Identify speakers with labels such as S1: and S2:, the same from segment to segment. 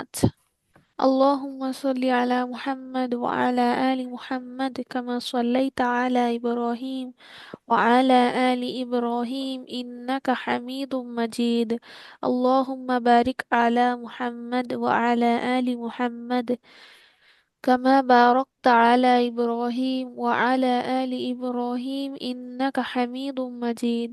S1: আচ্ছা। আল্লাহুম্মা সাল্লি আলা মুহাম্মাদ ওয়া আলা আলি মুহাম্মাদ কামা সাল্লাইতা আলা ইব্রাহিম ওয়া আলা আলি ইব্রাহিম ইন্নাকা হামিদুম মাজিদ। আল্লাহুম্মা বারিক আলা মুহাম্মাদ ওয়া আলা আলি মুহাম্মাদ কামা বারাকতা আলা ইব্রাহিম ওয়া আলা আলি ইব্রাহিম ইন্নাকা হামিদুম মাজিদ।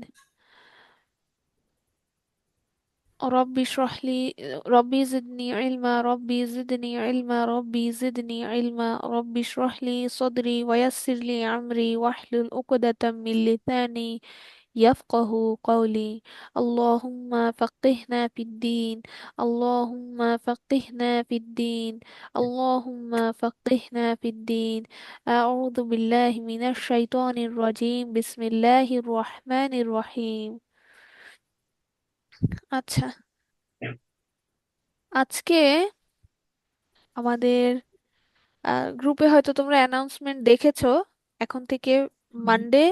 S1: ربي اشرح لي، ربي زدني علما، ربي زدني علما، ربي زدني علما، ربي اشرح لي صدري ويسر لي أمري واحلل عقدة من لساني يفقه قولي. اللهم فقهنا في الدين، اللهم فقهنا في الدين، اللهم فقهنا في الدين. أعوذ بالله من الشيطان الرجيم، بسم الله الرحمن الرحيم. আচ্ছা, আজকে আমাদের গ্রুপে হয়তো তোমরা অ্যানাউন্সমেন্ট দেখেছো। এখন থেকে মানডে,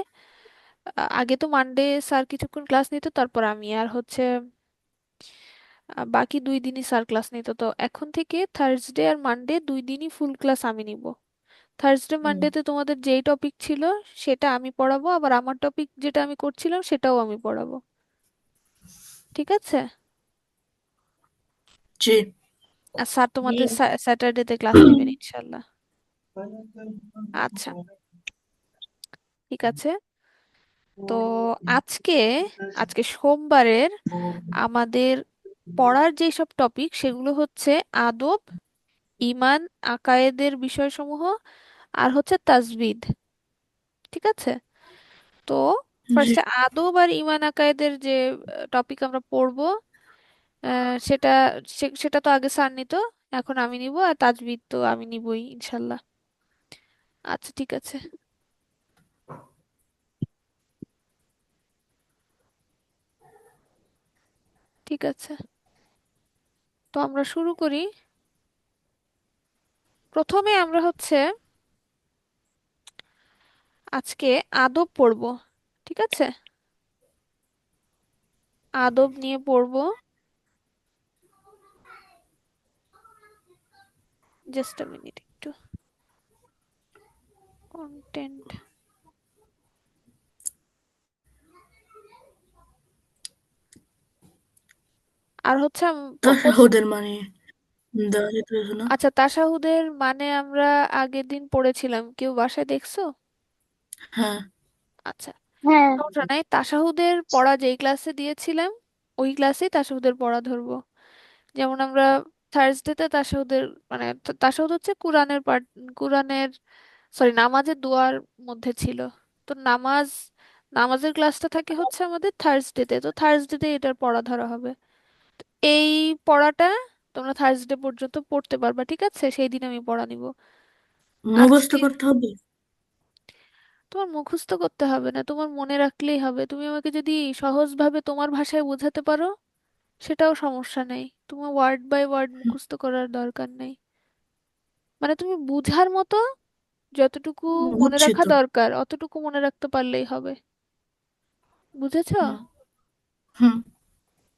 S1: আগে তো মানডে স্যার কিছুক্ষণ ক্লাস নিত, তারপর আমি আর হচ্ছে বাকি 2 দিনই স্যার ক্লাস নিত। তো এখন থেকে থার্সডে আর মানডে 2 দিনই ফুল ক্লাস আমি নিব। থার্সডে
S2: হুম,
S1: মানডেতে তোমাদের যেই টপিক ছিল সেটা আমি পড়াবো, আবার আমার টপিক যেটা আমি করছিলাম সেটাও আমি পড়াবো। ঠিক আছে?
S2: জি।
S1: আর স্যার তোমাদের স্যাটারডেতে ক্লাস নেবেন ইনশাল্লাহ। আচ্ছা, ঠিক আছে। তো আজকে আজকে সোমবারের আমাদের পড়ার যেসব টপিক সেগুলো হচ্ছে আদব, ঈমান, আকায়েদের বিষয়সমূহ, আর হচ্ছে তাজবিদ। ঠিক আছে? তো
S2: জি।
S1: ফার্স্টে আদব আর ঈমান আকায়েদের যে টপিক আমরা পড়বো, সেটা সেটা তো আগে স্যার নিত, এখন আমি নিব। আর তাজবিদ তো আমি নিবই ইনশাল্লাহ। আচ্ছা, ঠিক আছে, ঠিক আছে। তো আমরা শুরু করি। প্রথমে আমরা হচ্ছে আজকে আদব পড়বো। ঠিক আছে? আদব নিয়ে পড়বো। জাস্ট আ মিনিট, একটু কন্টেন্ট। আর হচ্ছে
S2: তাশাহুদের মানে দেওয়া যেতেছে না।
S1: আচ্ছা, তাশাহুদের মানে আমরা আগের দিন পড়েছিলাম, কেউ বাসায় দেখছো?
S2: হ্যাঁ।
S1: আচ্ছা, সমস্যা নাই। তাশাহুদের পড়া যেই ক্লাসে দিয়েছিলাম ওই ক্লাসেই তাশাহুদের পড়া ধরবো। যেমন আমরা থার্সডেতে তাশাহুদের মানে তাশাহুদ হচ্ছে কোরআনের পাঠ, কোরআনের সরি নামাজের দোয়ার মধ্যে ছিল। তো নামাজের ক্লাসটা থাকে হচ্ছে আমাদের থার্সডেতে, তো থার্সডেতে এটার পড়া ধরা হবে। এই পড়াটা তোমরা থার্সডে পর্যন্ত পড়তে পারবা, ঠিক আছে? সেই দিন আমি পড়া নিব।
S2: মুখস্থ
S1: আজকে
S2: করতে হবে।
S1: তোমার মুখস্থ করতে হবে না, তোমার মনে রাখলেই হবে। তুমি আমাকে যদি সহজভাবে তোমার ভাষায় বোঝাতে পারো সেটাও সমস্যা নেই, তোমার ওয়ার্ড বাই ওয়ার্ড মুখস্থ করার দরকার নেই। মানে তুমি বুঝার মতো যতটুকু মনে
S2: বুঝছি
S1: রাখা
S2: তো।
S1: দরকার অতটুকু মনে রাখতে পারলেই হবে। বুঝেছো?
S2: হুম। হুম।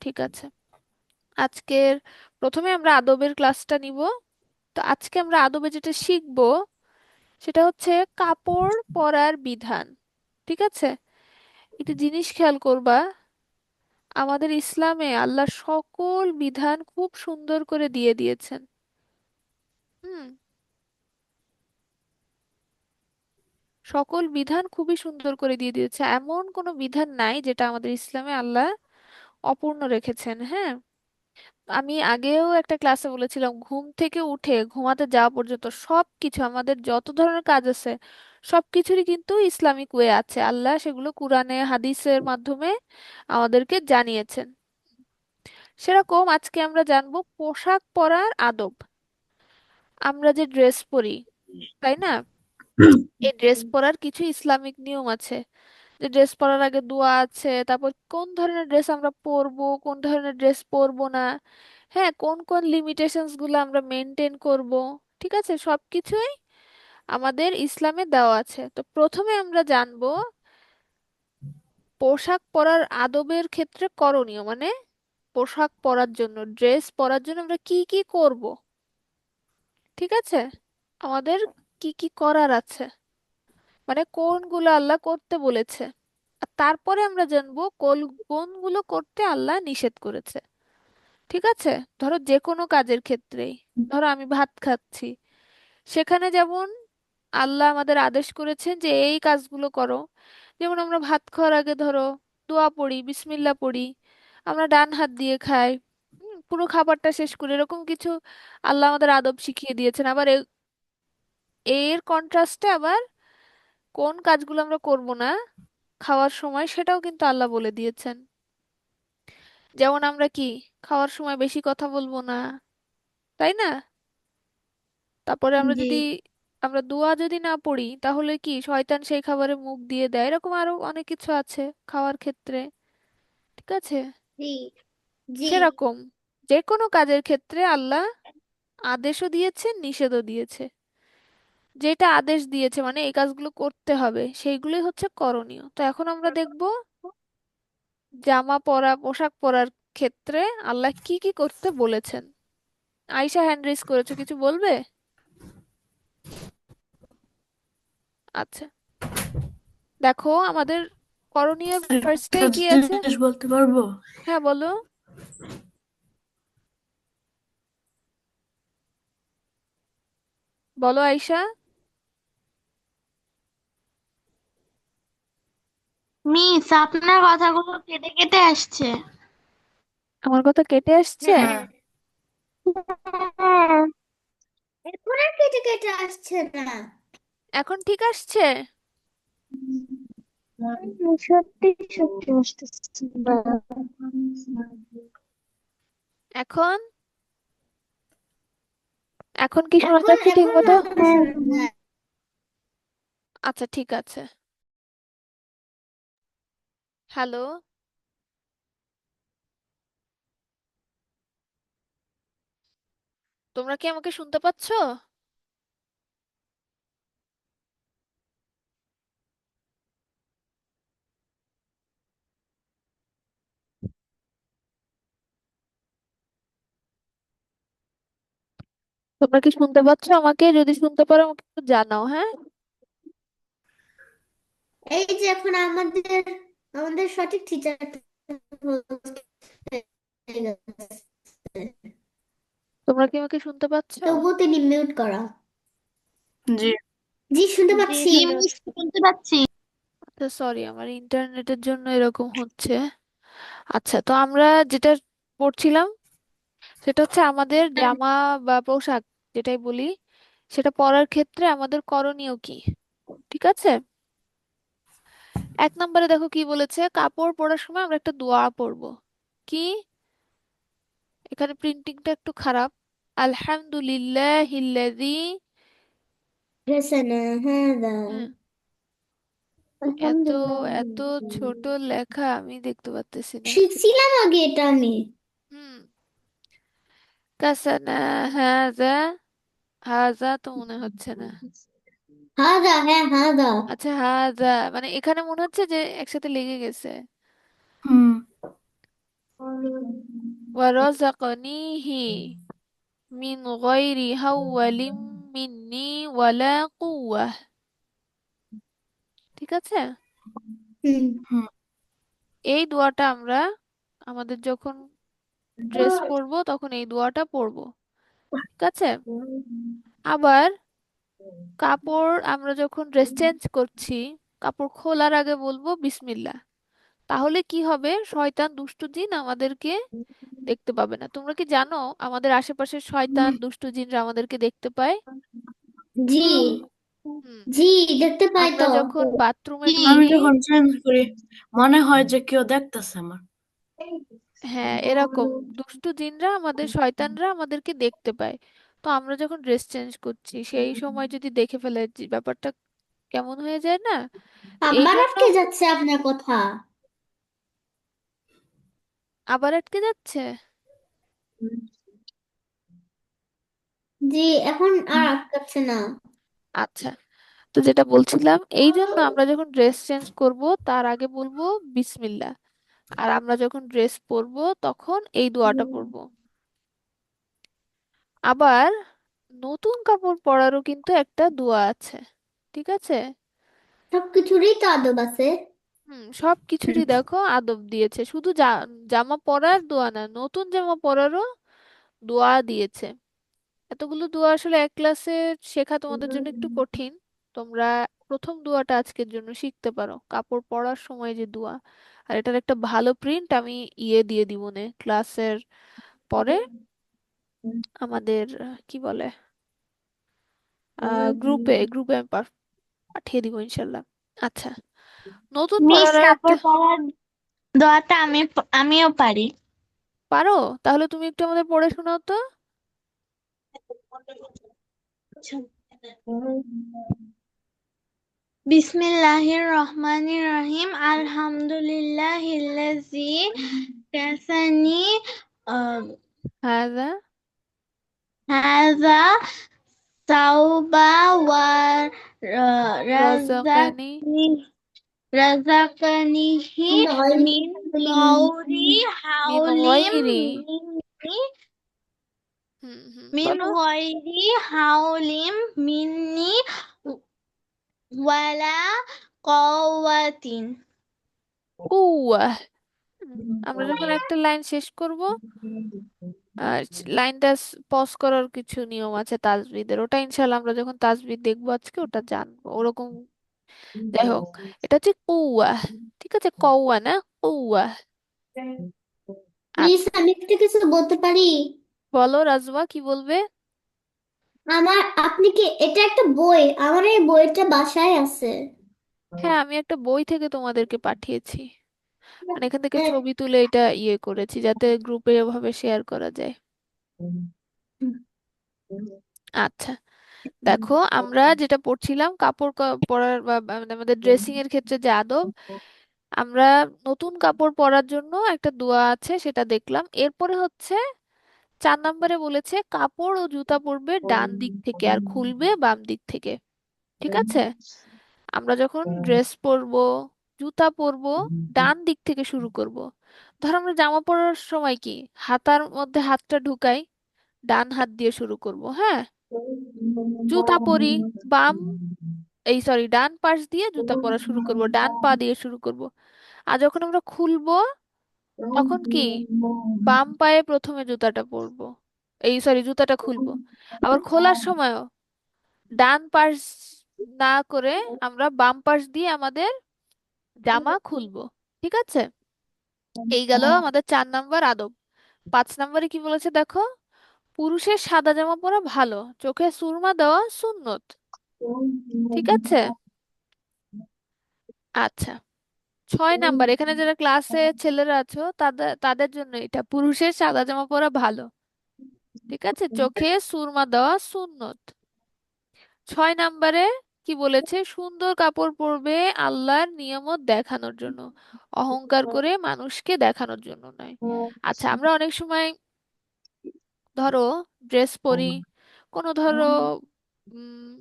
S1: ঠিক আছে। আজকের প্রথমে আমরা আদবের ক্লাসটা নিব। তো আজকে আমরা আদবে যেটা শিখবো সেটা হচ্ছে কাপড় পরার বিধান। ঠিক আছে? একটা জিনিস খেয়াল করবা, আমাদের ইসলামে আল্লাহ সকল বিধান খুব সুন্দর করে দিয়ে দিয়েছেন। হুম, সকল বিধান খুবই সুন্দর করে দিয়ে দিয়েছে, এমন কোনো বিধান নাই যেটা আমাদের ইসলামে আল্লাহ অপূর্ণ রেখেছেন। হ্যাঁ, আমি আগেও একটা ক্লাসে বলেছিলাম, ঘুম থেকে উঠে ঘুমাতে যাওয়া পর্যন্ত সবকিছু আমাদের যত ধরনের কাজ আছে সবকিছুরই কিন্তু ইসলামিক ওয়ে আছে, আল্লাহ সেগুলো কোরআনে হাদিসের মাধ্যমে আমাদেরকে জানিয়েছেন। সেরকম আজকে আমরা জানবো পোশাক পরার আদব। আমরা যে ড্রেস পরি, তাই না? এই ড্রেস পরার কিছু ইসলামিক নিয়ম আছে। যে ড্রেস পরার আগে দোয়া আছে, তারপর কোন ধরনের ড্রেস আমরা পরবো, কোন ধরনের ড্রেস পরবো না, হ্যাঁ, কোন কোন লিমিটেশনস গুলো আমরা মেনটেন করব। ঠিক আছে? সবকিছুই আমাদের ইসলামে দেওয়া আছে। তো প্রথমে আমরা জানবো পোশাক পরার আদবের ক্ষেত্রে করণীয়, মানে পোশাক পরার জন্য, ড্রেস পরার জন্য আমরা কি কি করব, ঠিক আছে, আমাদের কি কি করার আছে, মানে কোনগুলো আল্লাহ করতে বলেছে, আর তারপরে আমরা জানবো কোনগুলো করতে আল্লাহ নিষেধ করেছে। ঠিক আছে, ধরো যে কোনো কাজের ক্ষেত্রেই, ধরো আমি ভাত খাচ্ছি, সেখানে যেমন আল্লাহ আমাদের আদেশ করেছেন যে এই কাজগুলো করো। যেমন আমরা ভাত খাওয়ার আগে ধরো দোয়া পড়ি, বিসমিল্লাহ পড়ি, আমরা ডান হাত দিয়ে খাই, পুরো খাবারটা শেষ করি, এরকম কিছু আল্লাহ আমাদের আদব শিখিয়ে দিয়েছেন। আবার এর কন্ট্রাস্টে আবার কোন কাজগুলো আমরা করব না খাওয়ার সময়, সেটাও কিন্তু আল্লাহ বলে দিয়েছেন। যেমন আমরা কি খাওয়ার সময় বেশি কথা বলবো না, তাই না? তারপরে
S3: জি।
S1: আমরা দোয়া যদি না পড়ি তাহলে কি শয়তান সেই খাবারে মুখ দিয়ে দেয়, এরকম আরো অনেক কিছু আছে খাওয়ার ক্ষেত্রে। ঠিক আছে,
S3: জি। জি।
S1: সেরকম যে কোনো কাজের ক্ষেত্রে আল্লাহ আদেশও দিয়েছে, নিষেধও দিয়েছে। যেটা আদেশ দিয়েছে মানে এই কাজগুলো করতে হবে, সেইগুলোই হচ্ছে করণীয়। তো এখন আমরা দেখব জামা পরা, পোশাক পরার ক্ষেত্রে আল্লাহ কি কি করতে বলেছেন। আয়শা হ্যান্ড রেজ করেছো, কিছু বলবে? আচ্ছা, দেখো আমাদের করণীয় ফার্স্টে
S2: একটা
S1: কি আছে।
S2: জিনিস বলতে পারবো?
S1: হ্যাঁ বলো। বলো আয়শা।
S3: মিস, আপনার কথাগুলো কেটে কেটে আসছে।
S1: আমার কথা কেটে আসছে?
S3: হ্যাঁ। হ্যাঁ, এখন আর কেটে কেটে আসছে না।
S1: এখন ঠিক আসছে?
S3: সত্যি সত্যি আসতেছে না।
S1: এখন এখন কি শোনা
S3: এখন
S1: যাচ্ছে ঠিক
S3: এখন
S1: মতো?
S3: ভালো শোনা যায়।
S1: আচ্ছা ঠিক আছে। হ্যালো, তোমরা কি আমাকে শুনতে পাচ্ছো? তোমরা কি শুনতে পাচ্ছো আমাকে? যদি শুনতে পারো আমাকে একটু জানাও, হ্যাঁ।
S3: এই যে এখন আমাদের আমাদের সঠিক টিচার
S1: তোমরা কি আমাকে শুনতে পাচ্ছো?
S3: তবুও তিনি মিউট করা।
S2: জি।
S3: জি, শুনতে পাচ্ছি। জি, মিস, শুনতে পাচ্ছি।
S1: আচ্ছা সরি, আমার ইন্টারনেটের জন্য এরকম হচ্ছে। আচ্ছা, তো আমরা যেটা পড়ছিলাম সেটা হচ্ছে আমাদের জামা বা পোশাক যেটাই বলি, সেটা পরার ক্ষেত্রে আমাদের করণীয় কি। ঠিক আছে, এক নম্বরে দেখো কি বলেছে, কাপড় পরার সময় আমরা একটা দোয়া পড়বো। কি, এখানে প্রিন্টিংটা একটু খারাপ। আলহামদুলিল্লাহিল্লাযী।
S3: হাসানা হাদা।
S1: হুম, এত এত
S3: আলহামদুলিল্লাহ।
S1: ছোট লেখা আমি দেখতে পাচ্তেছি না।
S3: শিখছিলাম আগে এটা আমি।
S1: হুম, কাসানা হাজা, হাজা তো মনে হচ্ছে না।
S3: হাদা, হ্যাঁ হাদা।
S1: আচ্ছা হাজা, মানে এখানে মনে হচ্ছে যে একসাথে লেগে গেছে।
S2: হুম।
S1: ওয়ারাযাকনিহি মিন গায়রি হাওয়ালিম মিন্নি ওয়ালা কুওয়াহ। ঠিক আছে,
S3: হুম।
S2: হুম।
S1: এই দোয়াটা আমরা আমাদের যখন ড্রেস পরবো তখন এই দোয়াটা পরবো। ঠিক আছে, আবার কাপড় আমরা যখন ড্রেস চেঞ্জ করছি, কাপড় খোলার আগে বলবো বিসমিল্লাহ। তাহলে কি হবে, শয়তান দুষ্টু জিন আমাদেরকে দেখতে পাবে না। তোমরা কি জানো আমাদের আশেপাশে শয়তান দুষ্টু জিনরা আমাদেরকে দেখতে পায়?
S3: জি।
S1: হুম,
S3: জি, দেখতে পাই
S1: আমরা
S3: তো।
S1: যখন বাথরুমে
S3: জি।
S2: আমি
S1: ঢুকি,
S2: যখন চেঞ্জ করি মনে হয় যে কেউ দেখতেছে আমার।
S1: হ্যাঁ এরকম দুষ্টু জিনরা আমাদের, শয়তানরা আমাদেরকে দেখতে পায়। তো আমরা যখন ড্রেস চেঞ্জ করছি সেই সময় যদি দেখে ফেলে, যে ব্যাপারটা কেমন হয়ে যায় না। তো এই
S3: আবার
S1: জন্য
S3: আটকে যাচ্ছে আপনার কথা।
S1: আবার আটকে যাচ্ছে।
S3: জি, এখন আর আটকাচ্ছে না।
S1: আচ্ছা, তো যেটা বলছিলাম, এই জন্য আমরা যখন ড্রেস চেঞ্জ করব তার আগে বলবো বিসমিল্লাহ। আর আমরা যখন ড্রেস পরবো তখন এই দোয়াটা পরবো। আবার নতুন কাপড় পরারও কিন্তু একটা দোয়া আছে, ঠিক আছে?
S3: সবকিছুরই তো আদব আছে।
S1: সব কিছুরই দেখো আদব দিয়েছে, শুধু জামা পরার দোয়া না, নতুন জামা পরারও দোয়া দিয়েছে। এতগুলো দোয়া আসলে এক ক্লাসে শেখা তোমাদের জন্য একটু কঠিন। তোমরা প্রথম দোয়াটা আজকের জন্য শিখতে পারো, কাপড় পরার সময় যে দোয়া। আর এটার একটা ভালো প্রিন্ট আমি দিয়ে দিব নে ক্লাসের পরে, আমাদের কি বলে, গ্রুপে গ্রুপে আমি পাঠিয়ে দিব ইনশাল্লাহ। আচ্ছা, নতুন
S4: মিস,
S1: পরার একটা
S4: কাপড় পরার দোয়াটা আমিও পারি।
S1: পারো? তাহলে তুমি একটু আমাদের পড়ে শোনাও তো।
S4: বিসমিল্লাহির রহমানির রহিম। আলহামদুলিল্লাহিল্লাযী কাসানি
S1: হাদা
S4: হাযা সাওবা ওয়া
S1: রাযাকানি
S4: রাযাকনি রাযাকানিহি
S3: কিন্তু হয়নি
S4: মিন
S3: বলি।
S4: গাওরি
S1: মিন
S4: হাওলিম
S1: গায়রি।
S4: মিন্নি
S1: বলো।
S4: মিন্নি ওয়ালা কওয়াতিন।
S1: কুয়া। আমরা যখন একটা লাইন শেষ করব, লাইনটা পজ করার কিছু নিয়ম আছে তাজবিদের, ওটা ইনশাল্লাহ আমরা যখন তাজবিদ দেখবো আজকে ওটা জানবো ওরকম। যাই হোক, এটা হচ্ছে কুয়া, ঠিক আছে? কৌয়া না, কুয়া।
S3: মিস,
S1: আচ্ছা,
S3: আমি একটা কিছু বলতে পারি?
S1: বলো রাজওয়া, কি বলবে?
S3: আমার, আপনি কি, এটা একটা বই, আমার এই বইটা বাসায় আছে।
S1: হ্যাঁ, আমি একটা বই থেকে তোমাদেরকে পাঠিয়েছি, মানে এখান থেকে
S3: হ্যাঁ।
S1: ছবি তুলে এটা করেছি যাতে গ্রুপে ওভাবে শেয়ার করা যায়। আচ্ছা, দেখো আমরা যেটা পড়ছিলাম কাপড় পরার মানে আমাদের ড্রেসিং এর ক্ষেত্রে যে আদব, আমরা নতুন কাপড় পরার জন্য একটা দোয়া আছে সেটা দেখলাম। এরপরে হচ্ছে 4 নম্বরে বলেছে কাপড় ও জুতা পরবে ডান দিক থেকে আর খুলবে বাম দিক থেকে, ঠিক আছে? আমরা যখন ড্রেস পরবো, জুতা পরবো, ডান দিক থেকে শুরু করব। ধর আমরা জামা পরার সময় কি হাতার মধ্যে হাতটা ঢুকাই, ডান হাত দিয়ে শুরু করব, হ্যাঁ। জুতা পরি, বাম, এই সরি ডান পাশ দিয়ে জুতা পরা শুরু করব, ডান পা দিয়ে শুরু করব। আর যখন আমরা খুলবো তখন কি বাম পায়ে প্রথমে জুতাটা পরবো, এই সরি জুতাটা খুলবো। আবার খোলার সময়ও ডান পাশ না করে আমরা বাম পাশ দিয়ে আমাদের জামা খুলবো, ঠিক আছে? এই গেল আমাদের 4 নম্বর আদব। 5 নম্বরে কি বলেছে দেখো, পুরুষের সাদা জামা পরা ভালো, চোখে সুরমা দেওয়া সুন্নত, ঠিক আছে? আচ্ছা, 6 নাম্বার, এখানে যারা ক্লাসে ছেলেরা আছো তাদের তাদের জন্য এটা, পুরুষের সাদা জামা পরা ভালো, ঠিক আছে, চোখে সুরমা দেওয়া সুন্নত। 6 নাম্বারে কি বলেছে, সুন্দর কাপড় পরবে আল্লাহর নিয়ামত দেখানোর জন্য, অহংকার করে মানুষকে দেখানোর জন্য নয়। আচ্ছা, আমরা অনেক সময় ধরো ড্রেস পরি, কোনো ধরো উম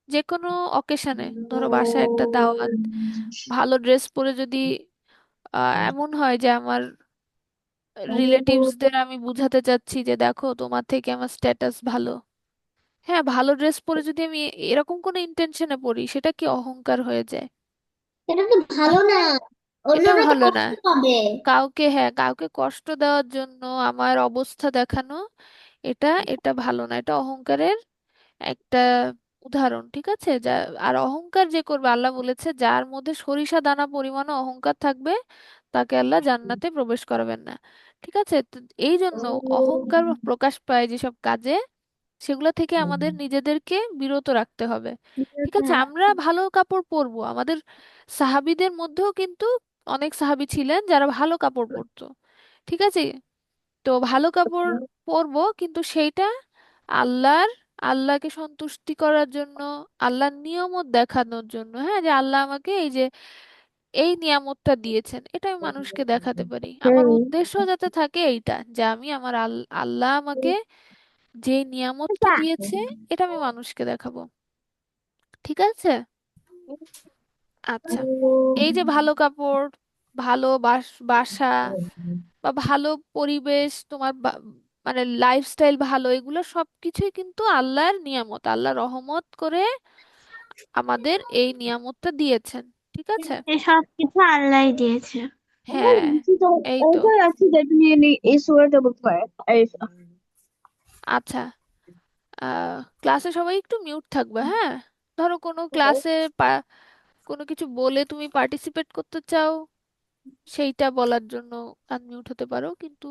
S1: যে কোনো অকেশনে, ধরো বাসায় একটা দাওয়াত, ভালো ড্রেস পরে যদি এমন হয় যে আমার রিলেটিভসদের আমি বুঝাতে চাচ্ছি যে দেখো তোমার থেকে আমার স্ট্যাটাস ভালো, হ্যাঁ, ভালো ড্রেস পরে যদি আমি এরকম কোনো ইন্টেনশনে পরি, সেটা কি অহংকার হয়ে যায়?
S3: এটা তো ভালো না,
S1: এটা
S3: অন্যরা তো
S1: ভালো না।
S3: কষ্ট পাবে।
S1: কাউকে, হ্যাঁ, কাউকে কষ্ট দেওয়ার জন্য আমার অবস্থা দেখানো, এটা এটা ভালো না, এটা অহংকারের একটা উদাহরণ, ঠিক আছে? আর অহংকার যে করবে, আল্লাহ বলেছে যার মধ্যে সরিষা দানা পরিমাণ অহংকার থাকবে তাকে আল্লাহ জান্নাতে প্রবেশ করাবেন না, ঠিক আছে? তো এই জন্য অহংকার প্রকাশ পায় যেসব কাজে, সেগুলো থেকে আমাদের নিজেদেরকে বিরত রাখতে হবে, ঠিক আছে? আমরা ভালো কাপড় পরবো, আমাদের সাহাবীদের মধ্যেও কিন্তু অনেক সাহাবী ছিলেন যারা ভালো কাপড় পরতো, ঠিক আছে? তো ভালো কাপড় পরবো কিন্তু সেইটা আল্লাহর, আল্লাহকে সন্তুষ্টি করার জন্য, আল্লাহর নিয়ামত দেখানোর জন্য, হ্যাঁ, যে আল্লাহ আমাকে এই যে এই নিয়ামতটা দিয়েছেন এটা আমি মানুষকে দেখাতে পারি, আমার উদ্দেশ্য যাতে থাকে এইটা যে আমি আমার আল্লাহ আমাকে যে নিয়ামতটা দিয়েছে এটা আমি মানুষকে দেখাবো, ঠিক আছে? আচ্ছা, এই যে ভালো কাপড়, ভালো বাসা বা ভালো পরিবেশ, তোমার মানে লাইফস্টাইল ভালো, এগুলো সবকিছুই কিন্তু আল্লাহর নিয়ামত, আল্লাহ রহমত করে আমাদের এই নিয়ামতটা দিয়েছেন। ঠিক আছে।
S4: এসব কিছু আল্লাহই দিয়েছে।
S1: হ্যাঁ, এই তো।
S2: ওইটাই আছে যেটা নিয়ে এই সূরাটা বলতে পারে।
S1: আচ্ছা, ক্লাসে সবাই একটু মিউট থাকবে, হ্যাঁ। ধরো কোনো ক্লাসে কোনো কিছু বলে তুমি পার্টিসিপেট করতে চাও, সেইটা বলার জন্য আনমিউট হতে পারো, কিন্তু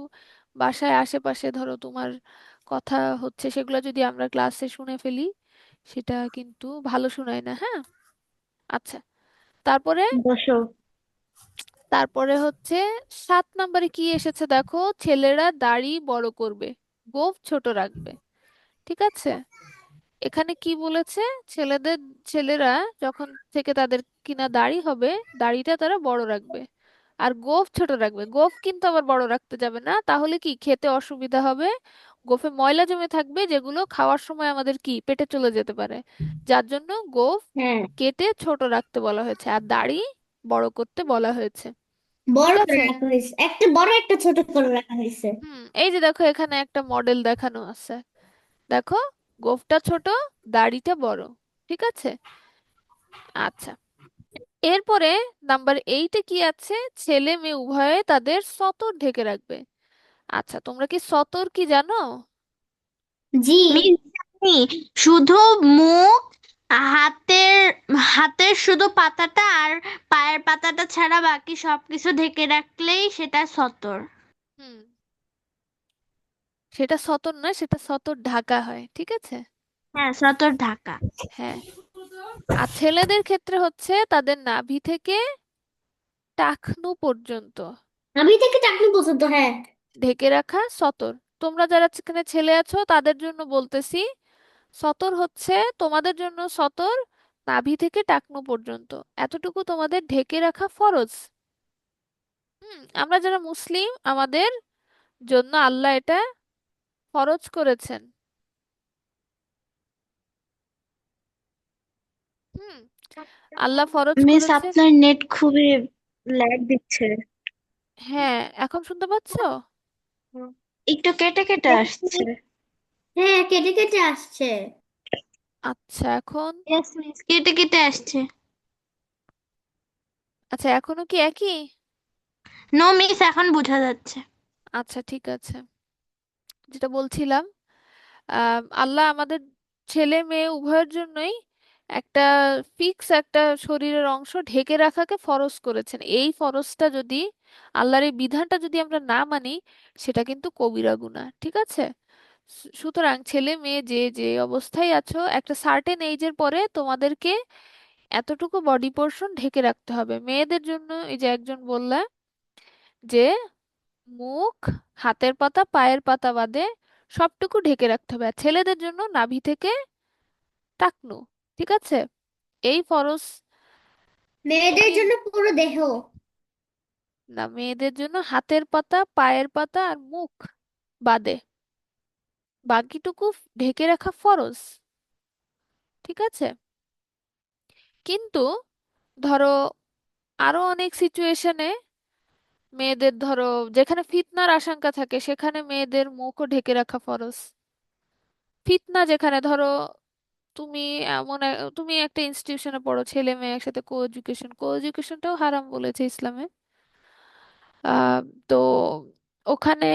S1: বাসায় আশেপাশে ধরো তোমার কথা হচ্ছে, সেগুলো যদি আমরা ক্লাসে শুনে ফেলি, সেটা কিন্তু ভালো শোনায় না, হ্যাঁ। আচ্ছা, তারপরে
S3: বসো।
S1: তারপরে হচ্ছে 7 নম্বরে কি এসেছে দেখো, ছেলেরা দাড়ি বড় করবে, গোঁফ ছোট রাখবে। ঠিক আছে। এখানে কি বলেছে, ছেলেদের, ছেলেরা যখন থেকে তাদের কিনা দাড়ি হবে, দাড়িটা তারা বড় রাখবে আর গোঁফ ছোট রাখবে। গোঁফ কিন্তু আবার বড় রাখতে যাবে না, তাহলে কি খেতে অসুবিধা হবে, গোঁফে ময়লা জমে থাকবে, যেগুলো খাওয়ার সময় আমাদের কি পেটে চলে যেতে পারে। যার জন্য গোঁফ
S3: হ্যাঁ,
S1: কেটে ছোট রাখতে বলা হয়েছে আর দাড়ি বড় করতে বলা হয়েছে। ঠিক
S3: বড় করে
S1: আছে।
S3: রাখা হয়েছে, একটা বড় একটা ছোট করে রাখা হয়েছে।
S1: এই যে দেখো এখানে একটা মডেল দেখানো আছে, দেখো, গোঁফটা ছোট, দাড়িটা বড়। ঠিক আছে। আচ্ছা, এরপরে নাম্বার 8-এ কি আছে, ছেলে মেয়ে উভয়ে তাদের সতর ঢেকে রাখবে। আচ্ছা, তোমরা কি সতর কি জানো?
S3: জি।
S4: মিস জানি, শুধু মুখ, হাতের হাতের শুধু পাতাটা আর পায়ের পাতাটা ছাড়া বাকি সবকিছু ঢেকে রাখলেই সেটা সতর।
S1: হুম, সেটা সতর না, সেটা সতর ঢাকা হয়। ঠিক আছে।
S4: হ্যাঁ, সতর ঢাকা।
S1: হ্যাঁ। আর ছেলেদের ক্ষেত্রে হচ্ছে তাদের নাভি থেকে টাকনু পর্যন্ত
S3: আমি থেকে চাকরি পর্যন্ত, হ্যাঁ।
S1: ঢেকে রাখা সতর। তোমরা যারা এখানে ছেলে আছো তাদের জন্য বলতেছি, সতর হচ্ছে তোমাদের জন্য সতর নাভি থেকে টাকনু পর্যন্ত, এতটুকু তোমাদের ঢেকে রাখা ফরজ। আমরা যারা মুসলিম, আমাদের জন্য আল্লাহ এটা ফরজ করেছেন। হুম, আল্লাহ ফরজ
S4: মিস
S1: করেছেন।
S4: আপনার নেট খুবই ল্যাগ দিচ্ছে।
S1: হ্যাঁ, এখন শুনতে পাচ্ছো?
S4: একটু কেটে কেটে আসছে।
S3: হ্যাঁ, কেটে কেটে আসছে।
S1: আচ্ছা, এখন,
S4: ইয়েস মিস, কেটে কেটে আসছে।
S1: আচ্ছা এখনো কি একই?
S4: নো মিস, এখন বোঝা যাচ্ছে।
S1: আচ্ছা, ঠিক আছে। যেটা বলছিলাম, আল্লাহ আমাদের ছেলে মেয়ে উভয়ের জন্যই একটা ফিক্স একটা শরীরের অংশ ঢেকে রাখাকে ফরজ করেছেন। এই ফরজটা যদি, আল্লাহর এই বিধানটা যদি আমরা না মানি, সেটা কিন্তু কবিরা গুনাহ। ঠিক আছে। সুতরাং ছেলে মেয়ে যে যে অবস্থায় আছো, একটা সার্টেন এজের পরে তোমাদেরকে এতটুকু বডি পোর্শন ঢেকে রাখতে হবে। মেয়েদের জন্য এই যে একজন বললা যে মুখ, হাতের পাতা, পায়ের পাতা বাদে সবটুকু ঢেকে রাখতে হবে। আর ছেলেদের জন্য নাভি থেকে টাকনু। ঠিক আছে। এই ফরজ
S3: মেয়েদের
S1: এই,
S3: জন্য পুরো দেহ।
S1: না, মেয়েদের জন্য হাতের পাতা, পায়ের পাতা আর মুখ বাদে বাকিটুকু ঢেকে রাখা ফরজ। ঠিক আছে। কিন্তু ধরো আরো অনেক সিচুয়েশনে মেয়েদের, ধরো যেখানে ফিতনার আশঙ্কা থাকে, সেখানে মেয়েদের মুখও ঢেকে রাখা ফরজ। ফিতনা যেখানে, ধরো তুমি তুমি একটা ইনস্টিটিউশনে পড়ো, ছেলে মেয়ে একসাথে, কো এডুকেশন, কো এডুকেশনটাও হারাম বলেছে ইসলামে। আহ তো ওখানে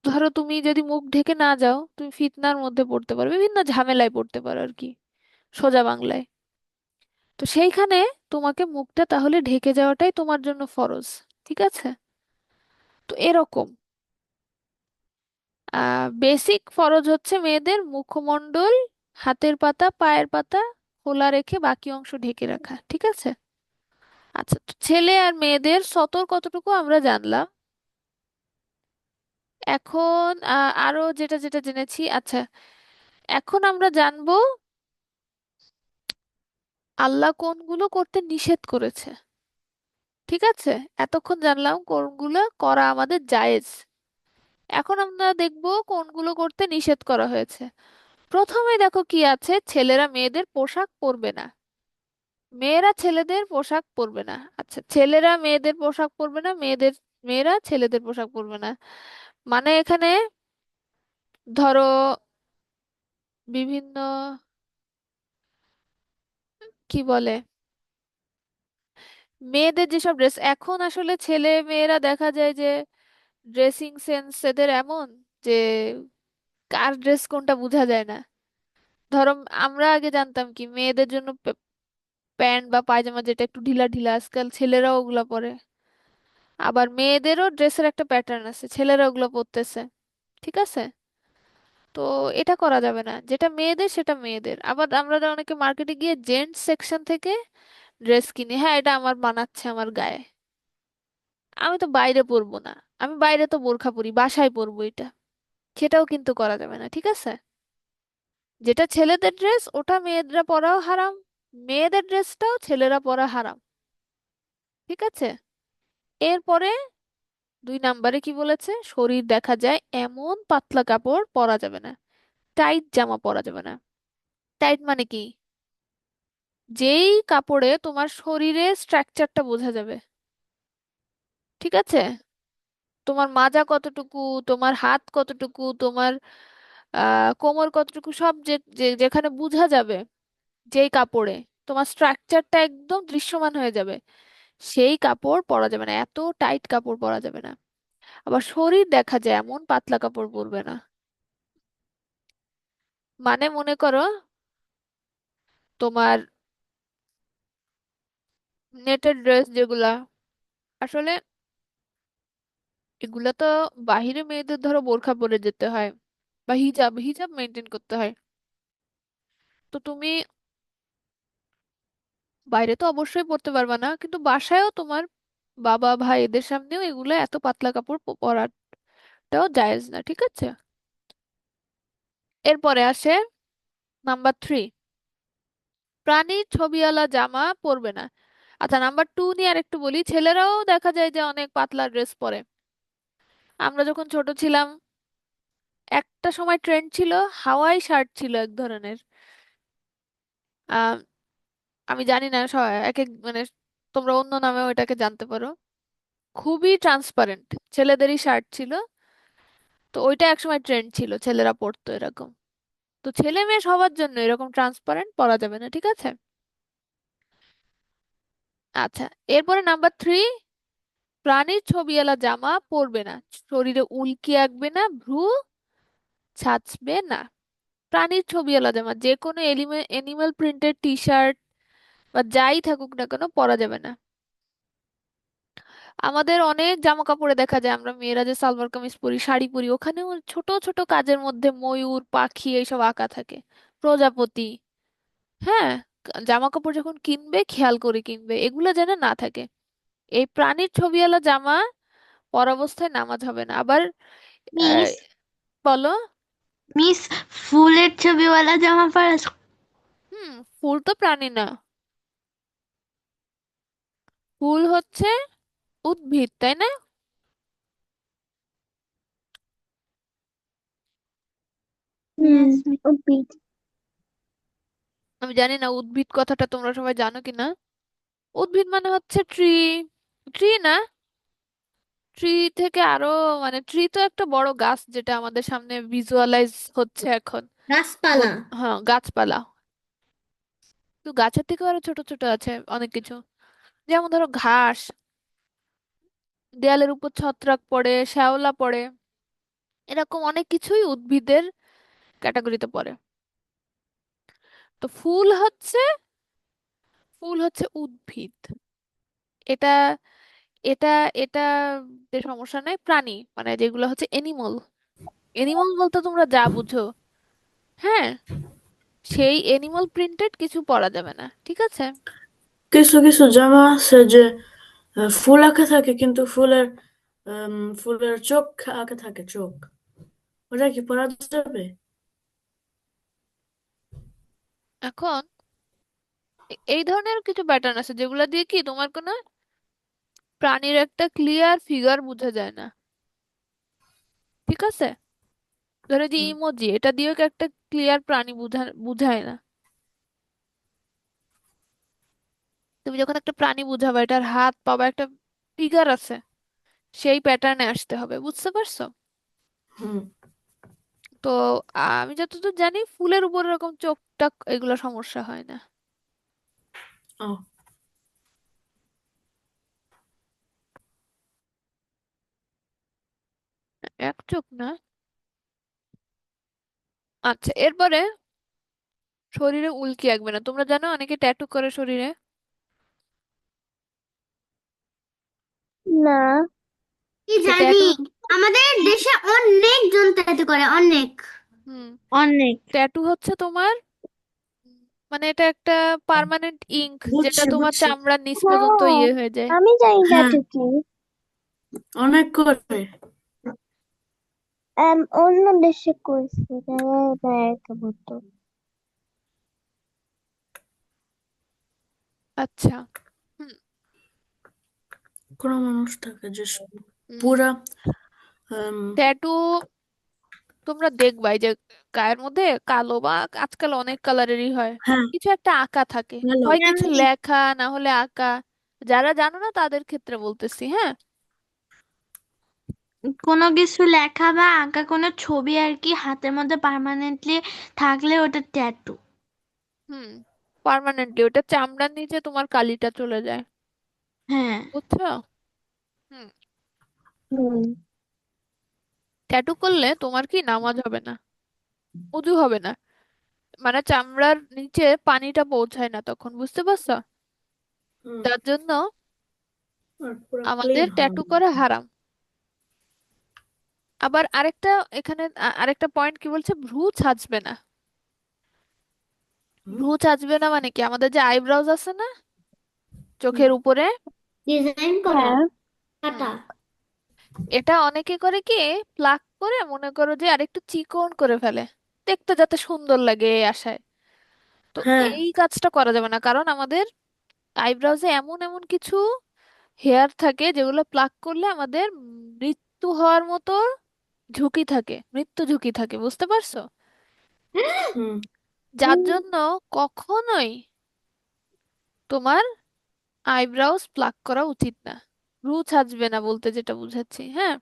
S1: ধরো তুমি যদি মুখ ঢেকে না যাও, তুমি ফিতনার মধ্যে পড়তে পারো, বিভিন্ন ঝামেলায় পড়তে পারো আর কি, সোজা বাংলায়। তো সেইখানে তোমাকে মুখটা তাহলে ঢেকে যাওয়াটাই তোমার জন্য ফরজ। ঠিক আছে। তো এরকম বেসিক ফরজ হচ্ছে মেয়েদের মুখমণ্ডল, হাতের পাতা, পায়ের পাতা খোলা রেখে বাকি অংশ ঢেকে রাখা। ঠিক আছে। আচ্ছা, তো ছেলে আর মেয়েদের সতর কতটুকু আমরা জানলাম। এখন আরো যেটা যেটা জেনেছি, আচ্ছা, এখন আমরা জানবো আল্লাহ কোনগুলো করতে নিষেধ করেছে। ঠিক আছে। এতক্ষণ জানলাম কোনগুলো করা আমাদের জায়েজ। এখন আমরা দেখবো কোনগুলো করতে নিষেধ করা হয়েছে। প্রথমে দেখো কি আছে, ছেলেরা মেয়েদের পোশাক পরবে না, মেয়েরা ছেলেদের পোশাক পরবে না। আচ্ছা, ছেলেরা মেয়েদের পোশাক পরবে না, মেয়েরা ছেলেদের পোশাক পরবে না, মানে এখানে ধরো বিভিন্ন, কি বলে, মেয়েদের যেসব ড্রেস এখন আসলে ছেলে মেয়েরা দেখা যায় যে ড্রেসিং সেন্স এদের এমন যে কার ড্রেস কোনটা বোঝা যায় না। ধরো আমরা আগে জানতাম কি মেয়েদের জন্য প্যান্ট বা পায়জামা যেটা একটু ঢিলা ঢিলা, আজকাল ছেলেরাও ওগুলা পরে। আবার মেয়েদেরও ড্রেসের একটা প্যাটার্ন আছে, ছেলেরা ওগুলো পরতেছে। ঠিক আছে, তো এটা করা যাবে না, যেটা মেয়েদের সেটা মেয়েদের। আবার আমরা অনেকে মার্কেটে গিয়ে জেন্টস সেকশন থেকে ড্রেস কিনি, হ্যাঁ এটা আমার মানাচ্ছে আমার গায়ে, আমি তো বাইরে পরবো না, আমি বাইরে তো বোরখা পরি, বাসায় পরবো এটা, সেটাও কিন্তু করা যাবে না। ঠিক আছে, যেটা ছেলেদের ড্রেস ওটা মেয়েরা পরাও হারাম, মেয়েদের ড্রেসটাও ছেলেরা পরা হারাম। ঠিক আছে, এরপরে 2 নম্বরে কি বলেছে, শরীর দেখা যায় এমন পাতলা কাপড় পরা যাবে না, টাইট জামা পরা যাবে না। টাইট মানে কি, যেই কাপড়ে তোমার শরীরের স্ট্রাকচারটা বোঝা যাবে। ঠিক আছে, তোমার মাজা কতটুকু, তোমার হাত কতটুকু, তোমার কোমর কতটুকু, সব যেখানে বোঝা যাবে, যেই কাপড়ে তোমার স্ট্রাকচারটা একদম দৃশ্যমান হয়ে যাবে, সেই কাপড় পরা যাবে না, এত টাইট কাপড় পরা যাবে না। আবার শরীর দেখা যায় এমন পাতলা কাপড় পরবে না, মানে মনে করো তোমার নেটের ড্রেস যেগুলা, আসলে এগুলা তো বাহিরে মেয়েদের ধরো বোরখা পরে যেতে হয় বা হিজাব হিজাব মেনটেন করতে হয়, তো তুমি বাইরে তো অবশ্যই পরতে পারবা না, কিন্তু বাসায়ও তোমার বাবা ভাই এদের সামনেও এগুলো এত পাতলা কাপড় পরাটাও জায়েজ না। ঠিক আছে, এরপরে আসে নাম্বার 3, প্রাণীর ছবিওয়ালা জামা পরবে না। আচ্ছা, নাম্বার 2 নিয়ে আর একটু বলি, ছেলেরাও দেখা যায় যে অনেক পাতলা ড্রেস পরে। আমরা যখন ছোট ছিলাম একটা সময় ট্রেন্ড ছিল, হাওয়াই শার্ট ছিল এক ধরনের, আহ আমি জানি না এক এক মানে তোমরা অন্য নামেও এটাকে জানতে পারো, খুবই ট্রান্সপারেন্ট, ছেলেদেরই শার্ট ছিল। তো ওইটা একসময় ট্রেন্ড ছিল, ছেলেরা পরতো এরকম। তো ছেলে মেয়ে সবার জন্য এরকম ট্রান্সপারেন্ট পরা যাবে না। ঠিক আছে, আচ্ছা, এরপরে নাম্বার 3, প্রাণীর ছবিওয়ালা জামা পরবে না, শরীরে উল্কি আঁকবে না, ভ্রু ছাঁচবে না। প্রাণীর ছবিওয়ালা জামা যে কোনো এনিম্যাল প্রিন্টের টি শার্ট বা যাই থাকুক না কেন পরা যাবে না। আমাদের অনেক জামা কাপড়ে দেখা যায় আমরা মেয়েরা যে সালোয়ার কামিজ পরি, শাড়ি পরি, ওখানেও ছোট ছোট কাজের মধ্যে ময়ূর পাখি এইসব আঁকা থাকে, প্রজাপতি। হ্যাঁ, জামা কাপড় যখন কিনবে খেয়াল করে কিনবে, এগুলো যেন না থাকে। এই প্রাণীর ছবিওয়ালা জামা পরা অবস্থায় নামাজ হবে না। আবার আহ,
S4: মিস
S1: বলো।
S4: মিস ফুলের ছবিওয়ালা জামা পরা।
S1: ফুল তো প্রাণী না, ফুল হচ্ছে উদ্ভিদ, তাই না?
S3: হুম,
S4: ইয়েস।
S3: উদ্ভিদ।
S1: আমি জানি না উদ্ভিদ কথাটা তোমরা সবাই জানো কিনা। উদ্ভিদ মানে হচ্ছে ট্রি, ট্রি না, ট্রি থেকে আরো, মানে ট্রি তো একটা বড় গাছ যেটা আমাদের সামনে ভিজুয়ালাইজ হচ্ছে এখন।
S3: গাছপালা।
S1: হ্যাঁ, গাছপালা। তো গাছের থেকেও আরো ছোট ছোট আছে অনেক কিছু, যেমন ধরো ঘাস, দেয়ালের উপর ছত্রাক পড়ে, শ্যাওলা পড়ে, এরকম অনেক কিছুই উদ্ভিদের ক্যাটাগরিতে পড়ে। তো ফুল হচ্ছে উদ্ভিদ। এটা এটা এটা যে সমস্যা নাই, প্রাণী মানে যেগুলো হচ্ছে এনিমল, এনিমল বলতে তোমরা যা বুঝো, হ্যাঁ, সেই এনিমাল প্রিন্টেড কিছু পরা যাবে না। ঠিক আছে,
S2: কিছু কিছু জামা আছে যে ফুল আঁকা থাকে, কিন্তু ফুলের চোখ আঁকা থাকে, চোখ। ওটা কি পরা যাবে?
S1: এখন এই ধরনের কিছু প্যাটার্ন আছে যেগুলো দিয়ে কি তোমার কোনো প্রাণীর একটা ক্লিয়ার ফিগার বোঝা যায় না। ঠিক আছে, ধরো যে
S2: হুম।
S1: ইমোজি, এটা দিয়েও কি একটা ক্লিয়ার প্রাণী বুঝায় না। তুমি যখন একটা প্রাণী বুঝাবা, এটার হাত পা বা একটা ফিগার আছে, সেই প্যাটার্নে আসতে হবে, বুঝতে পারছো?
S2: হুম।
S1: তো আমি যতদূর জানি ফুলের উপর এরকম চোখ টাক এগুলো সমস্যা হয় না।
S2: ও,
S1: এক চোখ না। আচ্ছা, এরপরে শরীরে উল্কি আঁকবে না। তোমরা জানো অনেকে ট্যাটু করে শরীরে।
S3: না, কি
S1: তো
S3: জানি,
S1: ট্যাটু,
S3: আমাদের দেশে অনেক জন ট্যাটু করে, অনেক।
S1: হুম,
S4: অনেক।
S1: ট্যাটু হচ্ছে তোমার উম, মানে এটা একটা পার্মানেন্ট ইঙ্ক, যেটা
S2: বুঝছি
S1: তোমার
S2: বুঝছি।
S1: চামড়ার নিচ পর্যন্ত
S3: হ্যাঁ,
S1: ইয়ে হয়ে যায়।
S3: আমি জানি
S2: হ্যাঁ,
S3: ট্যাটু কি।
S2: অনেক করে।
S3: অন্য দেশে করছে, যারা আমেরিকা মতো।
S1: আচ্ছা, হুম,
S2: কোনো মানুষ থাকে যে পুরা
S1: ট্যাটু তোমরা দেখবা এই যে গায়ের মধ্যে কালো বা আজকাল অনেক কালারেরই হয়,
S2: হ্যাঁ,
S1: কিছু একটা আঁকা থাকে,
S2: হ্যালো।
S1: হয় কিছু
S4: আমি
S1: লেখা না হলে আঁকা। যারা জানো না তাদের ক্ষেত্রে বলতেছি, হ্যাঁ।
S4: কোনো কিছু লেখা বা আঁকা কোনো ছবি আর কি হাতের মধ্যে পার্মানেন্টলি থাকলে ওটা ট্যাটু।
S1: হুম, পার্মানেন্টলি ওটা চামড়ার নিচে তোমার কালিটা চলে যায়,
S4: হ্যাঁ।
S1: বুঝছো? হুম,
S3: হুম।
S1: ট্যাটু করলে তোমার কি নামাজ হবে না, উজু হবে না, মানে চামড়ার নিচে পানিটা পৌঁছায় না তখন, বুঝতে পারছো?
S2: হুম।
S1: যার জন্য
S2: আর পুরা
S1: আমাদের
S2: ক্লিন
S1: ট্যাটু
S2: হবে।
S1: করা হারাম। আবার আরেকটা এখানে আরেকটা পয়েন্ট কি বলছে, ভ্রু ছাঁচবে না।
S2: হুম,
S1: ভ্রু ছাঁচবে না মানে কি, আমাদের যে আইব্রাউজ আছে না
S2: হুম,
S1: চোখের উপরে,
S3: ডিজাইন করা,
S4: হ্যাঁ।
S1: হুম,
S3: কাটা।
S1: এটা অনেকে করে কি প্লাক করে মনে করো যে আরেকটু চিকন করে ফেলে, দেখতে যাতে সুন্দর লাগে এই আশায়। তো
S2: হ্যাঁ,
S1: এই কাজটা করা যাবে না, কারণ আমাদের আইব্রাউজে এমন এমন কিছু হেয়ার থাকে যেগুলো প্লাক করলে আমাদের মৃত্যু হওয়ার মতো ঝুঁকি থাকে, মৃত্যু ঝুঁকি থাকে, বুঝতে পারছো?
S2: হুম।
S1: যার জন্য কখনোই তোমার আইব্রাউজ প্লাক করা উচিত না। ভ্রু ছাঁচবে না বলতে যেটা বুঝাচ্ছি, হ্যাঁ।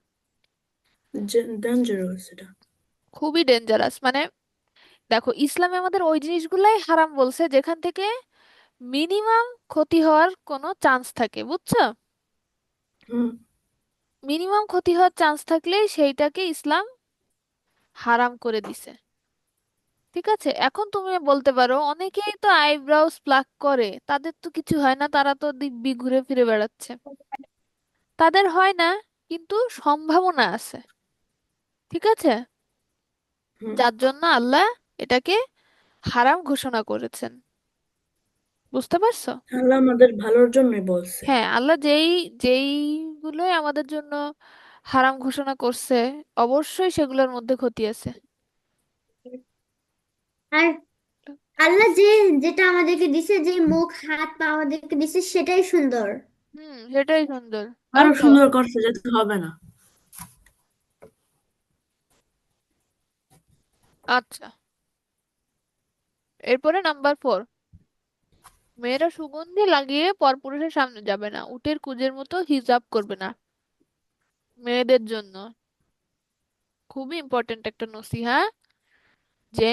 S2: ডেঞ্জারাস এটা।
S1: খুবই ডেঞ্জারাস, মানে দেখো ইসলামে আমাদের ওই জিনিসগুলাই হারাম বলছে যেখান থেকে মিনিমাম ক্ষতি হওয়ার কোনো চান্স থাকে, বুঝছো?
S2: হুম।
S1: মিনিমাম ক্ষতি হওয়ার চান্স থাকলে সেইটাকে ইসলাম হারাম করে দিছে। ঠিক আছে, এখন তুমি বলতে পারো অনেকেই তো আইব্রাউজ প্লাক করে, তাদের তো কিছু হয় না, তারা তো দিব্যি ঘুরে ফিরে বেড়াচ্ছে। তাদের হয় না, কিন্তু সম্ভাবনা আছে, ঠিক আছে?
S2: হুম।
S1: যার জন্য আল্লাহ এটাকে হারাম ঘোষণা করেছেন, বুঝতে পারছো?
S2: আল্লাহ আমাদের ভালোর জন্যই বলছে।
S1: হ্যাঁ, আল্লাহ যেই যেইগুলোই আমাদের জন্য হারাম ঘোষণা করছে, অবশ্যই সেগুলোর মধ্যে ক্ষতি আছে।
S3: আর আল্লাহ যেটা আমাদেরকে দিছে, যে মুখ হাত পা আমাদেরকে দিছে, সেটাই সুন্দর।
S1: হুম, সেটাই সুন্দর।
S2: আরো
S1: পারছো?
S2: সুন্দর করতে যেতে হবে না।
S1: আচ্ছা, এরপরে নাম্বার 4, মেয়েরা সুগন্ধি লাগিয়ে পরপুরুষের সামনে যাবে না, উটের কুজের মতো হিজাব করবে না। মেয়েদের জন্য খুবই ইম্পর্ট্যান্ট একটা নসিহা, যে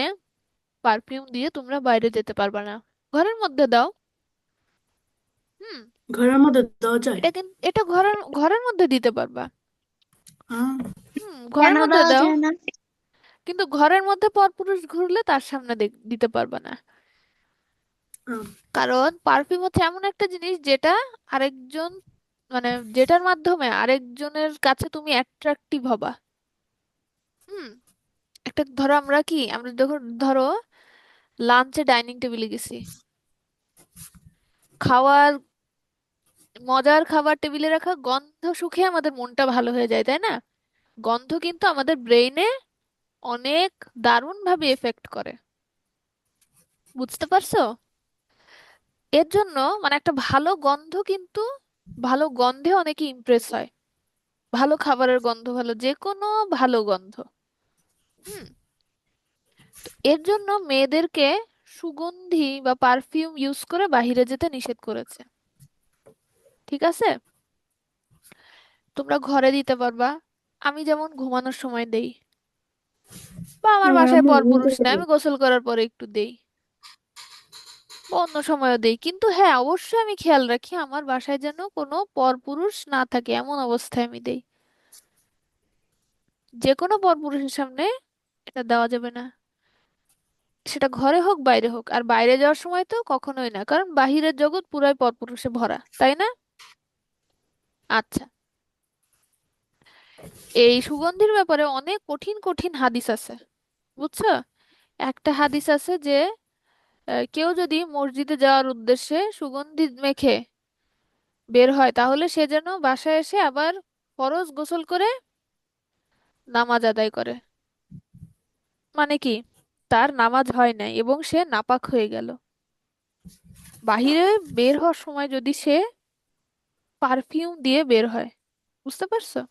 S1: পারফিউম দিয়ে তোমরা বাইরে যেতে পারবে না, ঘরের মধ্যে দাও। হুম,
S2: ঘরের মধ্যে দেওয়া যায়?
S1: এটা কিন্তু এটা ঘরের ঘরের মধ্যে দিতে পারবা।
S2: হ্যাঁ।
S1: হুম,
S4: কেন
S1: ঘরের মধ্যে
S4: দেওয়া
S1: দাও,
S4: যায় না?
S1: কিন্তু ঘরের মধ্যে পরপুরুষ ঘুরলে তার সামনে দিতে পারবা না।
S2: হ্যাঁ,
S1: কারণ পারফিউম হচ্ছে এমন একটা জিনিস যেটা আরেকজন, মানে যেটার মাধ্যমে আরেকজনের কাছে তুমি অ্যাট্রাকটিভ হবা। হুম, একটা ধরো আমরা যখন ধরো লাঞ্চে ডাইনিং টেবিলে গেছি, খাওয়ার মজার খাবার টেবিলে রাখা গন্ধ সুখে আমাদের মনটা ভালো হয়ে যায়, তাই না? গন্ধ কিন্তু আমাদের ব্রেইনে অনেক দারুণ ভাবে এফেক্ট করে, বুঝতে পারছো? এর জন্য মানে একটা ভালো গন্ধ কিন্তু, ভালো গন্ধে অনেকে ইমপ্রেস হয়। ভালো খাবারের গন্ধ, ভালো যে কোনো ভালো গন্ধ। হুম, এর জন্য মেয়েদেরকে সুগন্ধি বা পারফিউম ইউজ করে বাইরে যেতে নিষেধ করেছে। ঠিক আছে? তোমরা ঘরে দিতে পারবা, আমি যেমন ঘুমানোর সময় দেই, বা আমার
S2: হ্যাঁ,
S1: বাসায়
S2: আমি বলতে
S1: পরপুরুষ নেই,
S2: পারি।
S1: আমি গোসল করার পরে একটু দেই, বা অন্য সময়ও দেই। কিন্তু হ্যাঁ, অবশ্যই আমি খেয়াল রাখি আমার বাসায় যেন কোনো পরপুরুষ না থাকে, এমন অবস্থায় আমি দেই। যে কোনো পরপুরুষের সামনে এটা দেওয়া যাবে না, সেটা ঘরে হোক বাইরে হোক। আর বাইরে যাওয়ার সময় তো কখনোই না, কারণ বাহিরের জগৎ পুরাই পরপুরুষে ভরা, তাই না? আচ্ছা, এই সুগন্ধির ব্যাপারে অনেক কঠিন কঠিন হাদিস আছে, বুঝছো? একটা হাদিস আছে যে কেউ যদি মসজিদে যাওয়ার উদ্দেশ্যে সুগন্ধি মেখে বের হয়, তাহলে সে যেন বাসায় এসে আবার ফরজ গোসল করে নামাজ আদায় করে। মানে কি, তার নামাজ হয় নাই এবং সে নাপাক হয়ে গেল। বাহিরে বের হওয়ার সময় যদি সে পারফিউম দিয়ে বের হয়, বুঝতে পারছো?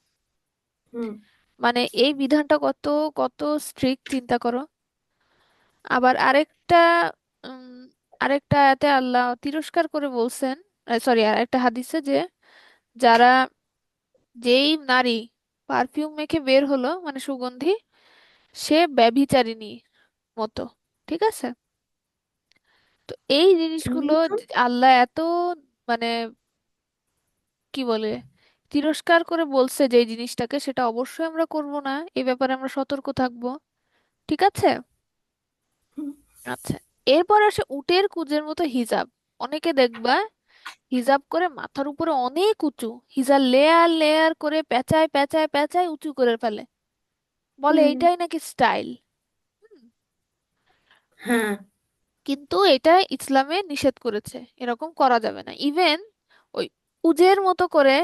S2: হুম।
S1: মানে এই বিধানটা কত কত স্ট্রিক্ট, চিন্তা করো। আবার উম, আরেকটা আয়াতে আল্লাহ তিরস্কার করে বলছেন, সরি, আরেকটা হাদিসে যে যারা, যেই নারী পারফিউম মেখে বের হলো মানে সুগন্ধি, সে ব্যভিচারিণী মতো। ঠিক আছে? তো এই জিনিসগুলো আল্লাহ এত মানে কি বলে তিরস্কার করে বলছে যে এই জিনিসটাকে, সেটা অবশ্যই আমরা করব না, এই ব্যাপারে আমরা সতর্ক থাকব। ঠিক আছে? আচ্ছা, এরপর আসে উটের কুজের মতো হিজাব। অনেকে দেখবা হিজাব করে মাথার উপরে অনেক উঁচু, হিজাব লেয়ার লেয়ার করে পেঁচায় পেঁচায় পেঁচায় উঁচু করে ফেলে, বলে
S2: হুম।
S1: এইটাই নাকি স্টাইল।
S2: হ্যাঁ।
S1: কিন্তু এটা ইসলামে নিষেধ করেছে, এরকম করা যাবে না। ইভেন ওই উজের মতো করে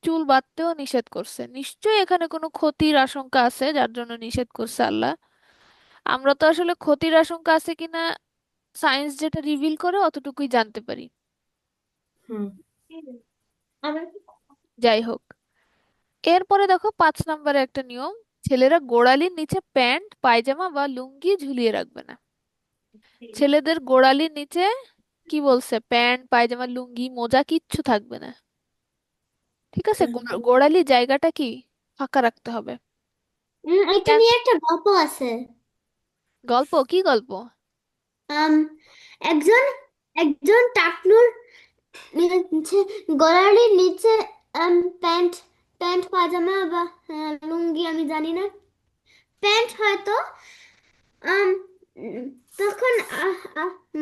S1: চুল বাঁধতেও নিষেধ করছে। নিশ্চয়ই এখানে কোনো ক্ষতির আশঙ্কা আছে যার জন্য নিষেধ করছে আল্লাহ। আমরা তো আসলে ক্ষতির আশঙ্কা আছে কিনা সায়েন্স যেটা রিভিল করে অতটুকুই জানতে পারি।
S2: হুম।
S3: আমার
S1: যাই হোক, এরপরে দেখো 5 নম্বরে একটা নিয়ম, ছেলেরা গোড়ালির নিচে প্যান্ট পায়জামা বা লুঙ্গি ঝুলিয়ে রাখবে না। ছেলেদের গোড়ালির নিচে কি বলছে, প্যান্ট পায়জামা লুঙ্গি মোজা কিচ্ছু থাকবে না। ঠিক আছে?
S2: হ্যাঁ।
S1: গোড়ালির জায়গাটা কি ফাঁকা রাখতে হবে।
S3: এটা
S1: কেন?
S3: নিয়ে একটা গল্প আছে।
S1: গল্প? কি গল্প?
S3: আম, একজন একজন টাকলুর নিচে, গলার নিচে প্যান্ট প্যান্ট পাজামা বা লুঙ্গি, আমি জানি না, প্যান্ট হয়তো। আম, উম, তখন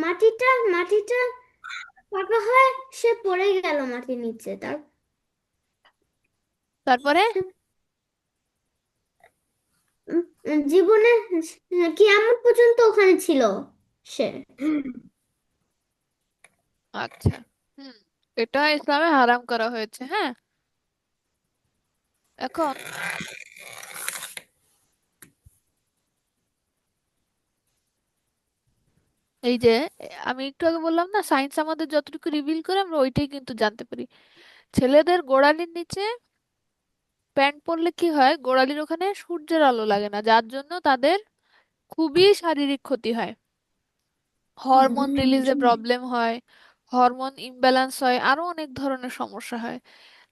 S3: মাটিটা মাটিটা ফাঁকা হয়, সে পড়ে গেল মাটির নিচে। তার
S1: তারপরে?
S3: জীবনে কিয়ামত পর্যন্ত ওখানে ছিল সে।
S1: আচ্ছা, হুম, এটা ইসলামে হারাম করা হয়েছে, হ্যাঁ। এখন এই যে আমি একটু আগে বললাম না, সায়েন্স আমাদের যতটুকু রিভিল করে আমরা ওইটাই কিন্তু জানতে পারি। ছেলেদের গোড়ালির নিচে প্যান্ট পরলে কি হয়, গোড়ালির ওখানে সূর্যের আলো লাগে না, যার জন্য তাদের খুবই শারীরিক ক্ষতি হয়। হরমোন রিলিজে প্রবলেম হয়, হরমোন ইমব্যালেন্স হয়, আরো অনেক ধরনের সমস্যা হয়।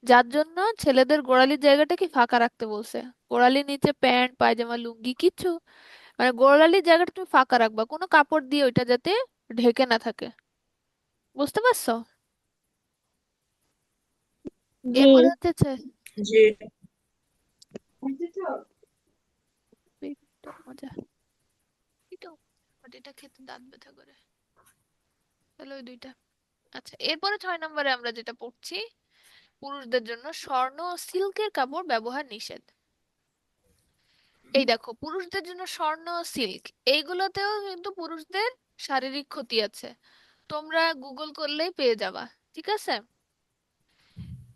S1: যার জন্য ছেলেদের গোড়ালির জায়গাটাকে ফাঁকা রাখতে বলছে। গোড়ালির নিচে প্যান্ট পায়জামা লুঙ্গি কিচ্ছু, মানে গোড়ালির জায়গাটা তুমি ফাঁকা রাখবা, কোনো কাপড় দিয়ে ওইটা যাতে ঢেকে না থাকে। বুঝতে পারছো?
S3: জি।
S1: এরপরে হচ্ছে
S2: জি।
S1: এটা মজা, এটাও, বাট এটা খেতে দাঁত ব্যথা করে। তাহলে ওই দুইটা। আচ্ছা, এরপরে 6 নম্বরে আমরা যেটা পড়ছি, পুরুষদের জন্য স্বর্ণ ও সিল্কের কাপড় ব্যবহার নিষেধ। এই দেখো, পুরুষদের জন্য স্বর্ণ ও সিল্ক, এইগুলোতেও কিন্তু পুরুষদের শারীরিক ক্ষতি আছে, তোমরা গুগল করলেই পেয়ে যাবা। ঠিক আছে?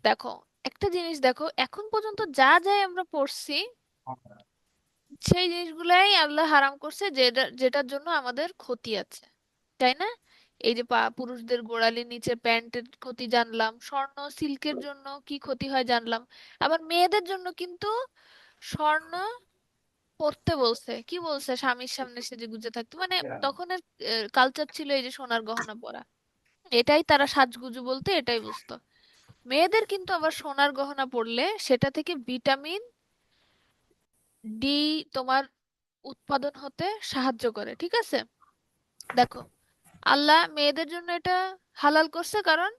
S1: দেখো, একটা জিনিস দেখো, এখন পর্যন্ত যা যা আমরা পড়ছি সেই জিনিসগুলাই আল্লাহ হারাম করছে, যেটার জন্য আমাদের ক্ষতি আছে, তাই না? এই যে পুরুষদের গোড়ালির নিচে প্যান্টের ক্ষতি জানলাম, স্বর্ণ সিল্কের জন্য কি ক্ষতি হয় জানলাম। আবার মেয়েদের জন্য কিন্তু স্বর্ণ পরতে বলছে, কি বলছে, স্বামীর সামনে সেজে গুজে থাকতে, মানে তখনের কালচার ছিল এই যে সোনার গহনা পরা, এটাই তারা সাজগুজু বলতে, এটাই বুঝতো। মেয়েদের কিন্তু আবার সোনার গহনা পরলে সেটা থেকে ভিটামিন ডি তোমার উৎপাদন হতে সাহায্য করে, ঠিক আছে? দেখো, আল্লাহ মেয়েদের জন্য এটা হালাল করছে, কারণ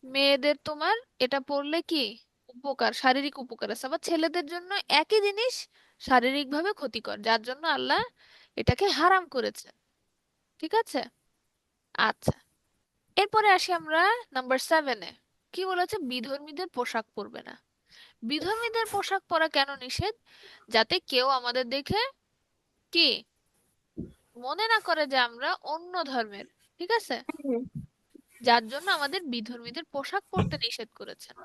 S1: মেয়েদের তোমার এটা পড়লে কি উপকার, শারীরিক উপকার আছে। আবার ছেলেদের জন্য একই জিনিস শারীরিকভাবে ক্ষতিকর, যার জন্য আল্লাহ এটাকে হারাম করেছে, ঠিক আছে? আচ্ছা, এরপরে আসি আমরা নাম্বার 7-এ। কি বলেছে? বিধর্মীদের পোশাক পরবে না। বিধর্মীদের পোশাক পরা কেন নিষেধ? যাতে কেউ আমাদের দেখে কি মনে না করে যে আমরা অন্য ধর্মের, ঠিক আছে? যার জন্য আমাদের বিধর্মীদের পোশাক পরতে নিষেধ করেছেন।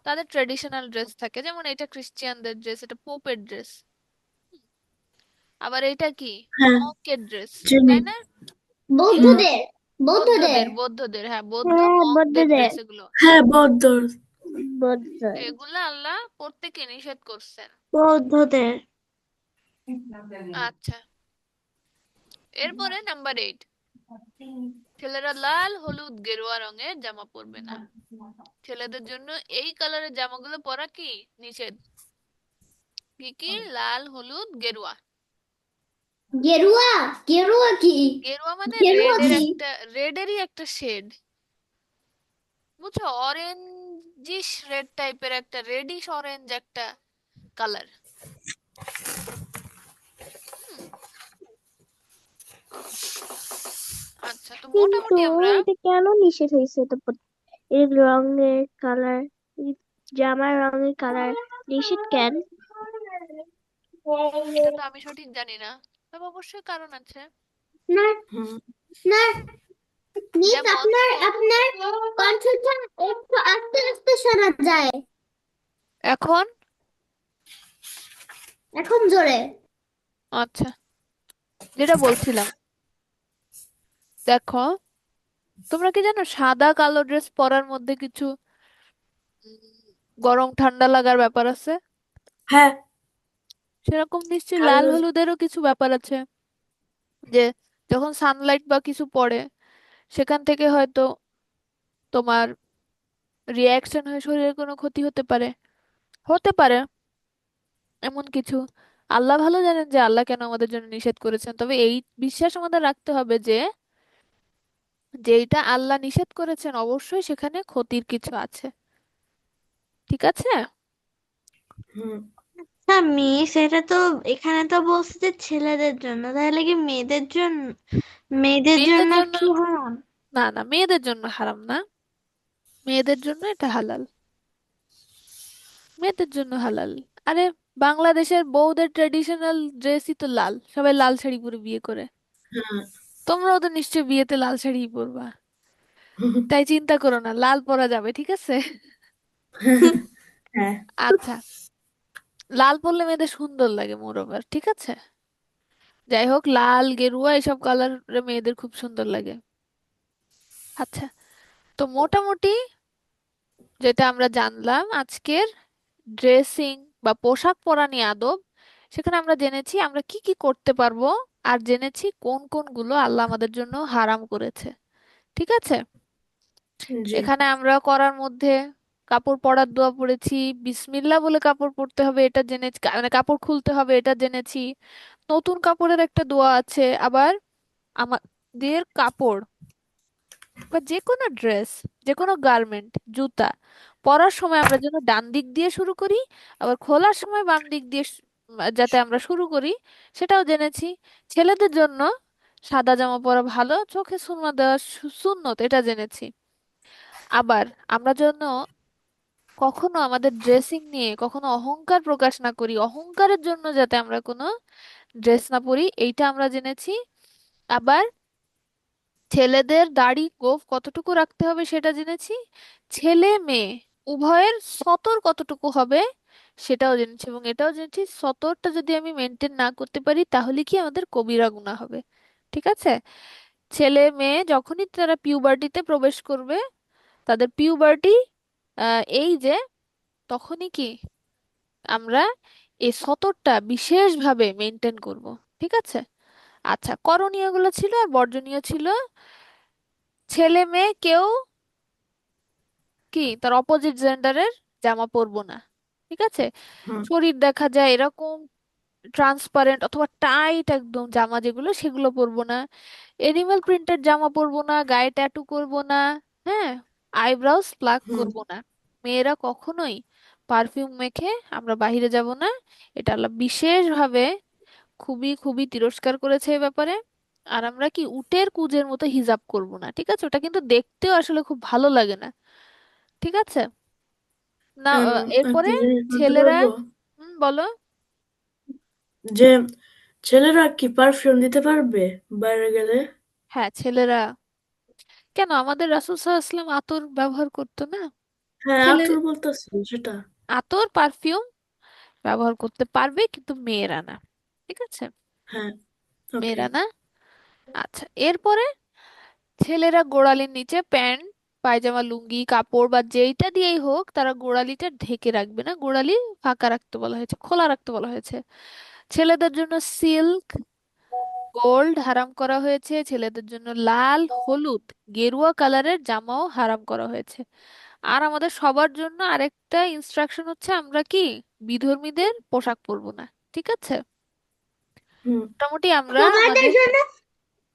S1: তাদের ট্রেডিশনাল ড্রেস থাকে, যেমন এটা খ্রিস্টিয়ানদের ড্রেস, এটা পোপের ড্রেস, আবার এটা কি
S2: হ্যাঁ,
S1: মঙ্কের ড্রেস,
S2: চিনি।
S1: তাই না?
S2: হুম।
S3: বৌদ্ধদের বৌদ্ধদের
S1: বৌদ্ধদের, হ্যাঁ, বৌদ্ধ
S4: হ্যাঁ,
S1: মঙ্কদের
S4: বৌদ্ধদের।
S1: ড্রেস এগুলো।
S2: হ্যাঁ, বৌদ্ধ।
S4: বৌদ্ধ।
S1: এগুলো আল্লাহ প্রত্যেকে নিষেধ করছেন।
S4: বৌদ্ধদের।
S1: আচ্ছা, এরপরে নাম্বার 8, ছেলেরা লাল হলুদ গেরুয়া রঙের জামা পরবে না। ছেলেদের জন্য এই কালারের জামাগুলো পরা কি নিষেধ। কি কি? লাল হলুদ গেরুয়া।
S3: গেরুয়া গেরুয়া কি?
S1: গেরুয়া মানে
S3: গেরুয়া কি?
S1: রেডেরই একটা শেড, বুঝছো? অরেঞ্জিশ রেড টাইপের একটা, রেডিশ অরেঞ্জ একটা কালার। হুম। আচ্ছা, তো
S4: কিন্তু
S1: মোটামুটি আমরা
S4: এটা কেন নিষেধ হয়েছে? এটা এর রঙের কালার, জামার রঙের কালার নিষেধ কেন?
S1: এটা তো আমি সঠিক জানি না, তবে অবশ্যই কারণ আছে।
S3: না
S2: হুম।
S3: না, মিস
S1: যেমন
S3: আপনার আপনার কণ্ঠটা একটু আস্তে আস্তে শোনা যায়।
S1: এখন,
S3: এখন জোরে।
S1: আচ্ছা, যেটা বলছিলাম, দেখো, তোমরা কি জানো সাদা কালো ড্রেস পরার মধ্যে কিছু গরম ঠান্ডা লাগার ব্যাপার আছে?
S2: হ্যাঁ,
S1: সেরকম নিশ্চয়ই লাল
S2: কালো।
S1: হলুদেরও কিছু ব্যাপার আছে, যে যখন সানলাইট বা কিছু পড়ে সেখান থেকে হয়তো তোমার রিয়াকশন হয়ে শরীরের কোনো ক্ষতি হতে পারে, হতে পারে এমন কিছু। আল্লাহ ভালো জানেন যে আল্লাহ কেন আমাদের জন্য নিষেধ করেছেন, তবে এই বিশ্বাস আমাদের রাখতে হবে যে যেটা আল্লাহ নিষেধ করেছেন অবশ্যই সেখানে ক্ষতির কিছু আছে, ঠিক আছে?
S2: হুম।
S4: হ্যাঁ মিস, এটা তো এখানে তো বলছে যে ছেলেদের জন্য, তাহলে কি মেয়েদের জন্য? মেয়েদের
S1: মেয়েদের
S4: জন্য
S1: জন্য,
S4: কি হারাম?
S1: না না, মেয়েদের জন্য হারাম না, মেয়েদের জন্য এটা হালাল, মেয়েদের জন্য হালাল। আরে, বাংলাদেশের বউদের ট্রেডিশনাল ড্রেসই তো লাল, সবাই লাল শাড়ি পরে বিয়ে করে।
S2: হ্যাঁ।
S1: তোমরাও তো নিশ্চয়ই বিয়েতে লাল শাড়িই পরবা, তাই চিন্তা করো না, লাল পরা যাবে, ঠিক আছে?
S2: হ্যাঁ।
S1: আচ্ছা, লাল পরলে মেয়েদের সুন্দর লাগে মোরওভার, ঠিক আছে? যাই হোক, লাল গেরুয়া এসব কালার মেয়েদের খুব সুন্দর লাগে। আচ্ছা, তো মোটামুটি যেটা আমরা জানলাম আজকের ড্রেসিং বা পোশাক পরা নিয়ে আদব, সেখানে আমরা জেনেছি আমরা কি কি করতে পারবো, আর জেনেছি কোন কোন গুলো আল্লাহ আমাদের জন্য হারাম করেছে, ঠিক আছে?
S2: জি।
S1: এখানে আমরা করার মধ্যে কাপড় পরার দোয়া পড়েছি, বিসমিল্লাহ বলে কাপড় পরতে হবে এটা জেনেছি, মানে কাপড় খুলতে হবে এটা জেনেছি। নতুন কাপড়ের একটা দোয়া আছে, আবার আমাদের কাপড় বা যে কোনো ড্রেস, যে কোনো গার্মেন্ট, জুতা পরার সময় আমরা যেন ডান দিক দিয়ে শুরু করি, আবার খোলার সময় বাম দিক দিয়ে যাতে আমরা শুরু করি সেটাও জেনেছি। ছেলেদের জন্য সাদা জামা পরা ভালো, চোখে সুরমা দেওয়া সুন্নত, এটা জেনেছি। আবার আমরা যেন কখনো আমাদের ড্রেসিং নিয়ে কখনো অহংকার প্রকাশ না করি, অহংকারের জন্য যাতে আমরা কোনো ড্রেস না পরি, এইটা আমরা জেনেছি। আবার ছেলেদের দাড়ি গোঁফ কতটুকু রাখতে হবে সেটা জেনেছি। ছেলে মেয়ে উভয়ের সতর কতটুকু হবে সেটাও জেনেছি, এবং এটাও জেনেছি সতরটা যদি আমি মেনটেন না করতে পারি তাহলে কি আমাদের কবিরা গুনাহ হবে, ঠিক আছে? ছেলে মেয়ে যখনই তারা পিউবার্টিতে প্রবেশ করবে, তাদের পিউবার্টি এই যে তখনই কি আমরা এই সতরটা বিশেষভাবে মেনটেন করব, ঠিক আছে? আচ্ছা, করণীয়গুলো ছিল আর বর্জনীয় ছিল। ছেলে মেয়ে কেউ কি তার অপোজিট জেন্ডারের জামা পরবো না। ঠিক আছে?
S2: হুম
S1: শরীর দেখা যায় এরকম ট্রান্সপারেন্ট অথবা টাইট একদম জামা যেগুলো, সেগুলো পরবো না। এনিমেল প্রিন্টেড জামা পরবো না, গায়ে ট্যাটু করবো না। হ্যাঁ, আইব্রাউস প্লাক
S2: হুম
S1: করবো না। মেয়েরা কখনোই পারফিউম মেখে আমরা বাইরে যাব না। এটা আল্লাহ বিশেষভাবে খুবই খুবই তিরস্কার করেছে এই ব্যাপারে। আর আমরা কি উটের কুজের মতো হিজাব করব না, ঠিক আছে? ওটা কিন্তু দেখতেও আসলে খুব ভালো লাগে না। ঠিক আছে? না
S2: এম,
S1: এরপরে
S2: একটা জিনিস বলতে
S1: ছেলেরা,
S2: পারবো
S1: বলো।
S2: যে ছেলেরা কি পারফিউম দিতে পারবে বাইরে গেলে?
S1: হ্যাঁ, ছেলেরা কেন, আমাদের রাসূল সাল্লাল্লাহু আলাইহি ওয়াসাল্লাম আতর ব্যবহার করতো না?
S2: হ্যাঁ,
S1: ছেলে
S2: আতর বলতেছি সেটা।
S1: আতর পারফিউম ব্যবহার করতে পারবে, কিন্তু মেয়েরা না। ঠিক আছে?
S2: হ্যাঁ, ওকে।
S1: মেয়েরা না। আচ্ছা, এরপরে ছেলেরা গোড়ালির নিচে প্যান্ট, পায়জামা, লুঙ্গি, কাপড় বা যেইটা দিয়েই হোক তারা গোড়ালিটা ঢেকে রাখবে না, গোড়ালি ফাঁকা রাখতে বলা হয়েছে, খোলা রাখতে বলা হয়েছে। ছেলেদের জন্য সিল্ক, গোল্ড হারাম করা হয়েছে। ছেলেদের জন্য লাল, হলুদ, গেরুয়া কালারের জামাও হারাম করা হয়েছে। আর আমাদের সবার জন্য আরেকটা ইনস্ট্রাকশন হচ্ছে, আমরা কি বিধর্মীদের পোশাক পরবো না। ঠিক আছে?
S2: হুম
S1: মোটামুটি আমরা
S3: সবাইদের
S1: আমাদের,
S3: জন্য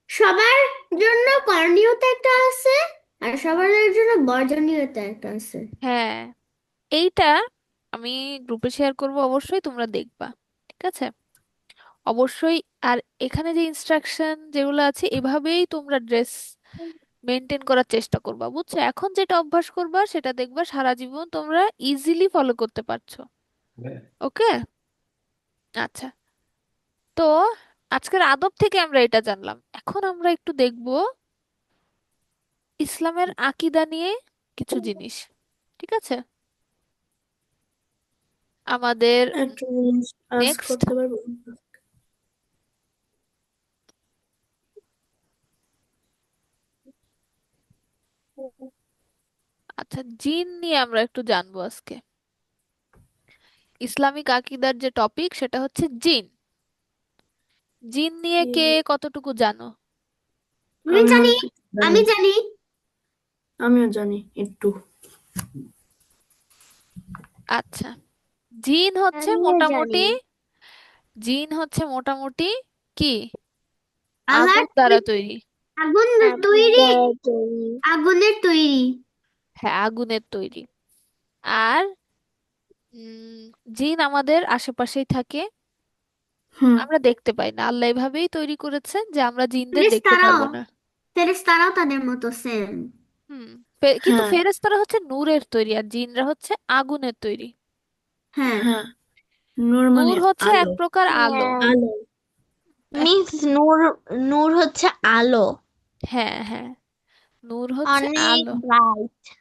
S3: সবার জন্য করণীয়তা একটা আছে, আর সবার জন্য বর্জনীয়তা একটা আছে।
S1: হ্যাঁ, এইটা আমি গ্রুপে শেয়ার করব, অবশ্যই তোমরা দেখবা। ঠিক আছে? অবশ্যই। আর এখানে যে ইনস্ট্রাকশন যেগুলো আছে এভাবেই তোমরা ড্রেস মেনটেন করার চেষ্টা করবা, বুঝছো? এখন যেটা অভ্যাস করবা সেটা দেখবা সারা জীবন তোমরা ইজিলি ফলো করতে পারছো। ওকে? আচ্ছা, তো আজকের আদব থেকে আমরা এটা জানলাম। এখন আমরা একটু দেখব ইসলামের আকীদা নিয়ে কিছু জিনিস। ঠিক আছে? আমাদের
S2: একটা জিনিস আস্ক
S1: নেক্সট,
S2: করতে পারবো?
S1: আচ্ছা, জিন নিয়ে আমরা একটু জানবো আজকে। ইসলামিক আকীদার যে টপিক সেটা হচ্ছে জিন। জিন নিয়ে কে
S2: কি-
S1: কতটুকু জানো?
S3: আমি
S2: আমিও
S3: জানি,
S2: জানি,
S3: আমি জানি।
S2: আমিও জানি একটু।
S1: আচ্ছা, জিন হচ্ছে
S3: আমিও জানি।
S1: মোটামুটি, জিন হচ্ছে মোটামুটি কি আগুন
S3: আল্লাহর
S1: দ্বারা তৈরি।
S3: আগুন তৈরি, আগুনের তৈরি।
S1: হ্যাঁ, আগুনের তৈরি। আর উম জিন আমাদের আশেপাশেই থাকে,
S2: হুম
S1: আমরা দেখতে পাই না। আল্লাহ এভাবেই তৈরি করেছেন যে আমরা জিনদের দেখতে
S3: ফেরেশতারাও,
S1: পারবো না।
S3: ফেরেশতারাও তাদের মতো সেম।
S1: হুম। কিন্তু
S2: হ্যাঁ
S1: ফেরেশতারা হচ্ছে নূরের তৈরি আর জিনরা হচ্ছে আগুনের তৈরি।
S3: হ্যাঁ।
S2: হ্যাঁ, নূর মানে
S1: নূর হচ্ছে এক
S2: আলো।
S1: প্রকার আলো।
S4: হ্যাঁ,
S2: আলো।
S1: এক-
S4: মিন্স নূর, নূর হচ্ছে আলো,
S1: হ্যাঁ হ্যাঁ, নূর হচ্ছে
S4: অনেক
S1: আলো,
S4: ব্রাইট।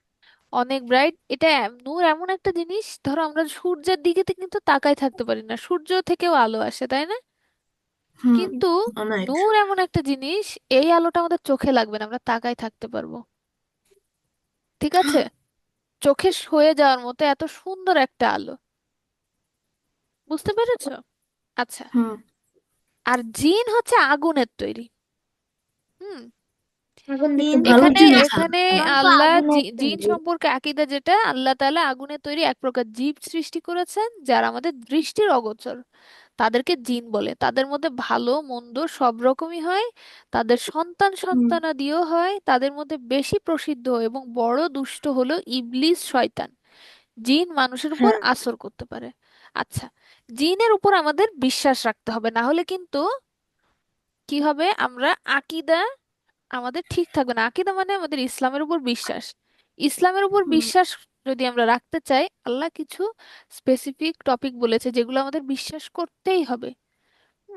S1: অনেক ব্রাইট। এটা নূর এমন একটা জিনিস, ধরো আমরা সূর্যের দিকে কিন্তু তাকায় থাকতে পারি না, সূর্য থেকেও আলো আসে, তাই না?
S2: হুম
S1: কিন্তু
S2: অনেক।
S1: নূর এমন একটা জিনিস, এই আলোটা আমাদের চোখে লাগবে না, আমরা তাকায় থাকতে পারবো। ঠিক আছে? চোখে সয়ে যাওয়ার মতো এত সুন্দর একটা আলো। বুঝতে পেরেছো? আচ্ছা,
S2: হুম
S1: আর জিন হচ্ছে আগুনের তৈরি। হুম।
S3: আগুন দেখতে
S4: জিন
S2: ভালো
S1: এখানে
S2: জিনিস না?
S1: এখানে
S4: তো
S1: আল্লাহ
S4: আগুনের
S1: জিন
S4: তৈরি।
S1: সম্পর্কে আকীদা যেটা, আল্লাহ তাআলা আগুনের তৈরি এক প্রকার জীব সৃষ্টি করেছেন যারা আমাদের দৃষ্টির অগোচর। তাদেরকে জিন বলে। তাদের মধ্যে ভালো মন্দ সব রকমই হয়। তাদের সন্তান
S2: হুম
S1: সন্তানাদিও হয়। তাদের মধ্যে বেশি প্রসিদ্ধ এবং বড় দুষ্ট হলো ইবলিস শয়তান। জিন মানুষের উপর
S2: হ্যাঁ
S1: আসর করতে পারে। আচ্ছা, জিনের উপর আমাদের বিশ্বাস রাখতে হবে, না হলে কিন্তু কি হবে, আমরা আকীদা আমাদের ঠিক থাকবে না। আকীদা মানে আমাদের ইসলামের উপর বিশ্বাস। ইসলামের উপর
S2: হুম
S1: বিশ্বাস যদি আমরা রাখতে চাই, আল্লাহ কিছু স্পেসিফিক টপিক বলেছে যেগুলো আমাদের বিশ্বাস করতেই হবে।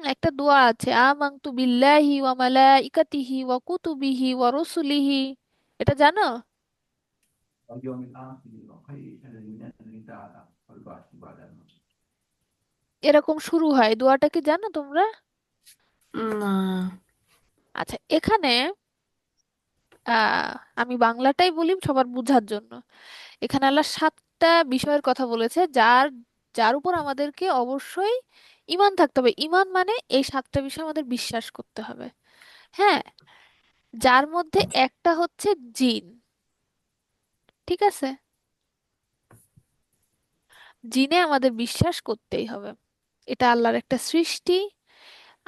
S1: একটা দোয়া আছে, আমানতু বিল্লাহি ওয়া মালাইকাতিহি ওয়া কুতুবিহি ওয়া রুসুলিহি। এটা জানো? এরকম শুরু হয় দোয়াটা, কি জানো তোমরা?
S2: না।
S1: আচ্ছা, এখানে আহ আমি বাংলাটাই বলি সবার বুঝার জন্য। এখানে আল্লাহ সাতটা বিষয়ের কথা বলেছে, যার যার উপর আমাদেরকে অবশ্যই ঈমান থাকতে হবে। ঈমান মানে এই সাতটা বিষয় আমাদের বিশ্বাস করতে হবে। হ্যাঁ, যার মধ্যে একটা হচ্ছে জিন। ঠিক আছে? জিনে আমাদের বিশ্বাস করতেই হবে, এটা আল্লাহর একটা সৃষ্টি,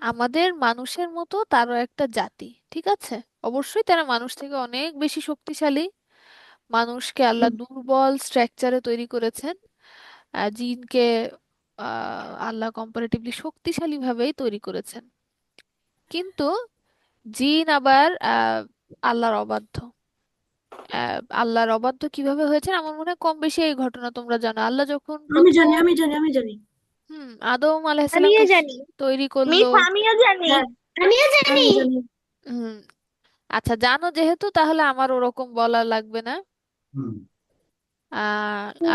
S1: আমাদের মানুষের মতো তারও একটা জাতি, ঠিক আছে? অবশ্যই তারা মানুষ থেকে অনেক বেশি শক্তিশালী, মানুষকে আল্লাহ দুর্বল স্ট্রাকচারে তৈরি করেছেন, জিনকে আল্লাহ কম্পারেটিভলি শক্তিশালী ভাবেই তৈরি করেছেন। কিন্তু জিন আবার আল্লাহর অবাধ্য। আল্লাহর অবাধ্য কিভাবে হয়েছে আমার মনে হয় কম বেশি এই ঘটনা তোমরা জানো। আল্লাহ যখন
S2: আমি জানি,
S1: প্রথম
S2: আমি জানি, আমি জানি।
S1: আদম
S3: আমিও
S1: আলাইহিসসালামকে
S3: জানি।
S1: তৈরি করলো।
S4: মিস আমিও জানি।
S2: হ্যাঁ,
S3: আমিও
S2: হ্যাঁ,
S3: জানি।
S2: আমি জানি।
S1: হুম, আচ্ছা জানো যেহেতু তাহলে আমার ওরকম বলা লাগবে না।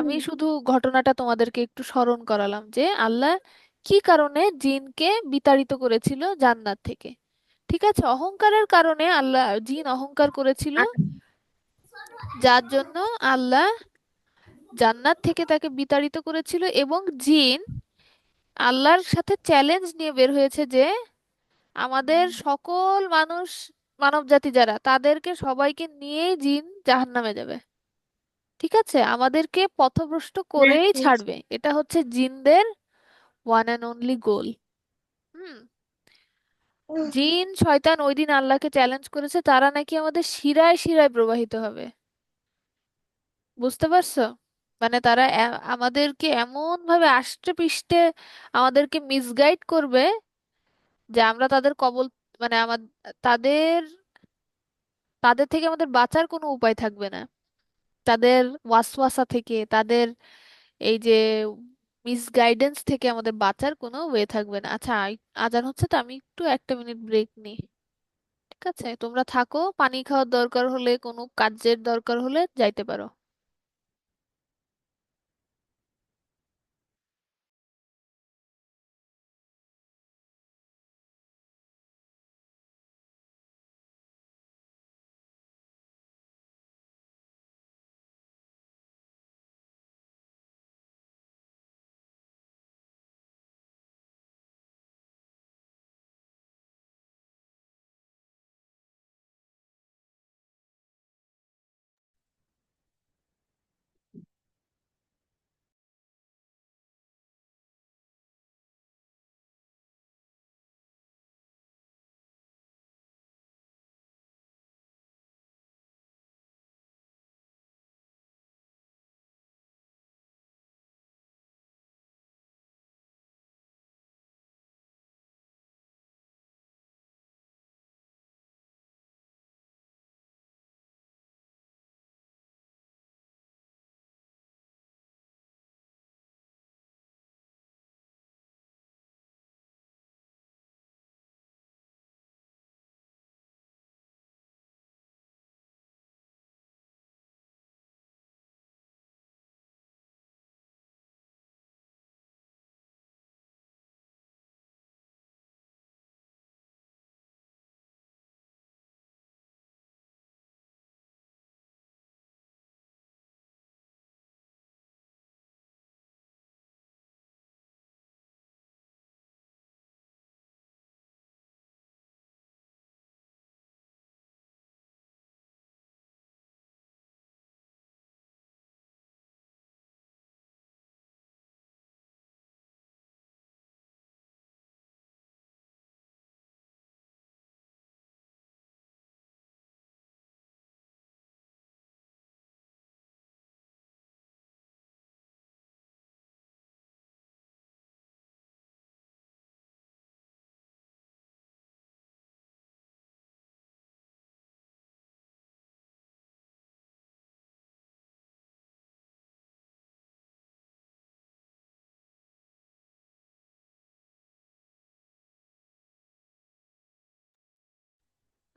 S1: আমি শুধু ঘটনাটা তোমাদেরকে একটু স্মরণ করালাম যে আল্লাহ কি কারণে জিনকে বিতাড়িত করেছিল জান্নাত থেকে। ঠিক আছে, অহংকারের কারণে আল্লাহ, জিন অহংকার করেছিল, যার জন্য আল্লাহ জান্নাত থেকে তাকে বিতাড়িত করেছিল। এবং জিন আল্লাহর সাথে চ্যালেঞ্জ নিয়ে বের হয়েছে যে আমাদের সকল মানুষ, মানব জাতি যারা, তাদেরকে সবাইকে নিয়েই জিন জাহান্নামে যাবে। ঠিক আছে, আমাদেরকে পথভ্রষ্ট করেই ছাড়বে, এটা হচ্ছে জিনদের ওয়ান অ্যান্ড অনলি গোল। হুম, জিন শয়তান ওই দিন আল্লাহকে চ্যালেঞ্জ করেছে তারা নাকি আমাদের শিরায় শিরায় প্রবাহিত হবে। বুঝতে পারছো? মানে তারা আমাদেরকে এমন ভাবে আষ্টে পৃষ্ঠে আমাদেরকে মিসগাইড করবে যে আমরা তাদের কবল, মানে তাদের তাদের থেকে আমাদের বাঁচার কোনো উপায় থাকবে না। তাদের ওয়াসওয়াসা থেকে, তাদের এই যে মিসগাইডেন্স থেকে আমাদের বাঁচার কোনো ওয়ে থাকবে না। আচ্ছা, আজান হচ্ছে তো আমি একটু একটা মিনিট ব্রেক নিই। ঠিক আছে, তোমরা থাকো, পানি খাওয়ার দরকার হলে, কোনো কাজের দরকার হলে যাইতে পারো।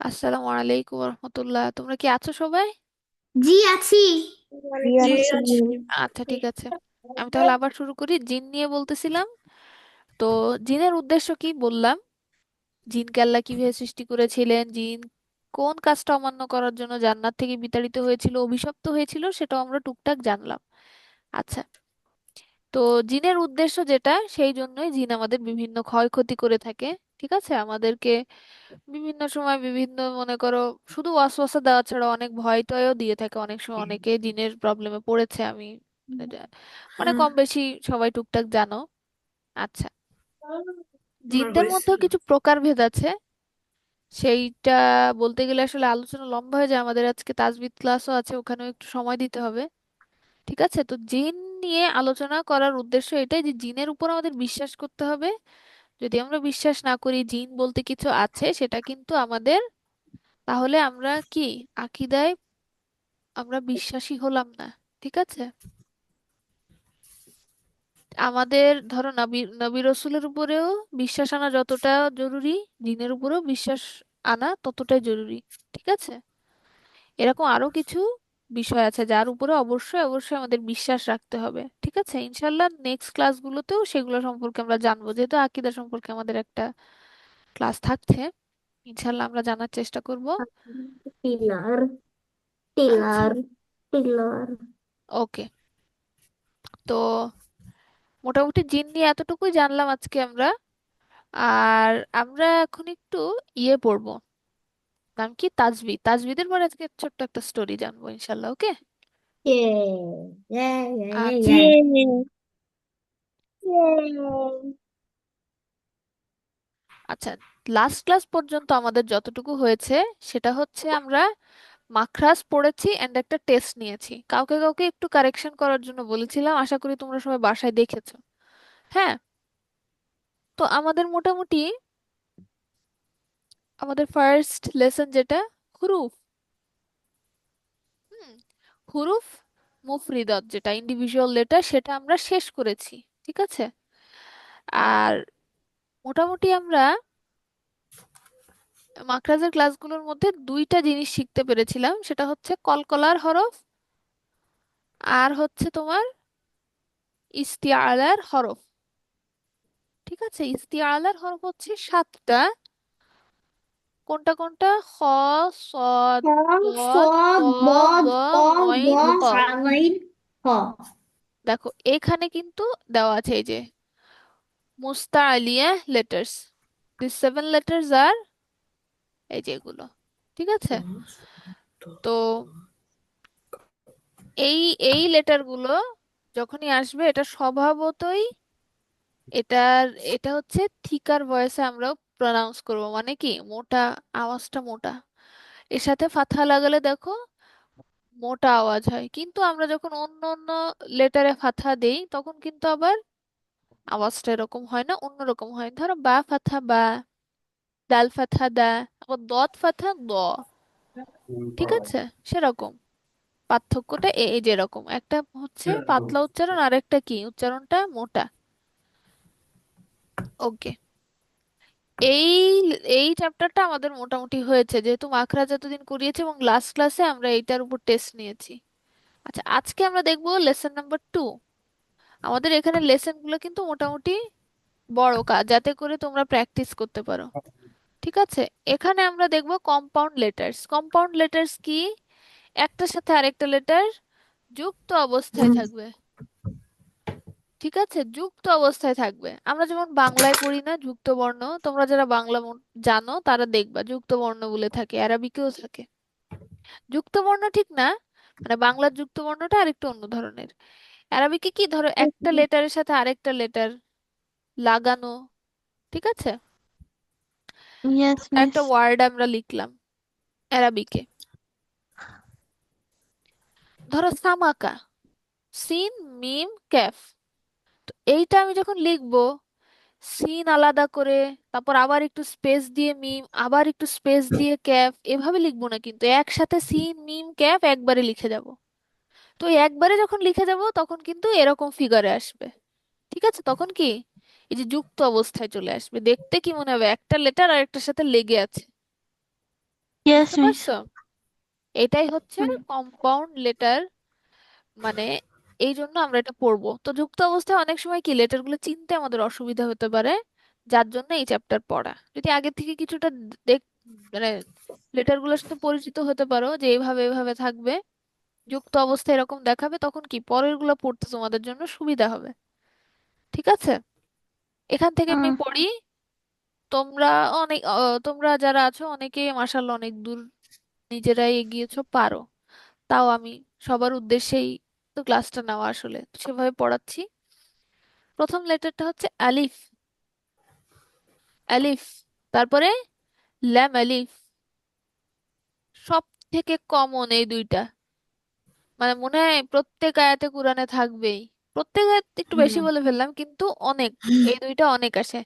S1: আসসালামু আলাইকুম রহমতুল্লাহ, তোমরা কি আছো সবাই?
S3: জি আছি।
S2: জি, আচ্ছা।
S1: আচ্ছা ঠিক আছে, আমি তাহলে আবার শুরু করি। জিন নিয়ে বলতেছিলাম। তো জিনের উদ্দেশ্য কি বললাম, জিনকে আল্লাহ কিভাবে সৃষ্টি করেছিলেন, জিন কোন কাজটা অমান্য করার জন্য জান্নাত থেকে বিতাড়িত হয়েছিল, অভিশপ্ত হয়েছিল, সেটাও আমরা টুকটাক জানলাম। আচ্ছা, তো জিনের উদ্দেশ্য যেটা, সেই জন্যই জিন আমাদের বিভিন্ন ক্ষয়ক্ষতি করে থাকে। ঠিক আছে, আমাদেরকে বিভিন্ন সময় বিভিন্ন, মনে করো, শুধু ওয়াসওয়াসা দেওয়া ছাড়া অনেক ভয় টয়ও দিয়ে থাকে। অনেক সময় অনেকে জিনের প্রবলেমে পড়েছে, আমি মানে মানে কম বেশি সবাই টুকটাক জানো। আচ্ছা,
S2: আমার
S1: জিনদের মধ্যেও
S2: হয়েছিল।
S1: কিছু প্রকারভেদ আছে, সেইটা বলতে গেলে আসলে আলোচনা লম্বা হয়ে যায়। আমাদের আজকে তাজবিদ ক্লাসও আছে, ওখানেও একটু সময় দিতে হবে। ঠিক আছে, তো জিন নিয়ে আলোচনা করার উদ্দেশ্য এটাই যে জিনের উপর আমাদের বিশ্বাস করতে হবে। যদি আমরা বিশ্বাস না করি জিন বলতে কিছু আছে, সেটা কিন্তু আমাদের, তাহলে আমরা কি আকীদায় আমরা বিশ্বাসী হলাম না। ঠিক আছে, আমাদের ধরো নবী নবী রসুলের উপরেও বিশ্বাস আনা যতটা জরুরি, জিনের উপরেও বিশ্বাস আনা ততটাই জরুরি। ঠিক আছে, এরকম আরো কিছু বিষয় আছে যার উপরে অবশ্যই অবশ্যই আমাদের বিশ্বাস রাখতে হবে। ঠিক আছে, ইনশাল্লাহ নেক্সট ক্লাসগুলোতেও সেগুলো সম্পর্কে আমরা জানবো, যেহেতু আকীদা সম্পর্কে আমাদের একটা ক্লাস থাকছে, ইনশাল্লাহ আমরা জানার চেষ্টা করব।
S3: পিলার
S1: আচ্ছা,
S3: পিলার পিলার।
S1: ওকে, তো মোটামুটি জিন নিয়ে এতটুকুই জানলাম আজকে আমরা। আর আমরা এখন একটু ইয়ে পড়বো, নাম কি, তাজবিদ। তাজবিদের পরে আজকে ছোট্ট একটা স্টোরি জানবো ইনশাল্লাহ। ওকে, আচ্ছা,
S4: Yay!
S1: আচ্ছা, লাস্ট ক্লাস পর্যন্ত আমাদের যতটুকু হয়েছে সেটা হচ্ছে আমরা মাখরাজ পড়েছি এন্ড একটা টেস্ট নিয়েছি, কাউকে কাউকে একটু কারেকশন করার জন্য বলেছিলাম। আশা করি তোমরা সবাই বাসায় দেখেছো। হ্যাঁ, তো আমাদের মোটামুটি আমাদের ফার্স্ট লেসন যেটা হুরুফ, হুম, হুরুফ মুফরিদাত যেটা ইন্ডিভিজুয়াল লেটার, সেটা আমরা শেষ করেছি। ঠিক আছে, আর মোটামুটি আমরা মাখরাজের ক্লাসগুলোর মধ্যে দুইটা জিনিস শিখতে পেরেছিলাম, সেটা হচ্ছে কলকলার হরফ আর হচ্ছে তোমার ইস্তিআলার হরফ। ঠিক আছে, ইস্তিআলার হরফ হচ্ছে সাতটা। কোনটা কোনটা? খ, সদ,
S3: ফ
S1: দদ, ত, ব,
S3: বদ ত ব
S1: মইন, খ।
S3: আইন হ।
S1: দেখো এখানে কিন্তু দেওয়া আছে এই যে মুস্তাআলিয়া লেটার্স, দিস 7 letters আর এই যে এগুলো। ঠিক আছে, তো এই এই লেটারগুলো যখনই আসবে এটা স্বভাবতই এটার, এটা হচ্ছে থিকার ভয়েসে আমরা প্রনাউন্স করব, মানে কি মোটা, আওয়াজটা মোটা। এর সাথে ফাথা লাগালে দেখো মোটা আওয়াজ হয়, কিন্তু আমরা যখন অন্য অন্য লেটারে ফাথা দেই তখন কিন্তু আবার আওয়াজটা এরকম হয় না, অন্যরকম হয়। ধরো বা ফাথা বা, দাল ফাথা দা, আবার দত ফাথা দ। ঠিক আছে, সেরকম পার্থক্যটা এই যেরকম একটা হচ্ছে পাতলা উচ্চারণ আর একটা কি উচ্চারণটা মোটা। ওকে, এই এই চ্যাপ্টারটা আমাদের মোটামুটি হয়েছে, যেহেতু মাখরাজ এতদিন করিয়েছে এবং লাস্ট ক্লাসে আমরা এইটার উপর টেস্ট নিয়েছি। আচ্ছা, আজকে আমরা দেখবো লেসন নাম্বার 2। আমাদের এখানে লেসন গুলো কিন্তু মোটামুটি বড় কাজ, যাতে করে তোমরা প্র্যাকটিস করতে পারো। ঠিক আছে, এখানে আমরা দেখবো কম্পাউন্ড লেটার্স। কম্পাউন্ড লেটার্স কি? একটার সাথে আরেকটা লেটার যুক্ত অবস্থায় থাকবে। ঠিক আছে, যুক্ত অবস্থায় থাকবে। আমরা যেমন বাংলায় পড়ি না যুক্ত বর্ণ, তোমরা যারা বাংলা জানো তারা দেখবা যুক্ত বর্ণ বলে থাকে, অ্যারাবিকেও থাকে। যুক্ত বর্ণ ঠিক না, মানে বাংলার যুক্ত বর্ণটা আরেকটু অন্য ধরনের। অ্যারাবিকে কি, ধরো একটা লেটারের সাথে আরেকটা লেটার লাগানো। ঠিক আছে,
S4: Yes,
S1: ধরো একটা
S4: miss.
S1: ওয়ার্ড আমরা লিখলাম অ্যারাবিকে, ধরো সামাকা, সিন মিম ক্যাফ। তো এইটা আমি যখন লিখবো, সিন আলাদা করে, তারপর আবার একটু স্পেস দিয়ে মিম, আবার একটু স্পেস দিয়ে ক্যাফ, এভাবে লিখবো না, কিন্তু একসাথে সিন মিম ক্যাফ একবারে লিখে যাব। তো এই একবারে যখন লিখে যাব তখন কিন্তু এরকম ফিগারে আসবে। ঠিক আছে, তখন কি এই যে যুক্ত অবস্থায় চলে আসবে, দেখতে কি মনে হবে একটা লেটার আর একটার সাথে লেগে আছে। বুঝতে
S4: Yes, miss.
S1: পারছো? এটাই হচ্ছে
S4: হুম।
S1: কম্পাউন্ড লেটার, মানে এই জন্য আমরা এটা পড়বো। তো যুক্ত অবস্থায় অনেক সময় কি লেটারগুলো চিনতে আমাদের অসুবিধা হতে পারে, যার জন্য এই চ্যাপ্টার পড়া। যদি আগে থেকে কিছুটা দেখ, মানে লেটারগুলোর সাথে পরিচিত হতে পারো যে এইভাবে এইভাবে থাকবে, যুক্ত অবস্থায় এরকম দেখাবে, তখন কি পরের গুলো পড়তে তোমাদের জন্য সুবিধা হবে। ঠিক আছে, এখান থেকে আমি
S4: হুম।
S1: পড়ি। তোমরা অনেক তোমরা যারা আছো অনেকেই মাশাআল্লাহ অনেক দূর নিজেরাই এগিয়েছো, পারো। তাও আমি সবার উদ্দেশ্যেই তো ক্লাসটা নেওয়া আসলে সেভাবে পড়াচ্ছি। প্রথম লেটারটা হচ্ছে আলিফ। আলিফ। তারপরে ল্যাম আলিফ। সব থেকে কমন এই দুইটা, মানে মনে হয় প্রত্যেক আয়াতে কোরআনে থাকবেই। প্রত্যেক আয়াত একটু বেশি বলে ফেললাম, কিন্তু অনেক, এই দুইটা অনেক আসে।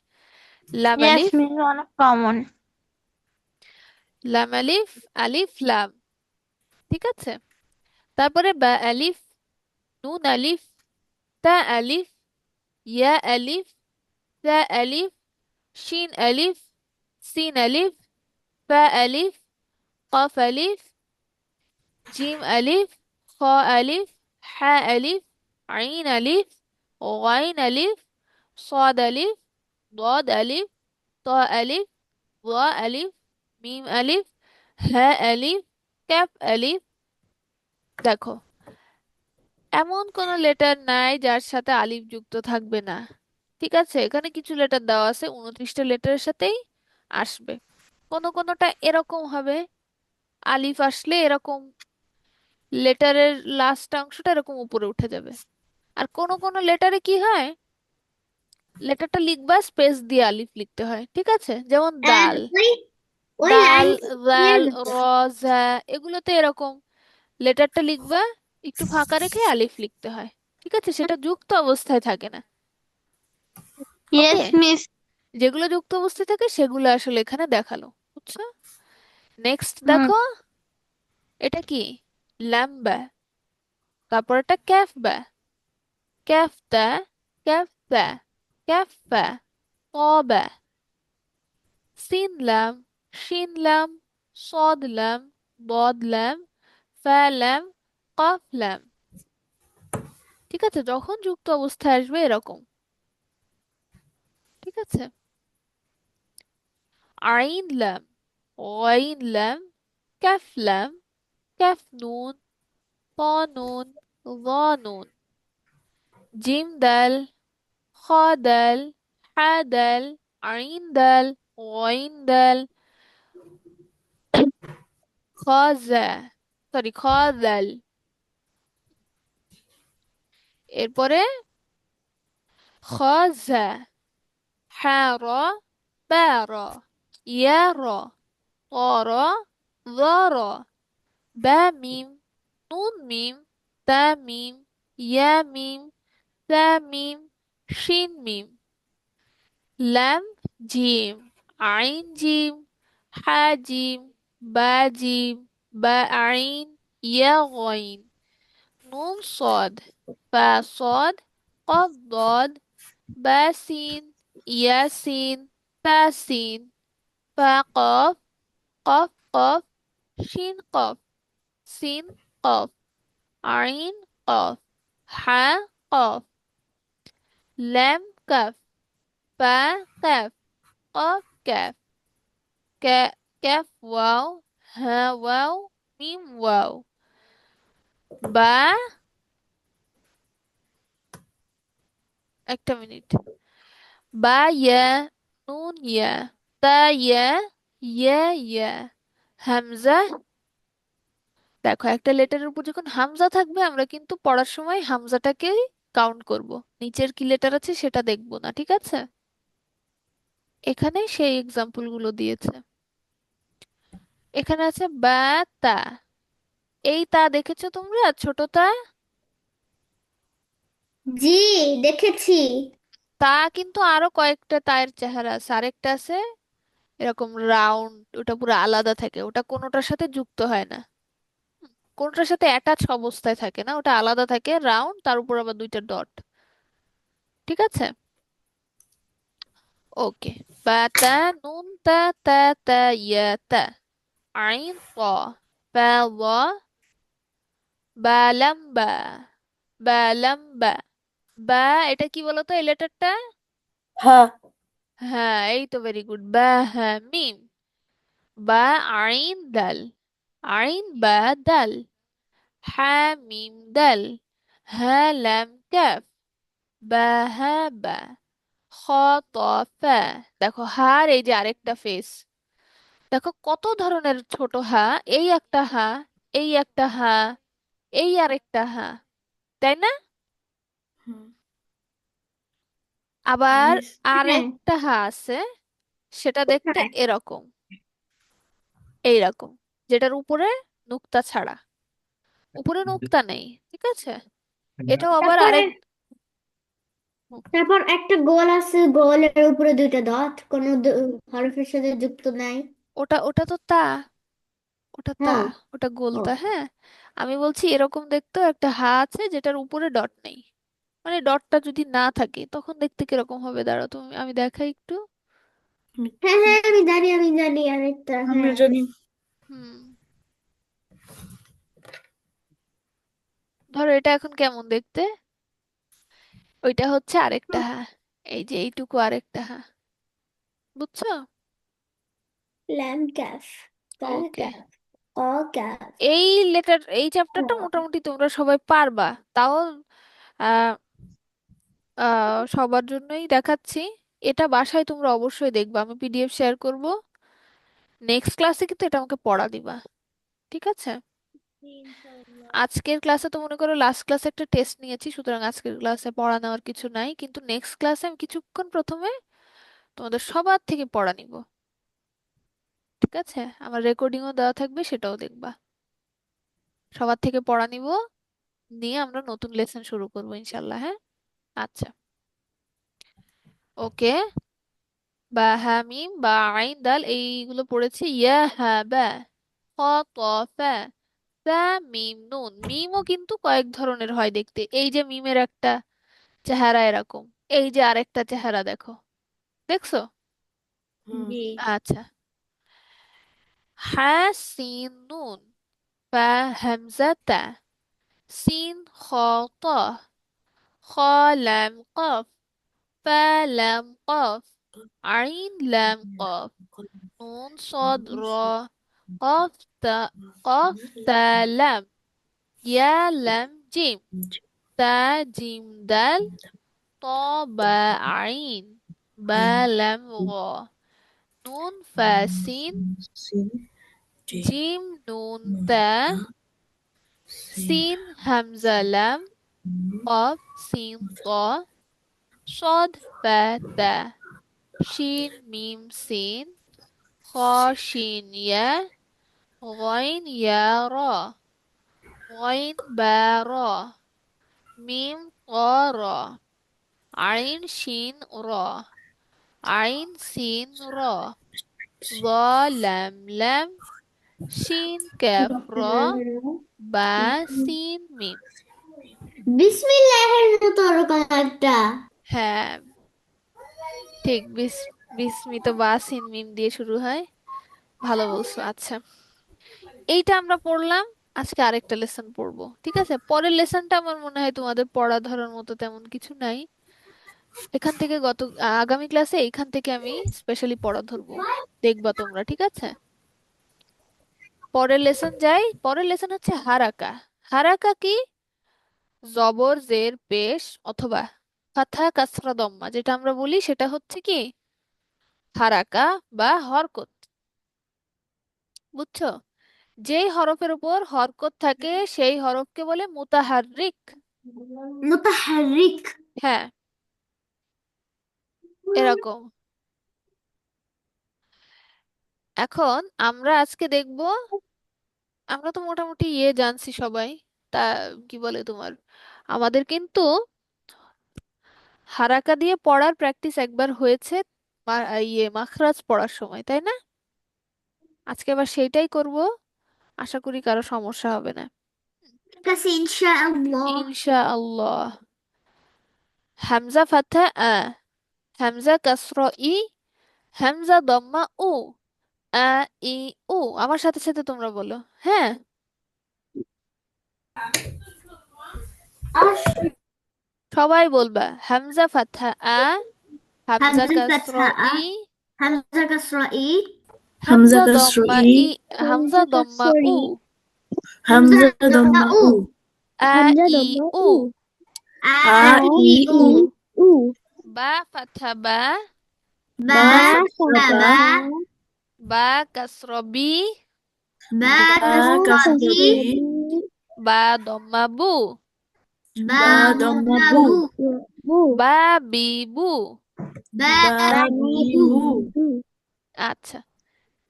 S1: লাম
S4: ইয়েস
S1: আলিফ।
S4: মিস, অনেক কমন।
S1: লাম আলিফ, আলিফ লাম। ঠিক আছে। তারপরে বা আলিফ, নুন আলিফ, তা আলিফ, ইয়া আলিফ, তা আলিফ, শিন আলিফ, সিন আলিফ, ফা আলিফ, কফ আলিফ, জিম আলিফ, খ আলিফ, হা আলিফ, আইন আলিফ, গাইন আলিফ, صاد আলিফ, ضاد আলিফ, ত আলিফ, ظا আলিফ, মিম আলিফ, হা আলিফ, কাফ আলিফ। দেখো, এমন কোনো লেটার নাই যার সাথে আলিফ যুক্ত থাকবে না। ঠিক আছে, এখানে কিছু লেটার দেওয়া আছে 29টা লেটারের সাথেই আসবে। কোনোটা এরকম হবে, আলিফ আসলে এরকম লেটারের লাস্ট অংশটা এরকম উপরে উঠে যাবে। আর কোনো লেটারে কি হয়, লেটারটা লিখবা স্পেস দিয়ে আলিফ লিখতে হয়। ঠিক আছে, যেমন
S3: And
S1: দাল।
S3: ওই
S1: দাল,
S3: লাইনটা
S1: জাল, র, জা, এগুলোতে এরকম লেটারটা লিখবা, একটু ফাঁকা রেখে আলিফ লিখতে হয়। ঠিক আছে, সেটা যুক্ত অবস্থায় থাকে না। ওকে,
S4: ইয়েস মিস।
S1: যেগুলো যুক্ত অবস্থায় থাকে সেগুলো আসলে এখানে দেখালো। বুঝছো? নেক্সট
S4: হুম।
S1: দেখো, এটা কি? ল্যাম্বা। তারপর এটা ক্যাফবা। ক্যাফতা, ক্যাফতা, ক্যাফা, তবা। সিন লাম, শিন লাম, সদ লাম, বদ লাম, ফা লাম, কফ লাম। ঠিক আছে, যখন যুক্ত অবস্থায় আসবে এরকম। ঠিক আছে। আইন লাম, ওয়াইন লাম, ক্যাফ লাম, ক্যাফ নুন, ত নুন, ظ নুন, জিম দাল, খ দাল, হা দাল, আইন দাল, ওয়াইন দাল, খ জা, সরি খ দাল। এরপরে খ জা, হা র, বা র, ইয়া র, ত র, ظ র, বা মিম, নুন মিম, তা মিম, ইয়া মিম, তা মিম, শিন মিম। লাম জিম, আইন জিম, হা জিম, বা জিম, বা আইন, ইয়া গইন, নুন صاد، ফা صاد، قاف ضاد، বা সিন, ইয়া সিন, তা সিন, ফা قاف، قاف قاف، শিন قاف، সিন قاف، আইন قاف، হা قاف، লাম কাফ, ফা কাফ, قاف كاف، كاف واو، ها واو، ميم واو، বা, একটা মিনিট, বা ইয়া, নুন ইয়া, তা ইয়া, ইয়া ইয়া, হামজা। দেখো, একটা লেটারের উপর যখন হামজা থাকবে আমরা কিন্তু পড়ার সময় হামজাটাকেই কাউন্ট করব, নিচের কি লেটার আছে সেটা দেখবো না। ঠিক আছে, এখানে সেই এক্সাম্পল গুলো দিয়েছে। এখানে আছে বা, তা। এই তা দেখেছো তোমরা, ছোট তা?
S3: জি, দেখেছি।
S1: তা কিন্তু আরো কয়েকটা তায়ের চেহারা আছে। আরেকটা আছে এরকম রাউন্ড, ওটা পুরো আলাদা থাকে, ওটা কোনোটার সাথে যুক্ত হয় না, কোনোটার সাথে অ্যাটাচ অবস্থায় থাকে না, ওটা আলাদা থাকে, রাউন্ড, তার উপর আবার দুইটা ডট। ঠিক আছে, ওকে। বা তা, নুন তা, তা তা, ইয়া তা, আইন ত, বা ল, বা লাম বা, বা লাম বা। বা, এটা কি বলতো এই লেটারটা?
S2: হ্যাঁ।
S1: হ্যাঁ, এই তো, ভেরি গুড। বা হ্যাঁ মিম। বা আইন দাল, আইন বা দাল, হা মিম দাল, হা লাম কাফ, বা হা বা, খ ত ফা। দেখো হার এই যে আরেকটা ফেস, দেখো কত ধরনের ছোট হা, এই একটা হা, এই একটা হা, এই আরেকটা হা। তাই না?
S2: হুম।
S1: আবার
S2: মিস।
S3: হ্যাঁ
S1: আরেকটা হা আছে, সেটা দেখতে
S3: হ্যাঁ
S1: এরকম, এইরকম, যেটার উপরে নুক্তা ছাড়া, উপরে নুক্তা নেই, ঠিক আছে? এটাও আবার
S3: তারপরে
S1: আরেক,
S3: তারপর একটা গোল আছে, গোলের উপরে দুইটা ডট, কোনো হরফের সাথে যুক্ত নাই।
S1: ওটা ওটা তো তা, ওটা তা,
S3: হ্যাঁ।
S1: ওটা
S3: ও
S1: গোলতা, হ্যাঁ। আমি বলছি এরকম দেখতেও একটা হা আছে যেটার উপরে ডট নেই, মানে ডটটা যদি না থাকে তখন দেখতে কিরকম হবে, দাঁড়াও তুমি, আমি দেখাই একটু।
S3: হ্যাঁ হ্যাঁ, আমি জানি আরেকটা,
S2: আমরা
S3: হ্যাঁ।
S2: জানি।
S1: হুম, ধরো এটা এখন কেমন দেখতে, ওইটা হচ্ছে আরেকটা হা, এই যে এইটুকু আরেকটা হা, বুঝছো?
S3: ল্যাম ক্যাফ, তা
S1: ওকে,
S3: ক্যাফ, অ ক্যাফ।
S1: এই লেটার, এই চ্যাপ্টারটা মোটামুটি তোমরা সবাই পারবা, তাও আহ সবার জন্যই দেখাচ্ছি। এটা বাসায় তোমরা অবশ্যই দেখবা, আমি পিডিএফ শেয়ার করব, নেক্সট ক্লাসে কিন্তু এটা আমাকে পড়া দিবা, ঠিক আছে?
S3: ইনশাআল্লাহ।
S1: আজকের ক্লাসে তো মনে করো লাস্ট ক্লাসে একটা টেস্ট নিয়েছি, সুতরাং আজকের ক্লাসে পড়া নেওয়ার কিছু নাই, কিন্তু নেক্সট ক্লাসে আমি কিছুক্ষণ প্রথমে তোমাদের সবার থেকে পড়া নিব, ঠিক আছে? আমার রেকর্ডিংও দেওয়া থাকবে, সেটাও দেখবা। সবার থেকে পড়া নিব, নিয়ে আমরা নতুন লেসন শুরু করবো ইনশাল্লাহ, হ্যাঁ? আচ্ছা, ওকে। বা হা মিম বা আইন দাল এইগুলো পড়েছি, ইয়া হা বা, খ ত ফা, সা মিম নুন। মিমও কিন্তু কয়েক ধরনের হয় দেখতে, এই যে মিমের একটা চেহারা এরকম, এই যে আরেকটা চেহারা দেখো, দেখছো?
S2: হুম।
S3: জি।
S1: আচ্ছা, হা সিন নুন, ফা হামজা তা, সিন খ ত, খ লাম কফ, ফা লাম কফ, আইন লাম কফ, নুন صاد را، قاف تا، قاف تا لام، يا لام جيم، تا جيم دال، طا با عين، با لام غا، نون فا سين، جيم نون تا، سين همزة لام، قاف سين طا، صاد فا تا، شين ميم سين، خا شين يا، غين يا را، غين با را، মিম ক র, আইন শিন র, আইন সিন র, ল লাম লাম, শিন ক্যাফ র, বা সিন মিম।
S3: বিসমিল্লাহির মতো ওরকম একটা।
S1: হ্যাঁ, ঠিক, বিস্মিত বা সিন মিম দিয়ে শুরু হয়, ভালো বলছো। আচ্ছা, এইটা আমরা পড়লাম, আজকে আরেকটা লেসন পড়বো, ঠিক আছে? পরের লেসনটা আমার মনে হয় তোমাদের পড়া ধরার মতো তেমন কিছু নাই, এখান থেকে আগামী ক্লাসে এইখান থেকে আমি স্পেশালি পড়া ধরবো, দেখবা তোমরা, ঠিক আছে? পরের লেসন যাই, পরের লেসন হচ্ছে হারাকা। হারাকা কি? জবর জের পেশ অথবা ফাথা কাসরা দম্মা, যেটা আমরা বলি সেটা হচ্ছে কি হারাকা বা হরকত, বুঝছো? যেই হরফের উপর হরকত থাকে সেই হরফকে বলে মুতাহাররিক।
S3: মুতাহারিক।
S1: হ্যাঁ, এরকম। এখন আমরা আজকে দেখব, আমরা তো মোটামুটি জানছি সবাই, তা কি বলে তোমার, আমাদের কিন্তু হারাকা দিয়ে পড়ার প্র্যাকটিস একবার হয়েছে মাখরাজ পড়ার সময়, তাই না? আজকে আবার সেইটাই করব, আশা করি কারো সমস্যা হবে না,
S3: ঠিক আছে ইনশাআল্লাহ।
S1: ইনশাআল্লাহ। হামজা ফাথা আ, হামজা কাসরা ই, হামজা দম্মা উ, আ ই উ। আমার সাথে সাথে তোমরা বলো, হ্যাঁ?
S3: আশ।
S1: সবাই বলবা, হামজা ফাথা আ, হামজা
S3: হামজা
S1: কাসরা
S3: কাসরা আ,
S1: ই,
S3: হামজা কাসরা ই,
S2: হামজা
S1: হামজা
S2: কাসর
S1: দম্মা
S2: ই,
S1: ই, হামজা
S3: হামজা
S1: দম্মা
S3: কাসরি,
S1: উ,
S3: হামজা
S2: হামজা
S3: দম্মা
S2: দম্মা
S3: উ,
S2: উ,
S1: আ
S3: হামজা
S1: ই
S3: দম্মা
S1: উ,
S3: উ, আ
S2: আ
S3: ই
S2: ই
S3: উ,
S2: উ,
S3: উ,
S1: বা ফাথা বা,
S3: বা
S2: বা
S3: ফাতা
S2: ফাতা
S3: বা,
S2: বা,
S1: বা কাসরা বি,
S3: বা
S2: বা
S3: কাসরা বি,
S2: কাসর বি,
S1: বা দম্মা বু,
S2: বা দম্মা বু,
S1: বাবিবু।
S2: বাবিবু,
S1: আচ্ছা,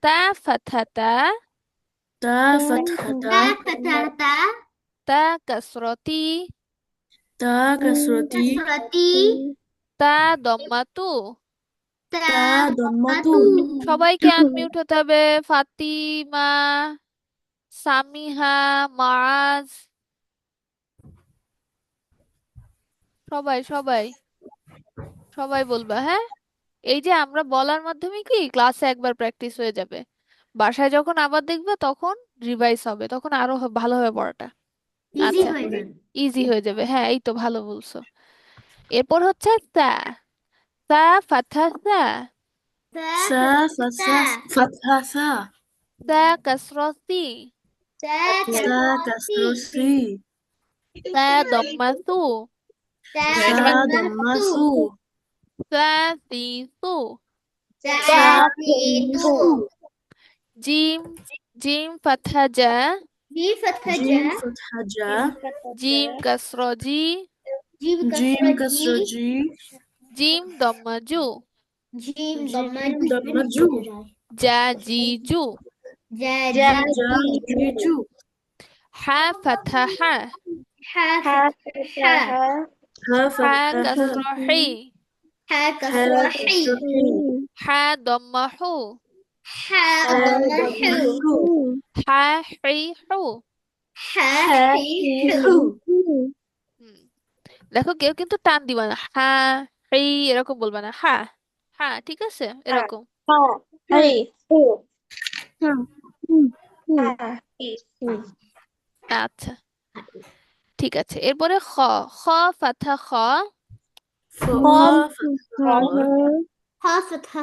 S1: তা ফাথাতা,
S2: তা ফাতহাতা,
S1: তা কাসরতি,
S2: তা কাসরতি,
S1: তা দম্মাতু।
S2: তা দম্মাতু,
S1: সবাইকে আনমিউট হতে হবে। ফাতিমা, সামিহা, মাজ, সবাই সবাই সবাই বলবা, হ্যাঁ? এই যে আমরা বলার মাধ্যমে কি ক্লাসে একবার প্র্যাকটিস হয়ে যাবে, বাসায় যখন আবার দেখবে তখন রিভাইজ হবে, তখন আরো ভালো হবে পড়াটা।
S3: ইজি
S1: আচ্ছা,
S3: হয়ে যাবে।
S1: ইজি হয়ে যাবে, হ্যাঁ এই তো ভালো বলছো। এরপর হচ্ছে তা, তা ফাথা সা,
S2: সা ফাসা ফাতহা সা,
S1: তা কাসরতি,
S2: সা কাসরসি,
S1: তা দম্মাসু,
S2: সা দম্মাসু,
S1: তা সিসু,
S2: সা তিসু,
S1: জিম, জিম ফাথা জা,
S2: জিম ফাতহা জা,
S1: জিম কাসরজি,
S2: জিম কাসরজি,
S1: জিম দম্মাজু,
S2: জিম দম্মাজু,
S1: জা জিজু,
S2: জা জিজু,
S1: হা ফাথা হা,
S2: হা
S1: হা
S2: ফাতহা হা,
S1: কাসরহি,
S2: হা কাসরহি,
S1: হা দম্মাহু,
S2: হা দম্মাহু,
S1: হা হিহু।
S2: হা হিহু।
S1: হুম, দেখো কেউ কিন্তু টান দিবা না, হা হি এরকম বলবা না, হা, হা, ঠিক আছে, এরকম। আচ্ছা, ঠিক আছে। এরপরে খ, খ ফাথা খ,
S2: ফা ফাতহা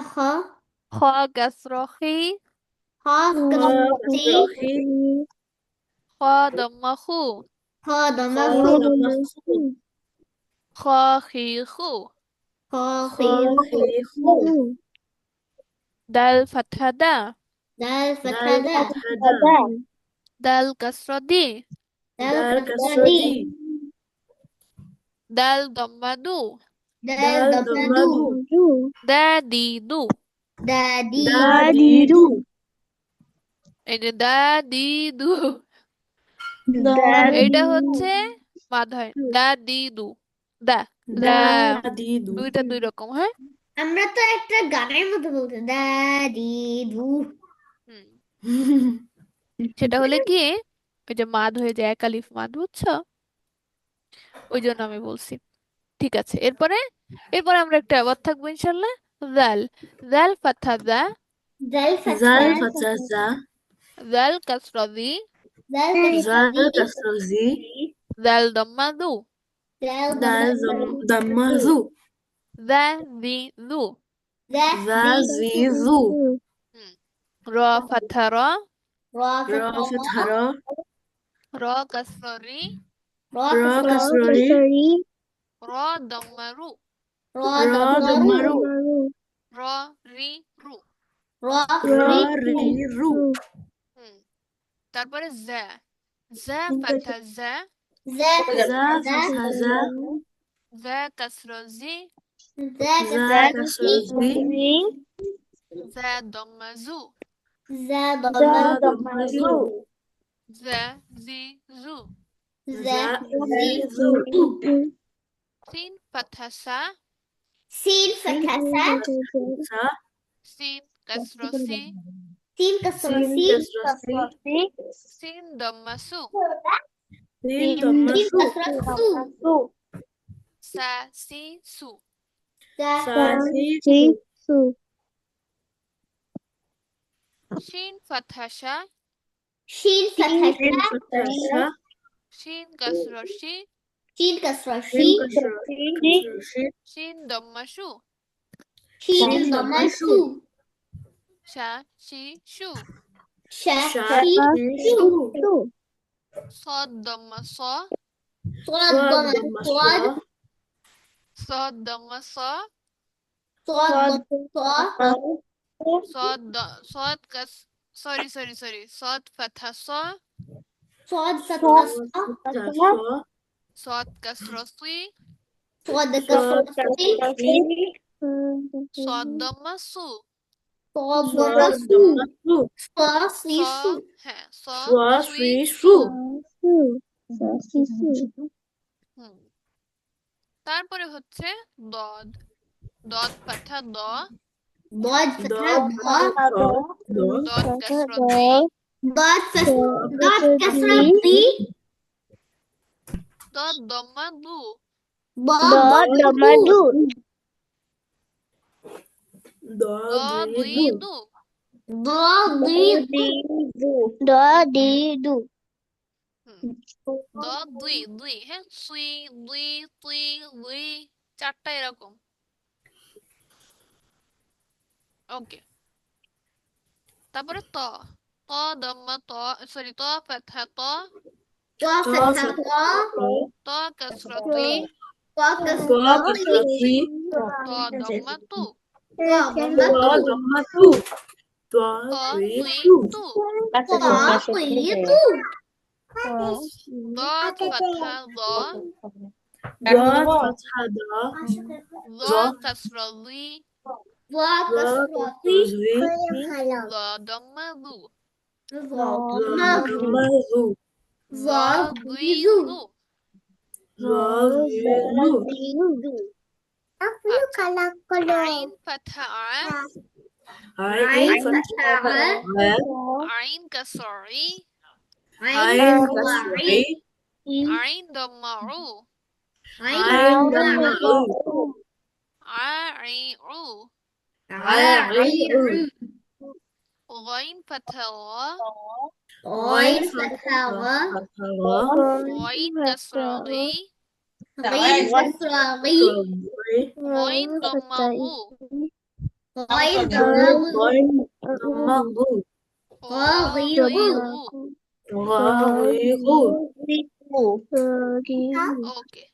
S1: খ কাসরহি,
S2: খা কাসরহি,
S1: খ দম্মাহু,
S2: খা দম্মাহু,
S1: খ খিখু,
S2: খা হিহু,
S1: দাল ফাথা দা,
S2: দাল ফাতহা দা,
S1: দাল কাসরদি,
S2: দাল কাসরদি,
S1: দাল দম্মাদু,
S2: দাল দম্মাদু,
S1: দা দিদু।
S2: দা দিদু,
S1: এই যে দা দিদু, এটা হচ্ছে মাদ হয়, দা দিদু, দা, দা,
S2: দা দিদু।
S1: দুইটা দুই রকম, হ্যাঁ।
S3: আমরা তো একটা গানের মতো বলতে দাদি দু।
S1: হুম, সেটা হলে কি ওই যে মাদ হয়ে যায়, এক আলিফ মাদ, বুঝছো? ওই জন্য আমি বলছি। ঠিক আছে, এরপরে এরপরে আমরা একটা আবার থাকবো ইনশাল্লাহ। জাল, জাল ফাথা জা,
S3: জাল
S2: জাল
S3: ফাতহা
S2: ফাতহা জা,
S1: জাল কাসরাজি,
S3: জাল
S2: জাল
S3: কাসরি
S2: কাসরজি,
S1: জাল দম্মাদু,
S3: জাল
S2: দাল
S3: দম্মাজু
S2: দম্মাজু,
S1: জা জি জু,
S3: জা
S2: জা
S3: জি
S2: জিজু,
S1: হুম, র ফাথা র,
S3: র
S2: র
S3: ফাতহা
S2: ফাতহা র,
S1: র কাসরি,
S3: র
S2: র
S3: কাসরি
S2: কাসরি,
S1: র দম্মারু,
S3: র
S2: র
S3: দম্মারু
S2: দম্মারু,
S1: র রি রু।
S3: র
S2: র
S3: রি
S2: রি রু,
S1: হুম, তারপরে জা, জা ফাথা জা,
S3: জা
S2: জা
S3: জা
S2: ফাতহা জা,
S1: জা কাসরাজি,
S3: জা
S2: জা
S3: কাসরি
S2: কাসরজি,
S1: জা দম্মাজু,
S3: জা
S2: জা
S3: দম্মাজু
S2: দম্মাজু,
S1: জা জি জু,
S3: জা
S2: জা
S3: জি
S2: জিজু,
S1: সিন ফাথা সা,
S3: সিন
S2: সিন
S3: ফাতহা
S2: সা,
S1: সিন কাসরসি,
S3: সিন
S2: সিন
S3: কাসরসি
S2: কাসরসি,
S1: সিন দম্মাসু,
S2: সিন
S3: সিন
S2: দম্মাসু,
S3: কাসরসু
S1: সা সি সু।
S3: সা
S2: সা সি সু,
S1: শিন ফাথা সা,
S3: শিন ফাতহা
S2: সিন ফাতহা সা,
S1: শিন কাসরসি,
S3: শিন কাসরসি
S2: সিন কাসরসি,
S1: শিন দম্মাসু,
S3: শিন
S2: সিন দম্মাসু,
S3: দম্মাসু
S1: শা শি শু,
S3: শা
S2: শা
S3: শি
S2: সি
S3: শু
S2: সু,
S1: সদ দম্মা স,
S3: সোয়াদ
S2: সোয়াদ
S3: দমা
S2: দম্মা স,
S3: সোয়াদ
S1: সদ দম্মা স,
S3: সোয়াদ দমা
S1: সদ কাস, সরি সরি সরি, সদ ফাথা স,
S3: সোয়াদ ফাতহা
S2: ফাতহা স,
S1: Sod kasroti.
S3: صاد
S2: صاد
S3: كسرتي
S2: كسرتي
S1: Sod dhamma su.
S3: صاد
S2: صاد
S3: سو
S2: ضمة سو
S3: صاد
S1: So,
S3: سو
S1: হ্যাঁ, so,
S2: صا
S1: sui,
S2: سوي
S1: su. হুম। তারপরে হচ্ছে দদ। দদ পাঠা দ।
S3: ضاد فتحة
S2: ضاد
S3: ضاد
S2: ضاد ضاد
S1: দদ কাসরা দি।
S3: ضاد ضاد كسرة ضي
S1: দদ দম্মা দু।
S3: ضاد ضمدو
S2: ضاد
S1: দুই
S2: ضي
S1: দু।
S3: ضاد ضيض
S1: হুম। দদ দুই দুই, হ্যাঁ, সুই দুই তুই দুই, চারটা এরকম। ওকে। তারপরে ত। ত দম্মা ত, সরি, ত ফাথা ত।
S3: طا
S2: طا
S3: فتحة
S2: فتحة
S3: طا
S1: ত কাসরা তি।
S3: طا
S2: طا
S3: كسرة
S2: كسرة
S3: ضي
S1: ত দম্মা তু।
S3: طا
S2: طا
S3: ضمدو
S2: ضمة تو طا
S1: ত
S2: ضي
S1: তুই
S2: تو
S1: তু।
S3: طا ضيض
S1: দদ ফাথা দ।
S2: ضاد فتحة ضا
S1: দ
S2: ضا
S1: কাসরা লি।
S3: ضا
S2: ضا
S3: كسرة
S2: كسرة ضي
S1: ল দম্মা দু।
S2: ضا
S3: ضمدو
S2: ضمة ذو
S3: ضا
S1: দুই
S3: ضيض
S1: দু।
S2: ضا ضي ذو
S1: আচ্ছা। আইন ফাথা আ।
S2: عين
S3: عين
S2: فتحة
S3: فتحة
S2: ع
S1: আইন কাসরা ই।
S3: عين
S2: عين
S3: كسرة
S2: كسرة
S3: عين
S1: আইন দম্মা উ।
S3: عين
S2: عين ضمة
S3: ضمة
S2: عو
S1: আই উ।
S3: عين
S1: غين ফাথা গ।
S2: غين
S3: غين فتحة غ
S2: فتحة غا
S1: غين كسرة غي.
S3: غين كسرة غي
S1: غين ضمة غو.
S3: غين ضمة
S2: غين ضمة غو
S3: غي غو
S2: غا غي غو
S1: اوكي.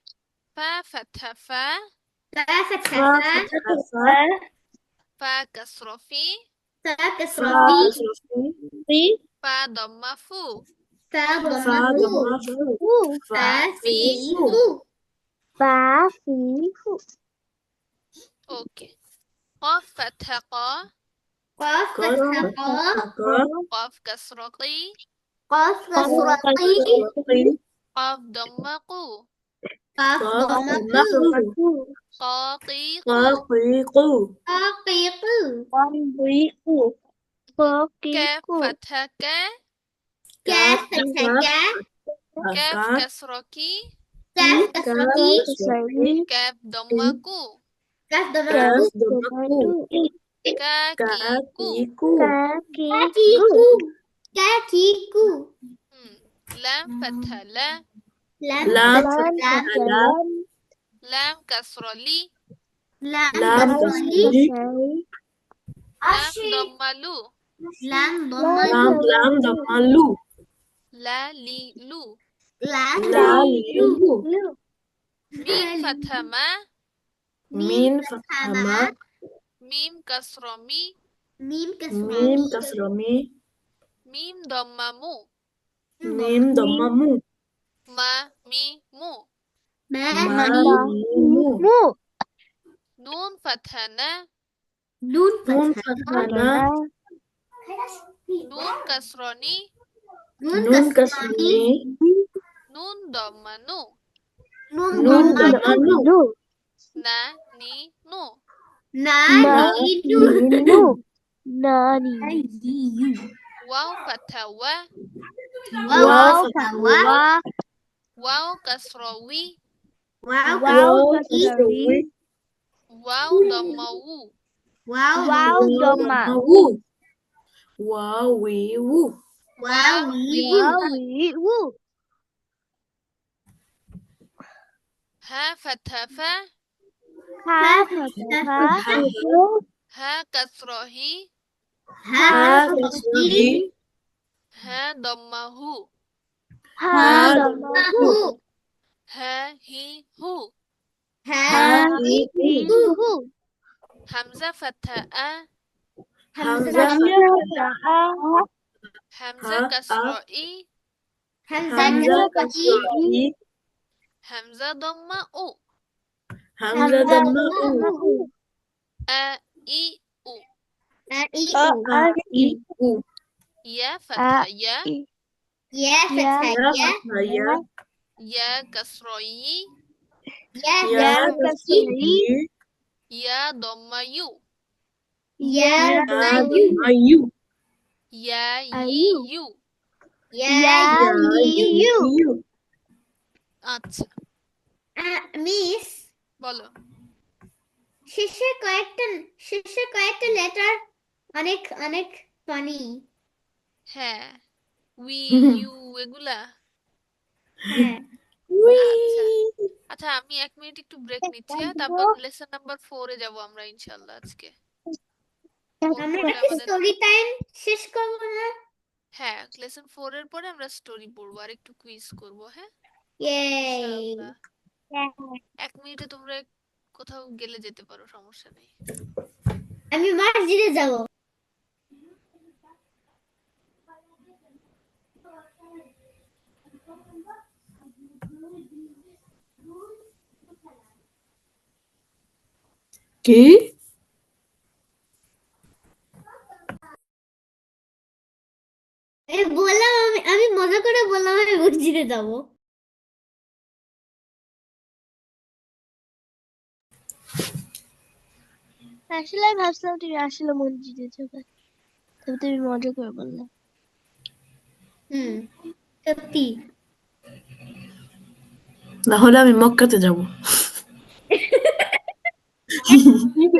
S1: فا فتحة فا.
S3: فا فتحة
S2: فا
S3: فا
S2: فتحة فا
S1: فا كسرة في.
S3: فا كسرة
S2: فا
S3: في
S2: كسرة في
S1: فا ضمة فو.
S3: فا
S2: فا
S3: ضمة
S2: ضمة
S3: فو
S2: فو
S3: فا
S2: فا
S3: في
S2: في
S3: فو
S1: اوكي. قاف فتحة قا.
S3: قاف
S2: قاف
S3: فتحة
S2: فتحة
S3: قا
S2: قا
S1: قاف كسرة قي.
S3: قاف
S2: قاف
S3: كسرة قي
S2: كسرة قي
S1: قاف ضمة قو.
S3: قاف
S2: قاف
S3: ضمة
S2: ضمة
S3: قو
S2: قو
S1: قا قي
S2: قا
S1: قو.
S2: قي قو
S3: قا قي قو
S1: كاف فتحة كا.
S3: كاف
S2: كاف
S3: فتحة كا
S1: كاف
S2: كاف
S1: كسرة كي.
S3: كاف كسرة
S2: كاف
S3: كي
S2: كسرة قي
S1: كاف ضمة كو.
S3: كاف ضمة
S2: كاف
S3: كو
S2: ضمة قو
S1: كا كي كو.
S2: كاكيكو
S3: كاكيكو كاكيكو
S1: لام فتحة لا.
S3: لام
S2: لام
S3: فتحة
S2: فتحة لا
S1: لام كسرة لي.
S3: لام
S2: لام
S3: كسرة لي
S2: كسرة
S1: لام ضمة لو.
S3: لام ضمة
S2: لام لام ضمة لو
S1: لا لي لو.
S2: لا
S3: لام
S2: ليلو
S1: ميم فتحة ما.
S2: مين فتحة ما
S1: ميم كسرة مي.
S3: ميم كسرة
S2: ميم
S3: مي
S2: كسرة مي
S1: ميم ضمة مو.
S2: ميم ضمة مو
S1: ما مي مو.
S3: ما
S2: ما
S3: مي
S2: مو
S1: نون فتحة نا.
S3: نون
S2: نون
S3: فتحة
S2: فتحة نا
S1: نون كسرة ني.
S3: نون
S2: نون
S3: كسرة
S2: كسرة
S3: ني
S2: مي
S1: نون ضمة نو.
S3: نون
S2: نون
S3: ضمة
S2: ضمة نو
S1: نا ني نو.
S3: نا
S2: نا
S3: ني نو
S1: واو فتحة وا.
S3: واو
S2: واو
S3: فتحة
S2: فتحة
S3: وا
S2: وا
S1: واو كسرة وي.
S3: واو
S2: واو
S3: كسرة
S2: كسرة وي
S1: واو ضمة وو.
S3: واو
S2: واو ضمة وو واو وي وو
S3: واو وي
S1: وو. ها فتحة فا.
S3: فا فتحة
S2: فتحة
S1: ها كسرة هي.
S3: ها
S2: ها
S3: كسرة
S2: كسرة
S3: هي
S2: هي
S1: ها ضمة هو.
S2: ها ضمة هو
S3: هو
S1: ها هي هو.
S3: ها
S2: ها
S3: هي
S2: هي هو
S3: هو
S1: همزة فتحة أ.
S2: همزة فتحة
S1: همزة
S2: ها
S1: كسرة إي.
S3: همزة
S2: همزة
S3: كسرة
S2: كسرة
S3: إي
S2: إي
S1: হামজা দম্মা ও।
S2: হামজা
S3: হামজা
S2: দাম্মা উ।
S3: দম্মা উ।
S1: আ ই উ।
S3: আ ই উ।
S2: আ ই উ।
S1: ইয়া ফাতহা ইয়া।
S3: ইয়া ফাতহা
S2: ইয়া
S3: ইয়া।
S2: ফাতহা ইয়া।
S1: ইয়া কাসরা ই।
S3: ইয়া
S2: ইয়া
S3: কাসরা ই।
S2: কাসরা ই।
S1: ইয়া দম্মা ইউ।
S3: ইয়া
S2: ইয়া
S3: দম্মা ইউ।
S2: দাম্মা ইউ।
S1: ইয়া ই ইউ।
S3: ইয়া
S2: ইয়া
S3: ই
S2: ই
S3: ইউ।
S2: ইউ।
S1: আচ্ছা,
S3: মিস,
S1: বলো।
S3: শেষের কয়েকটা শেষের কয়েকটা লেটার অনেক অনেক ফানি।
S1: হ্যাঁ, উই, ইউ, এগুলা।
S3: হ্যাঁ,
S2: উই।
S1: আচ্ছা আচ্ছা, আমি 1 মিনিট একটু ব্রেক নিচ্ছি, হ্যাঁ? তারপর লেসন নাম্বার 4-এ যাবো আমরা ইনশাল্লাহ আজকে। 4
S3: আমরা
S1: পড়লে
S3: কি
S1: আমাদের,
S3: স্টোরি টাইম শেষ করবো না?
S1: হ্যাঁ, লেসন 4-এর পরে আমরা স্টোরি পড়বো আর একটু কুইজ করবো, হ্যাঁ,
S3: ইয়ে।
S1: ইনশাআল্লাহ। 1 মিনিটে তোমরা কোথাও গেলে যেতে পারো, সমস্যা নেই।
S3: আমি মসজিদে যাব।
S2: কি?
S3: আমি বললাম, আমি মজা করে বললাম আমি মসজিদে যাব।
S4: আসলে আমি ভাবছিলাম তুমি আসলে মসজিদে যাবে, তবে তুমি মজা করে বললে।
S3: হুম, সত্যি।
S2: না হলে আমি মক্কাতে যাব।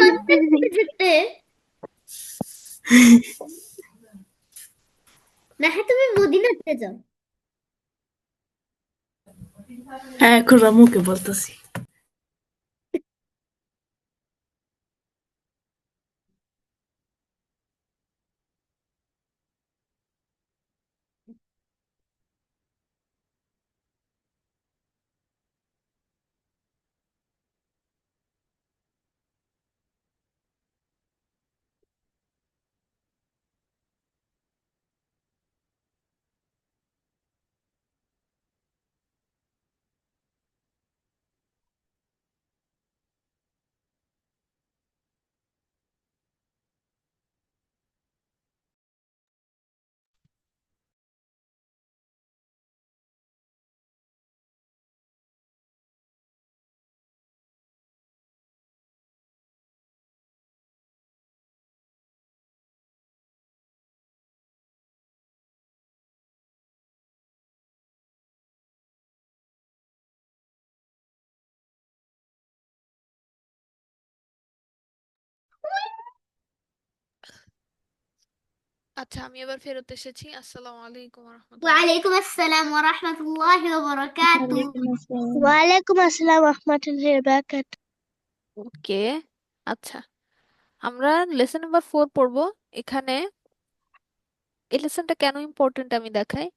S3: সত্যি যেতে। না হ্যাঁ, তুমি মদিনাতে যাও।
S2: হ্যাঁ, এখন রামুকে বলতেছি।
S1: আচ্ছা, আমি এবার ফেরত এসেছি। আসসালামু আলাইকুম রহমতুল্লাহ।
S3: ওয়ালাইকুম আসসালাম ওয়া রাহমাতুল্লাহি ওয়া বারাকাতুহু।
S4: ওয়ালাইকুম আসসালাম রহমতুল্লাহি ওয়া বারাকাতুহু।
S1: ওকে, আচ্ছা, আমরা লেসন নাম্বার 4 পড়বো। এখানে এই লেসনটা কেন ইম্পর্টেন্ট আমি দেখাই।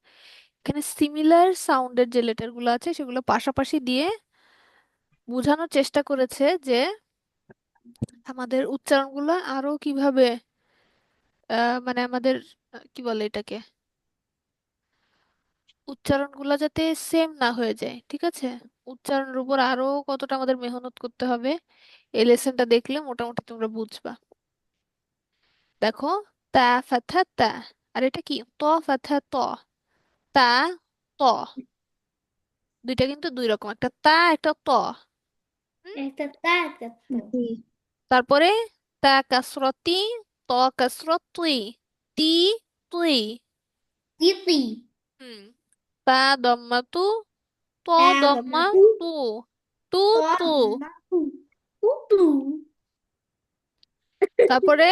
S1: এখানে সিমিলার সাউন্ডের যে লেটার গুলো আছে সেগুলো পাশাপাশি দিয়ে বোঝানোর চেষ্টা করেছে যে আমাদের উচ্চারণগুলো আরো কিভাবে মানে আমাদের কি বলে এটাকে, উচ্চারণগুলো যাতে সেম না হয়ে যায়, ঠিক আছে? উচ্চারণের উপর আরো কতটা আমাদের মেহনত করতে হবে এই লেসনটা দেখলে মোটামুটি তোমরা বুঝবা। দেখো, তা ফাথা তা, আর এটা কি ত ফাথা ত। তা, ত, দুইটা কিন্তু দুই রকম, একটা তা একটা ত। হুম?
S3: একটা তা একটা তো।
S4: জি।
S1: তারপরে তা কাসরতি, ত কাসরত তুই, তি, তুই।
S3: তিতি।
S1: হুম, তা দম্মা তু, ত
S3: তা
S1: দম্মা
S3: দম্মা তু।
S1: তু, তু,
S3: ত
S1: তু।
S3: দম্মা তু। তু।
S1: তারপরে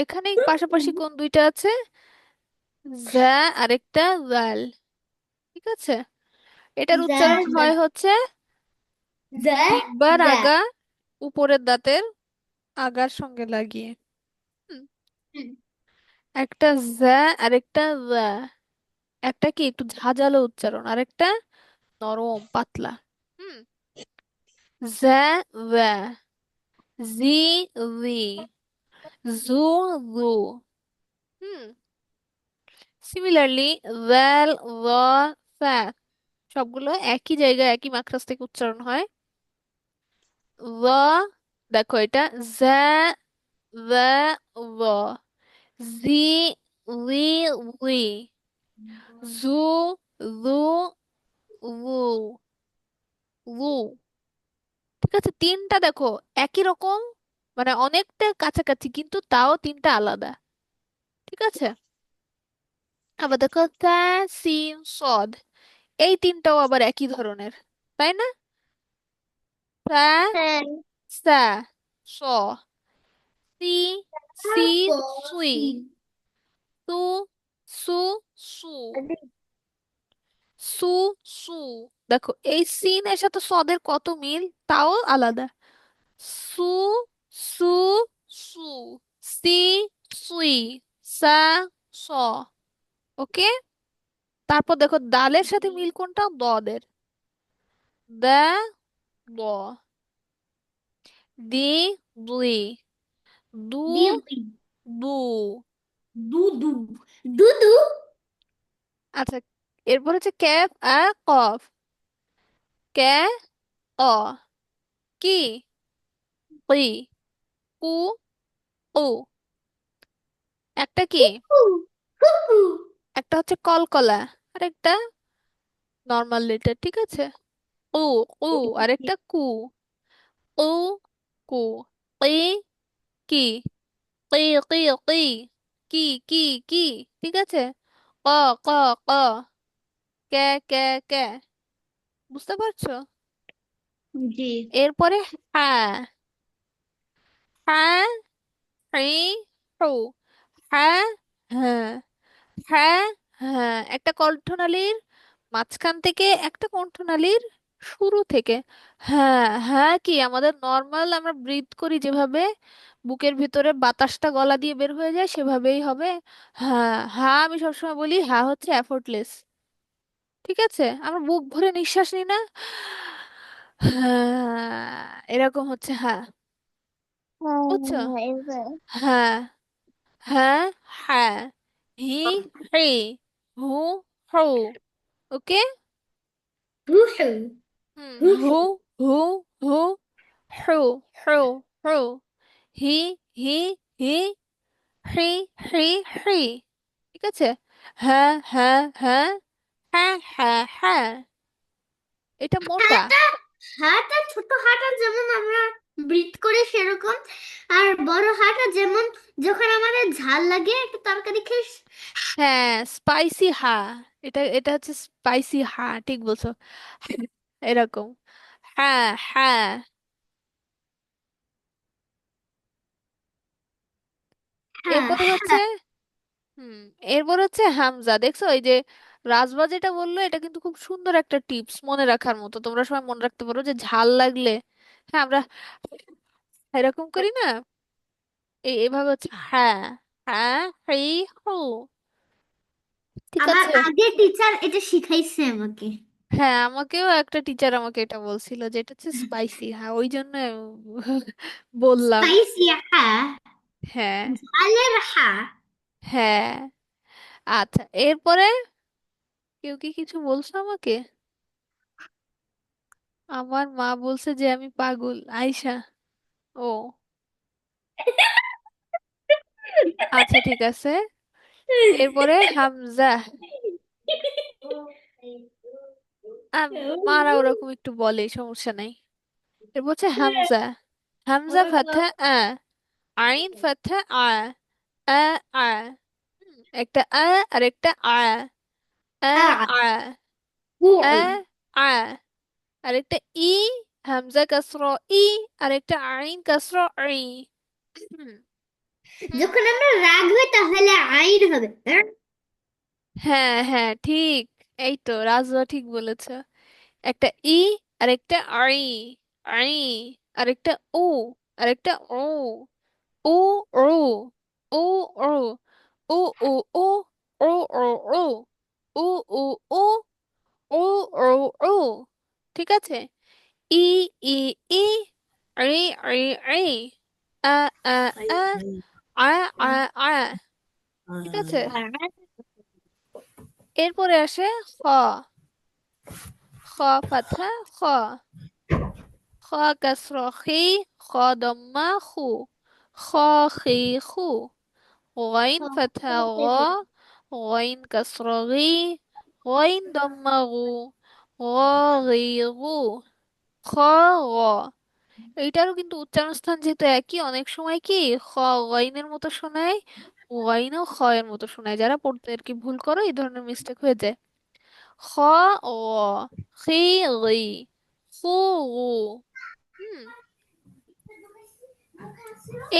S1: এখানে পাশাপাশি কোন দুইটা আছে, যা আরেকটা জাল, ঠিক আছে? এটার
S3: যা
S1: উচ্চারণ
S3: যা
S1: হয় হচ্ছে
S3: যা
S1: জিহ্বার
S3: যা।
S1: আগা উপরের দাঁতের আগার সঙ্গে লাগিয়ে। হুম,
S3: হুম,
S1: একটা যা আরেকটা যা, একটা কি একটু ঝাঁঝালো উচ্চারণ, আরেকটা নরম পাতলা। হুম, যা যা, জি জি, জু জু। হুম, সিমিলারলি, ওয়াল ওয়া ফা, সবগুলো একই জায়গায় একই মাখরাজ থেকে উচ্চারণ হয়। ল, দেখো এটা জা, যা, ল, জি, লি, লি, জু, লু, লু, লু। ঠিক আছে, তিনটা দেখো একই রকম, মানে অনেকটা কাছাকাছি, কিন্তু তাও তিনটা আলাদা। ঠিক আছে, আবার দেখো তা, সিন, সদ, এই তিনটাও আবার একই ধরনের, তাই না? তা,
S3: হ্যাঁ।
S1: সা, স, সি, সি, সুই,
S3: বসি।
S1: সু, সু, সু, সু, সু। দেখো এই সিন এর সাথে সদের কত মিল, তাও আলাদা। সু, সু, সু, সি, সুই, সা, স। ওকে, তারপর দেখো দালের সাথে মিল কোনটা, দদের। দা, দ, দি, দুই, দু,
S3: দিউই।
S1: দু।
S3: দুদু। দুদু।
S1: আচ্ছা, এরপর হচ্ছে ক্যাফ আর কফ। কে, অ, কি, কি, কু, ও। একটা কি,
S3: কুকু। কুকু।
S1: একটা হচ্ছে কলকলা, আর একটা নর্মাল লেটার। ঠিক আছে, ও, ও, আরেকটা কু, ও, কু, কি, কি, কি, কি, কি, কি, কি, কি। ঠিক আছে, ক, ক, ক, কে, কে, কে। বুঝতে পারছো?
S3: জি।
S1: এরপরে হ্যাঁ, হ্যাঁ, হি, হু, হ্যাঁ, হ্যাঁ, হ্যাঁ, হ্যাঁ, একটা কণ্ঠনালীর মাঝখান থেকে, একটা কণ্ঠনালীর শুরু থেকে। হ্যাঁ, হ্যাঁ কি আমাদের নর্মাল আমরা ব্রিথ করি যেভাবে, বুকের ভিতরে বাতাসটা গলা দিয়ে বের হয়ে যায়, সেভাবেই হবে। হ্যাঁ, হ্যাঁ, আমি সবসময় বলি হ্যাঁ হচ্ছে এফোর্টলেস। ঠিক আছে, আমরা বুক ভরে নিঃশ্বাস নিই না, হ্যাঁ, এরকম হচ্ছে হ্যাঁ। বুঝছো?
S3: হ্যাঁ, এবার
S1: হ্যাঁ, হ্যাঁ, হ্যাঁ, হি, হি, হু, হু। ওকে।
S3: রুহু।
S1: হুম,
S3: রুহু।
S1: হু, হু, হু, হু, হু, হু, হি, হি, হি, হ্রি, হ্রি, হ্রি। ঠিক আছে, হ্যাঁ, হ্যাঁ, হ্যাঁ, হ্যাঁ, হ্যাঁ, হ্যাঁ। এটা মোটা।
S3: হাঁটা। হাঁটা ছোট হাঁটা যেমন আমরা ব্রিথ করি সেরকম, আর বড় হাঁটা যেমন যখন আমাদের ঝাল লাগে একটা তরকারি খেয়ে
S1: হ্যাঁ, স্পাইসি হা, এটা এটা হচ্ছে স্পাইসি হা, ঠিক বলছো। এরকম, হ্যাঁ, হ্যাঁ।
S3: হ্যাঁ
S1: এরপরে হচ্ছে,
S3: হ্যাঁ।
S1: হুম, এরপর হচ্ছে হামজা। দেখছো এই যে রাজবা যেটা বললো, এটা কিন্তু খুব সুন্দর একটা টিপস, মনে রাখার মতো। তোমরা সবাই মনে রাখতে পারো যে ঝাল লাগলে, হ্যাঁ, আমরা এরকম করি না, এভাবে হচ্ছে হ্যাঁ, হ্যাঁ, হি, হু। ঠিক
S3: আমার
S1: আছে।
S3: আগের টিচার এটা শিখাইছে আমাকে।
S1: হ্যাঁ, আমাকেও একটা টিচার আমাকে এটা বলছিল যে এটা হচ্ছে স্পাইসি, হ্যাঁ, ওই জন্য বললাম।
S3: স্পাইসি হ্যাঁ।
S1: হ্যাঁ,
S3: ঝালের হ্যাঁ।
S1: হ্যাঁ। আচ্ছা, এরপরে কেউ কি কিছু বলছো আমাকে? আমার মা বলছে যে আমি পাগল, আয়শা। ও, আচ্ছা, ঠিক আছে। এরপরে হামজা। আম, মারা ওরকম একটু বলে, সমস্যা নাই। এরপর হচ্ছে হামজা। হামজা ফাথা আ, আইন ফাথা আ, আ, আ। একটা আ আর একটা আ, আ,
S3: আ।
S1: আ, আ,
S3: উ।
S1: আ। আর একটা ই, হামজা কাসরা ই, আর একটা আইন কাসরা ই। হুম, হুম।
S3: যখন আমরা রাগ হই তাহলে আইন হবে।
S1: হ্যাঁ, হ্যাঁ, ঠিক। এই তো রাজা ঠিক বলেছে। একটা ই, আর একটা আই, আই, আর একটা ও, আর একটা ও, ও, ও, ও, ও, ও, ও, ও, ও, ও, ও, ও, ও, ও, ও, ও, ও। ঠিক আছে, ই, ই, ই, ই, ই, ই, আ, আ,
S2: আই,
S1: আ,
S2: আই,
S1: আ, আ,
S2: আই,
S1: আ। ঠিক আছে,
S2: আই।
S1: এরপরে আসে খ। ফাথা খ, খ কাসরা খি, খ দম্মা খু, খ খি খু। غين فتحة غا، غين كسرة غي، غين ضمة غو، غا غي غو، خ غ। এইটারও কিন্তু উচ্চারণ স্থান যেহেতু একই, অনেক সময় কি খ গইনের মতো শোনায়, গইনও খ এর মতো শোনায়। যারা পড়তে আর কি ভুল করো এই ধরনের মিস্টেক হয়ে যায়। খ গ, খি গি, খু গু। হুম।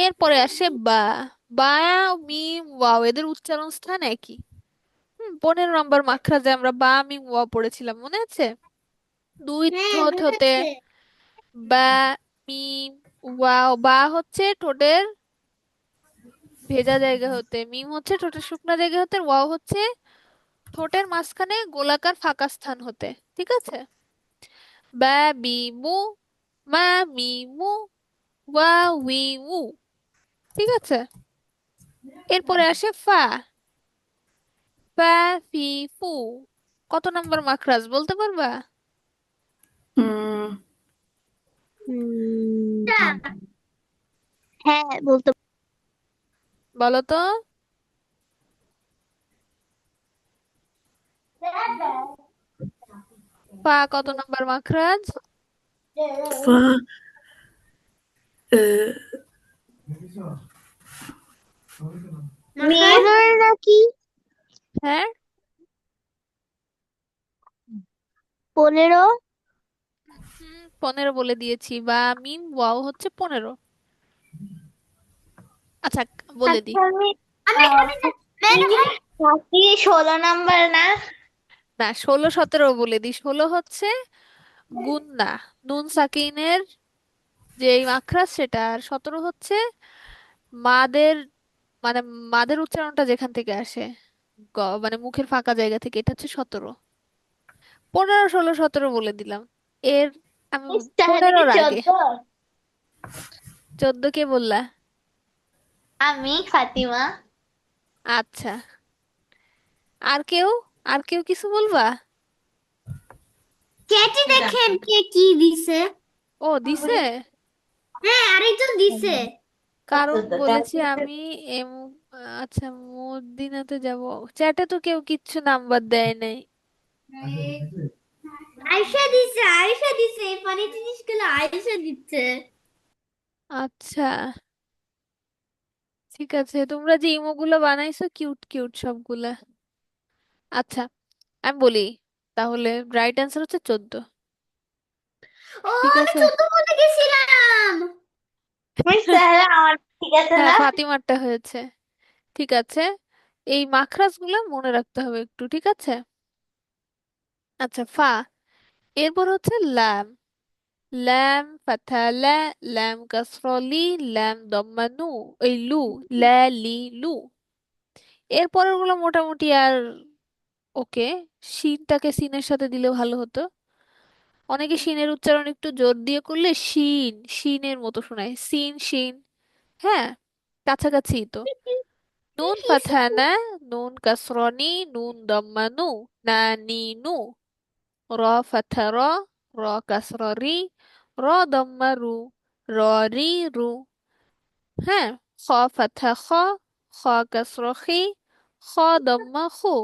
S1: এরপরে আসে বা। বা, মিম, ওয়াও, এদের উচ্চারণ স্থান একই। 15 নম্বর মাখরাজে আমরা বা মিম ওয়া পড়েছিলাম, মনে আছে? দুই
S3: হ্যাঁ
S1: ঠোঁট
S3: মনে
S1: হতে
S3: আছে।
S1: বা, মিম, ওয়াও। বা হচ্ছে ঠোঁটের ভেজা জায়গা হতে, মিম হচ্ছে ঠোঁটের শুকনো জায়গা হতে, ওয়াও হচ্ছে ঠোঁটের মাঝখানে গোলাকার ফাঁকা স্থান হতে। ঠিক আছে? বা বি মু, মা মি মু, ওয়া উই উ। ঠিক আছে? এরপরে আসে ফা। ফা, ফি, ফু। কত নম্বর মাখরাজ বলতে পারবা?
S2: উম,
S4: হ্যাঁ বলতে
S1: বলো তো। ফা কত নম্বর মাখরাজ?
S2: ফা, আহ,
S3: মাখাস।
S4: মেয়েদের নাকি
S1: হ্যাঁ,
S4: 15।
S1: 15 বলে দিয়েছি। বা মিম ওয়াও হচ্ছে 15। আচ্ছা, বলে দিই।
S4: আচ্ছা আমি
S3: আমি আমি মেনু ভাই।
S4: বাকি 16 নাম্বার না?
S1: না, 16 17 বলে দিই। 16 হচ্ছে গুন্না, নুন সাকিনের যে মাখরাজ সেটা। আর 17 হচ্ছে মাদের, মানে মাদের উচ্চারণটা যেখান থেকে আসে, মানে মুখের ফাঁকা জায়গা থেকে, এটা হচ্ছে 17। 15 16 17 বলে দিলাম। এর আমি
S4: তাহলে কি
S1: 15-র আগে
S4: 14?
S1: 14 কে বললা?
S4: আমি ফাতিমা।
S1: আচ্ছা, আর কেউ, আর কেউ কিছু বলবা?
S3: চ্যাটে দেখেন কে কি দিছে।
S1: ও দিছে।
S3: হ্যাঁ আরেকজন দিছে।
S1: কারণ বলেছি আমি এম, আচ্ছা মদিনাতে যাব। চ্যাটে তো কেউ কিচ্ছু নাম্বার দেয় নাই।
S3: আয়শা দিছে, আয়শা দিছে, এই ফানি জিনিসগুলো আয়শা দিচ্ছে।
S1: আচ্ছা, ঠিক আছে। তোমরা যে ইমোগুলো বানাইছো কিউট কিউট সবগুলা। আচ্ছা, আমি বলি তাহলে। রাইট অ্যান্সার হচ্ছে 14।
S3: ও
S1: ঠিক
S3: আমি
S1: আছে।
S3: 14 বলে গেছিলাম।
S4: মিস তাহলে আমার ঠিক আছে
S1: হ্যাঁ,
S4: না?
S1: ফাতিমারটা হয়েছে। ঠিক আছে, এই মাখরাজ গুলা মনে রাখতে হবে একটু। ঠিক আছে? আচ্ছা, ফা। এরপর হচ্ছে লাম। লাম ফাথা লা, লাম কাসরা লি, লাম দম্মা নু, এই লু, লা লি লু। এর পরের গুলো মোটামুটি আর ওকে। শিনটাকে সিনের সাথে দিলে ভালো হতো। অনেকে শিনের উচ্চারণ একটু জোর দিয়ে করলে শিন, শিনের মতো শোনায়, সিন শিন। হ্যাঁ, কাছাকাছি তো। নুন ফাথা না, নুন কাসরা নি, নুন দম্মা নু, না নি নু। র ফাথা র, র কাসরা রি, র দম্মা রু, র রি রু। হ্যাঁ, খ ফাথা খ, খ কাসরা খি, খ দম্মা খু,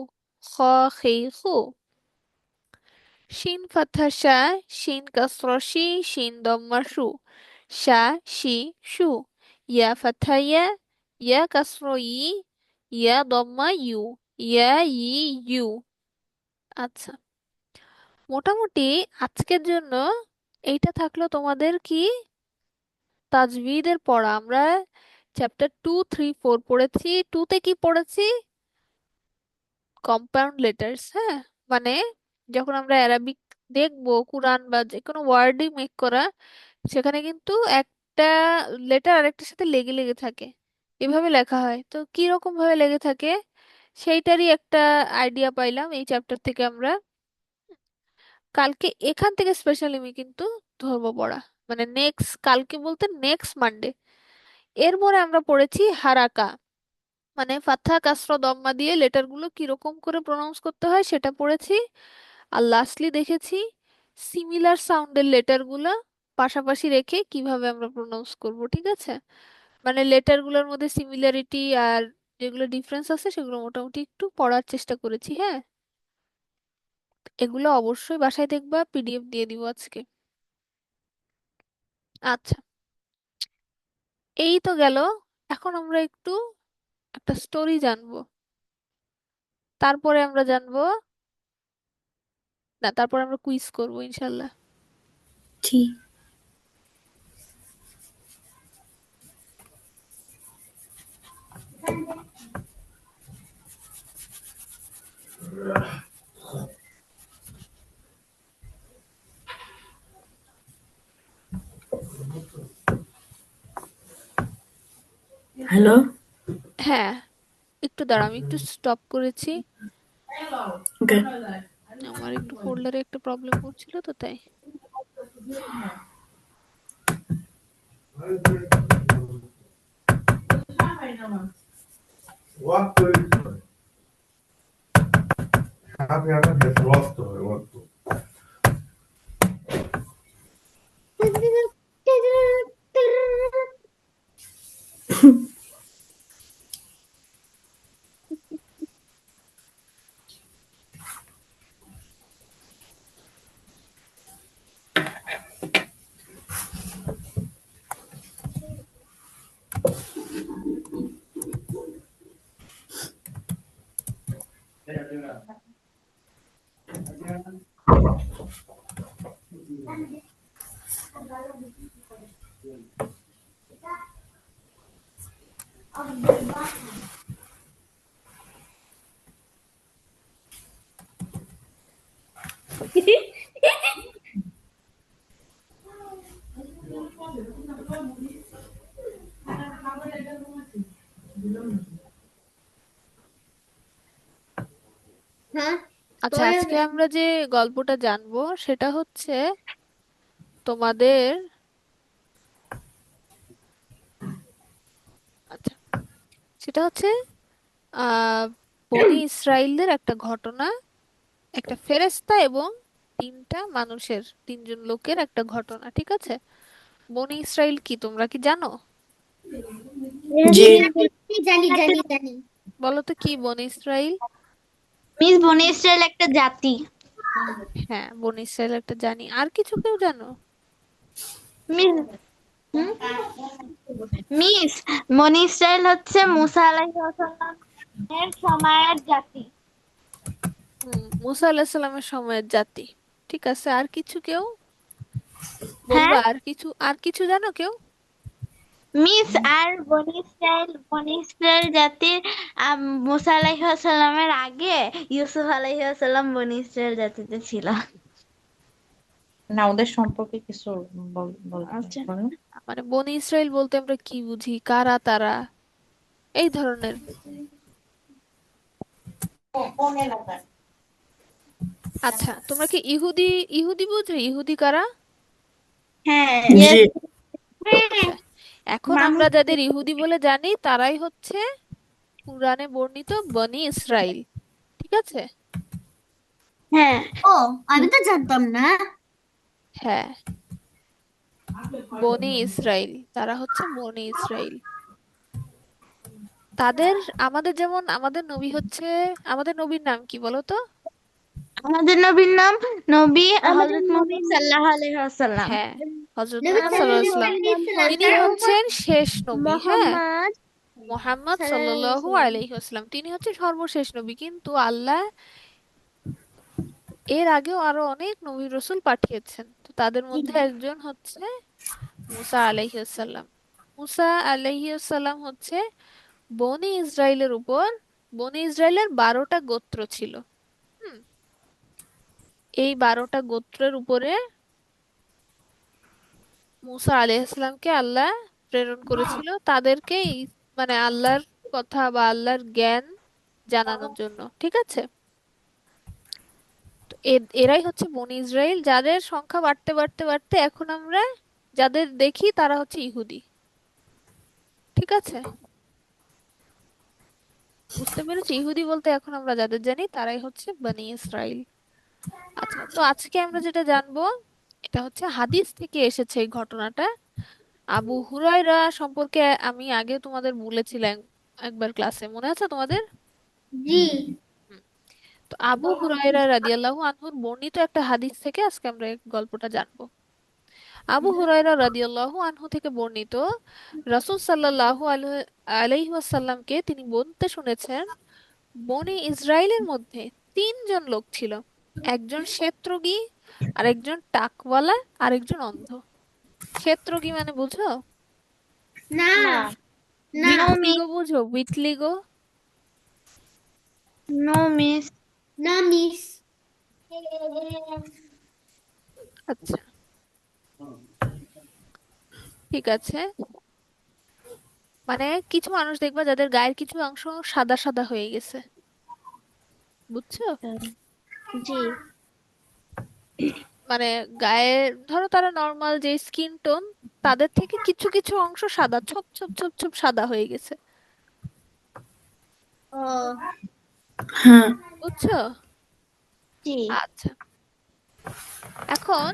S1: খ খি খু। শিন ফাথা শা, শিন কাসরা শি, শিন দম্মা শু, শা শি শু। ইয়া ফাথা ইয়া, ইয়া কাসরা ই, ইয়া দম্মা ইউ, ইয়া ই ইউ। আচ্ছা, মোটামুটি আজকের জন্য এইটা থাকলো তোমাদের কি তাজভিদের পড়া। আমরা চ্যাপ্টার 2 3 4 পড়েছি। টুতে কি পড়েছি? Compound letters. হ্যাঁ, মানে যখন আমরা অ্যারাবিক দেখবো, কুরআন বা যে কোনো ওয়ার্ডই মেক করা, সেখানে কিন্তু একটা লেটার আরেকটার সাথে লেগে লেগে থাকে। এভাবে লেখা হয় তো কি রকম ভাবে লেগে থাকে, সেইটারই একটা আইডিয়া পাইলাম এই চ্যাপ্টার থেকে আমরা। কালকে এখান থেকে স্পেশালি আমি কিন্তু ধরবো পড়া, মানে নেক্সট কালকে বলতে নেক্সট মানডে। এরপরে আমরা পড়েছি হারাকা, মানে ফাথা কাসরা দম্মা দিয়ে লেটার গুলো কিরকম করে প্রনাউন্স করতে হয় সেটা পড়েছি। আর লাস্টলি দেখেছি সিমিলার সাউন্ডের লেটারগুলো পাশাপাশি রেখে কিভাবে আমরা প্রোনাউন্স করব, ঠিক আছে? মানে লেটারগুলোর মধ্যে সিমিলারিটি আর যেগুলো ডিফারেন্স আছে সেগুলো মোটামুটি একটু পড়ার চেষ্টা করেছি, হ্যাঁ। এগুলো অবশ্যই বাসায় দেখবা, পিডিএফ দিয়ে দিব আজকে। আচ্ছা, এই তো গেল। এখন আমরা একটু একটা স্টোরি জানবো, তারপরে আমরা জানবো, না তারপরে আমরা কুইজ করবো ইনশাল্লাহ।
S2: ঠিক। হ্যালো।
S1: হ্যাঁ, একটু দাঁড়াও, আমি একটু স্টপ করেছি।
S2: ওকে।
S1: আমার একটু ফোল্ডারে একটা প্রবলেম হচ্ছিল তো তাই।
S3: হ্যাঁ,
S1: আচ্ছা,
S3: পরে
S1: আজকে আমরা যে গল্পটা জানবো সেটা হচ্ছে তোমাদের, আচ্ছা, সেটা হচ্ছে আহ বনি ইসরাইলদের একটা ঘটনা, একটা ফেরেশতা এবং তিনজন লোকের একটা ঘটনা, ঠিক আছে? বনি ইসরাইল কি তোমরা কি জানো?
S2: জি।
S3: জানি জানি জানি।
S1: বলো তো কি বনি ইসরাইল?
S4: মিস বনি ইসরায়েল একটা জাতি।
S1: হ্যাঁ, বনি ইসরাইল একটা জানি, আর কিছু কেউ জানো?
S4: মিস হুম? মিস বনি ইসরায়েল হচ্ছে মুসা আলাইহিস সালামের সময়ের জাতি।
S1: মুসা আলাহিসাল্লামের সাল্লামের সময়ের জাতি, ঠিক আছে। আর কিছু কেউ
S4: হ্যাঁ
S1: বলবা? আর কিছু জানো কেউ?
S4: মিস আর বনি ইসরায়েল জাতির মুসা আলাইহিস সালামের আগে ইউসুফ আলাইহিস সালাম বনি ইসরায়েল জাতিতে ছিল।
S5: না, ওদের সম্পর্কে কিছু
S4: আচ্ছা,
S5: বলেন।
S1: মানে বনি ইসরাইল বলতে আমরা কি বুঝি, কারা তারা, এই ধরনের।
S5: কোন এলাকার?
S1: আচ্ছা, তোমরা কি ইহুদি, ইহুদি বুঝো? ইহুদি কারা?
S4: হ্যাঁ
S2: জি।
S1: আচ্ছা, এখন আমরা
S4: মামুন।
S1: যাদের ইহুদি বলে জানি তারাই হচ্ছে কুরআনে বর্ণিত বনি ইসরাইল, ঠিক আছে?
S4: হ্যাঁ
S3: ও, আমি তো জানতাম না।
S1: হ্যাঁ, বনি ইসরাইল, তারা হচ্ছে বনি ইসরাইল। তাদের, আমাদের যেমন আমাদের নবী হচ্ছে, আমাদের নবীর নাম কি বলো তো?
S4: আমাদের নবীর নাম নবী
S3: আমাদের
S4: হযরত
S3: নবী
S4: মুহাম্মদ সাল্লাল্লাহু আলাইহি ওয়াসাল্লাম।
S1: হ্যাঁ, হযরত
S3: নবী
S1: মুহাম্মদ সাল্লাল্লাহু
S3: সাল্লাল্লাহু
S1: আলাইহি সাল্লাম।
S3: আলাইহি সাল্লাম
S1: তিনি
S3: তার উপর
S1: হচ্ছেন শেষ নবী, হ্যাঁ।
S4: মোহাম্মদ
S1: মুহাম্মদ
S4: সাল্লাল্লাহু আলাইহি
S1: সাল্লাল্লাহু
S4: ওয়াসাল্লাম।
S1: আলাইহি ওয়াসাল্লাম তিনি হচ্ছে সর্বশেষ নবী, কিন্তু আল্লাহ এর আগেও আরো অনেক নবী রাসূল পাঠিয়েছেন, তো তাদের মধ্যে একজন হচ্ছে মুসা আলাইহিস সালাম। মুসা আলাইহিস সালাম হচ্ছে বনি ইসরাইলের উপর, বনি ইসরাইলের 12টা গোত্র ছিল। হুম, এই 12টা গোত্রের উপরে মুসা আলাইহিস সালামকে আল্লাহ প্রেরণ করেছিল, তাদেরকে মানে আল্লাহর কথা বা আল্লাহর জ্ঞান জানানোর জন্য, ঠিক আছে? তো এরাই হচ্ছে বনি ইসরাইল, যাদের সংখ্যা বাড়তে বাড়তে বাড়তে এখন আমরা যাদের দেখি তারা হচ্ছে ইহুদি, ঠিক আছে? বুঝতে পেরেছি? ইহুদি বলতে এখন আমরা যাদের জানি তারাই হচ্ছে বনি ইসরাইল। আচ্ছা, তো আজকে আমরা যেটা জানবো এটা হচ্ছে হাদিস থেকে এসেছে এই ঘটনাটা। আবু হুরায়রা সম্পর্কে আমি আগে তোমাদের বলেছিলাম একবার ক্লাসে, মনে আছে তোমাদের?
S3: জি।
S1: হুম। তো আবু হুরায়রা রাদিয়াল্লাহু আনহুর বর্ণিত একটা হাদিস থেকে আজকে আমরা এই গল্পটা জানবো। আবু হুরায়রা রাদিয়াল্লাহু আনহু থেকে বর্ণিত, রাসূল সাল্লাল্লাহু আলাইহি ওয়াসাল্লামকে তিনি বলতে শুনেছেন, বনি ইসরাইলের মধ্যে তিনজন লোক ছিল, একজন শ্বেতরোগী, আরেকজন টাকওয়ালা, আরেকজন অন্ধ। শ্বেতরোগী মানে বুঝো?
S3: না।
S5: না।
S3: না।
S4: No miss.
S1: ভিটলিগো বুঝো? ভিটলিগো।
S4: No miss.
S3: না মিস।
S1: আচ্ছা, ঠিক আছে। মানে কিছু মানুষ দেখবা যাদের গায়ের কিছু অংশ সাদা সাদা হয়ে গেছে, বুঝছো?
S4: জি।
S1: মানে গায়ে, ধরো তারা নর্মাল যে স্কিন টোন, তাদের থেকে কিছু কিছু অংশ সাদা, ছোপ ছোপ ছোপ ছোপ সাদা হয়ে গেছে,
S3: ও।
S2: হ্যাঁ।
S1: বুঝছো?
S4: জি।
S1: আচ্ছা, এখন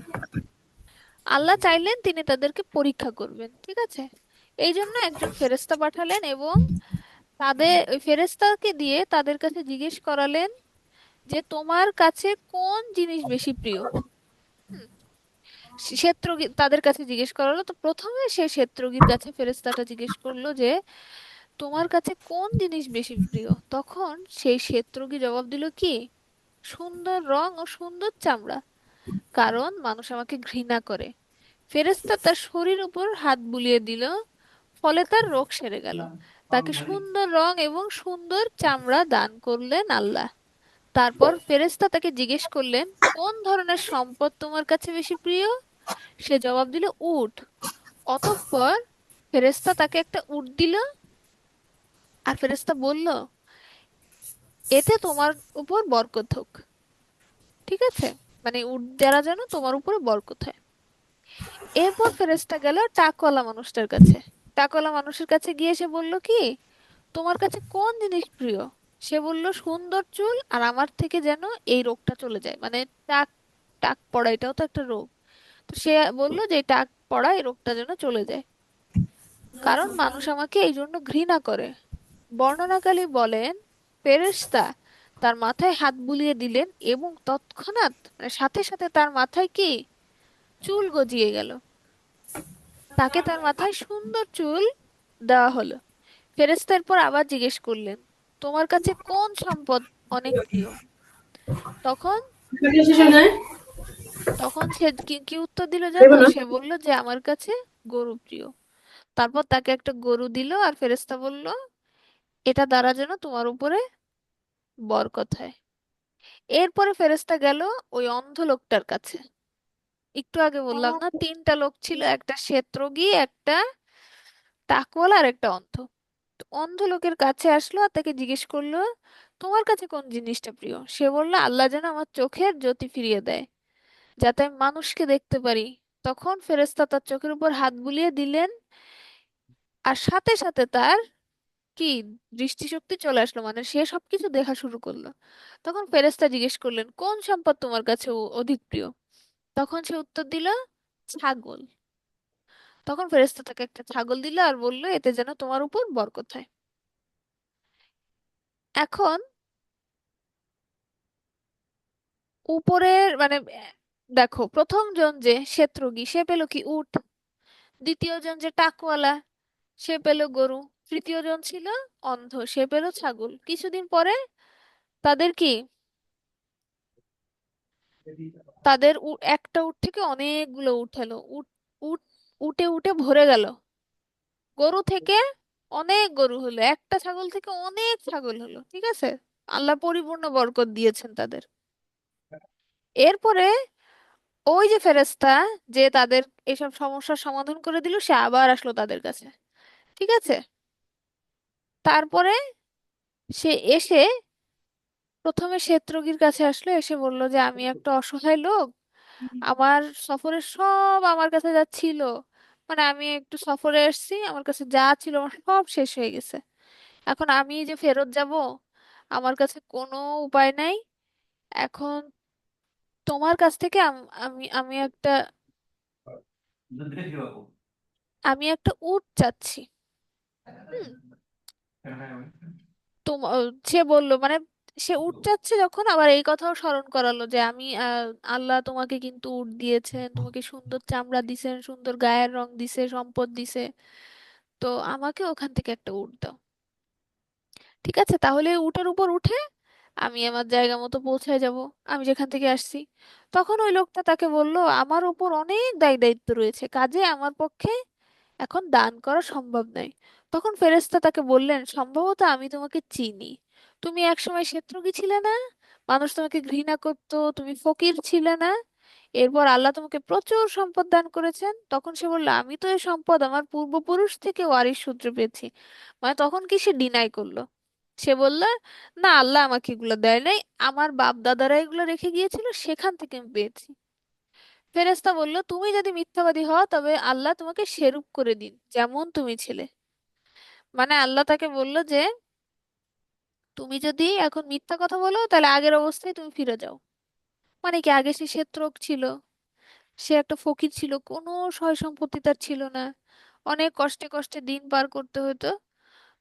S1: আল্লাহ চাইলেন তিনি তাদেরকে পরীক্ষা করবেন, ঠিক আছে? এই জন্য একজন ফেরেশতা পাঠালেন এবং তাদের ওই ফেরেশতাকে দিয়ে তাদের কাছে জিজ্ঞেস করালেন যে তোমার কাছে কোন জিনিস বেশি প্রিয়। হুম, ক্ষেত্রগী তাদের কাছে জিজ্ঞেস করা হলো, তো প্রথমে সে ক্ষেত্রগীর কাছে ফেরেশতাটা জিজ্ঞেস করলো যে তোমার কাছে কোন জিনিস বেশি প্রিয়। তখন সেই ক্ষেত্রগী জবাব দিল কি, সুন্দর রং ও সুন্দর চামড়া, কারণ মানুষ আমাকে ঘৃণা করে। ফেরেশতা তার শরীর উপর হাত বুলিয়ে দিল, ফলে তার রোগ সেরে গেল। তাকে সুন্দর রং এবং সুন্দর চামড়া দান করলেন আল্লাহ। তারপর ফেরেশতা তাকে জিজ্ঞেস করলেন, কোন ধরনের সম্পদ তোমার কাছে বেশি প্রিয়? সে জবাব দিল, উট। অতঃপর ফেরেশতা তাকে একটা উট দিল, আর ফেরেশতা বলল, এতে তোমার উপর বরকত হোক। ঠিক আছে, মানে উট দ্বারা যেন তোমার উপরে বরকত হয়। এরপর ফেরেশতা গেল টাকওয়ালা মানুষটার কাছে। টাকওয়ালা মানুষের কাছে গিয়ে সে বলল কি, তোমার কাছে কোন জিনিস প্রিয়? সে বলল, সুন্দর চুল, আর আমার থেকে যেন এই রোগটা চলে যায়, মানে টাক, টাক পড়া এটাও তো একটা রোগ। তো সে বলল যে এই টাক পড়া এই রোগটা যেন চলে যায়, কারণ মানুষ আমাকে এই জন্য ঘৃণা করে। বর্ণনাকারী বলেন, ফেরেশতা তার মাথায় হাত বুলিয়ে দিলেন এবং তৎক্ষণাৎ, মানে সাথে সাথে তার মাথায় কি, চুল গজিয়ে গেল। তাকে তার মাথায় সুন্দর চুল দেওয়া হলো। ফেরেশতা এরপর আবার জিজ্ঞেস করলেন, তোমার কাছে কোন সম্পদ অনেক প্রিয়? তখন তখন সে কি কি উত্তর দিল
S2: দেবো
S1: জানো?
S2: না।
S1: সে বলল যে আমার কাছে গরু প্রিয়। তারপর তাকে একটা গরু দিল, আর ফেরেশতা বলল, এটা দ্বারা যেন তোমার উপরে বরকত হয়। এরপরে ফেরেশতা গেল ওই অন্ধ লোকটার কাছে। একটু আগে বললাম না তিনটা লোক ছিল, একটা শ্বেতরোগী, একটা টাকওয়ালা, আর একটা অন্ধ। তো অন্ধ লোকের কাছে আসলো আর তাকে জিজ্ঞেস করলো, তোমার কাছে কোন জিনিসটা প্রিয়? সে বলল, আল্লাহ যেন আমার চোখের জ্যোতি ফিরিয়ে দেয়, যাতে আমি মানুষকে দেখতে পারি। তখন ফেরেশতা তার চোখের উপর হাত বুলিয়ে দিলেন, আর সাথে সাথে তার কি, দৃষ্টিশক্তি চলে আসলো, মানে সে সবকিছু দেখা শুরু করলো। তখন ফেরেশতা জিজ্ঞেস করলেন, কোন সম্পদ তোমার কাছে অধিক প্রিয়? তখন সে উত্তর দিল, ছাগল। তখন ফেরেশতা তাকে একটা ছাগল দিল আর বলল, এতে যেন তোমার উপর বরকত হয়। এখন উপরের মানে দেখো, প্রথম জন যে শ্বেতরোগী সে পেল কি, উট। দ্বিতীয় জন যে টাকওয়ালা সে পেল গরু। তৃতীয় জন ছিল অন্ধ, সে পেল ছাগল। কিছুদিন পরে তাদের কি, তাদের একটা উট থেকে অনেকগুলো উট হলো। উট উট উটে উটে ভরে গেল। গরু থেকে অনেক গরু হলো, একটা ছাগল থেকে অনেক ছাগল হলো, ঠিক আছে? আল্লাহ পরিপূর্ণ বরকত দিয়েছেন তাদের। এরপরে ওই যে ফেরেশতা যে তাদের এসব সমস্যার সমাধান করে দিল, সে আবার আসলো তাদের কাছে, ঠিক আছে? তারপরে সে এসে প্রথমে শ্বেতরোগীর কাছে আসলো, এসে বলল যে আমি একটা অসহায় লোক, আমার সফরের সব আমার কাছে যা ছিল, মানে আমি একটু সফরে এসেছি, আমার কাছে যা ছিল আমার সব শেষ হয়ে গেছে। এখন আমি যে ফেরত যাব, আমার কাছে কোনো উপায় নাই। এখন তোমার কাছ থেকে আমি আমি একটা আমি একটা উট চাচ্ছি। হুম। সে বলল মানে সে উট চাচ্ছে যখন আবার এই কথাও স্মরণ করালো যে আমি আল্লাহ তোমাকে কিন্তু উট দিয়েছেন, তোমাকে সুন্দর চামড়া দিছেন, সুন্দর গায়ের রং দিছে, সম্পদ দিছে, তো আমাকে ওখান থেকে একটা উট দাও। ঠিক আছে, তাহলে উটের উপর উঠে আমি আমার জায়গা মতো পৌঁছায় যাব, আমি যেখান থেকে আসছি। তখন ওই লোকটা তাকে বলল, আমার উপর অনেক দায় দায়িত্ব রয়েছে, কাজে আমার পক্ষে এখন দান করা সম্ভব নয়। তখন ফেরেশতা তাকে বললেন, সম্ভবত আমি তোমাকে চিনি, তুমি একসময় ক্ষেত্রজ্ঞ ছিলে না, মানুষ তোমাকে ঘৃণা করতো, তুমি ফকির ছিলে না, এরপর আল্লাহ তোমাকে প্রচুর সম্পদ দান করেছেন। তখন সে বলল, আমি তো এই সম্পদ আমার পূর্বপুরুষ থেকে ওয়ারিশ সূত্রে পেয়েছি। মানে তখন কি সে ডিনাই করলো, সে বলল, না আল্লাহ আমাকে এগুলো দেয় নাই, আমার বাপ দাদারা এগুলো রেখে গিয়েছিল, সেখান থেকে আমি পেয়েছি। ফেরেশতা বলল, তুমি যদি মিথ্যাবাদী হও তবে আল্লাহ তোমাকে সেরূপ করে দিন যেমন তুমি ছিলে। মানে আল্লাহ তাকে বলল যে তুমি যদি এখন মিথ্যা কথা বলো তাহলে আগের অবস্থায় তুমি ফিরে যাও। মানে কি, আগে সে ক্ষেত্রজ্ঞ ছিল, সে একটা ফকির ছিল, কোনো সয় সম্পত্তি তার ছিল না, অনেক কষ্টে কষ্টে দিন পার করতে হতো।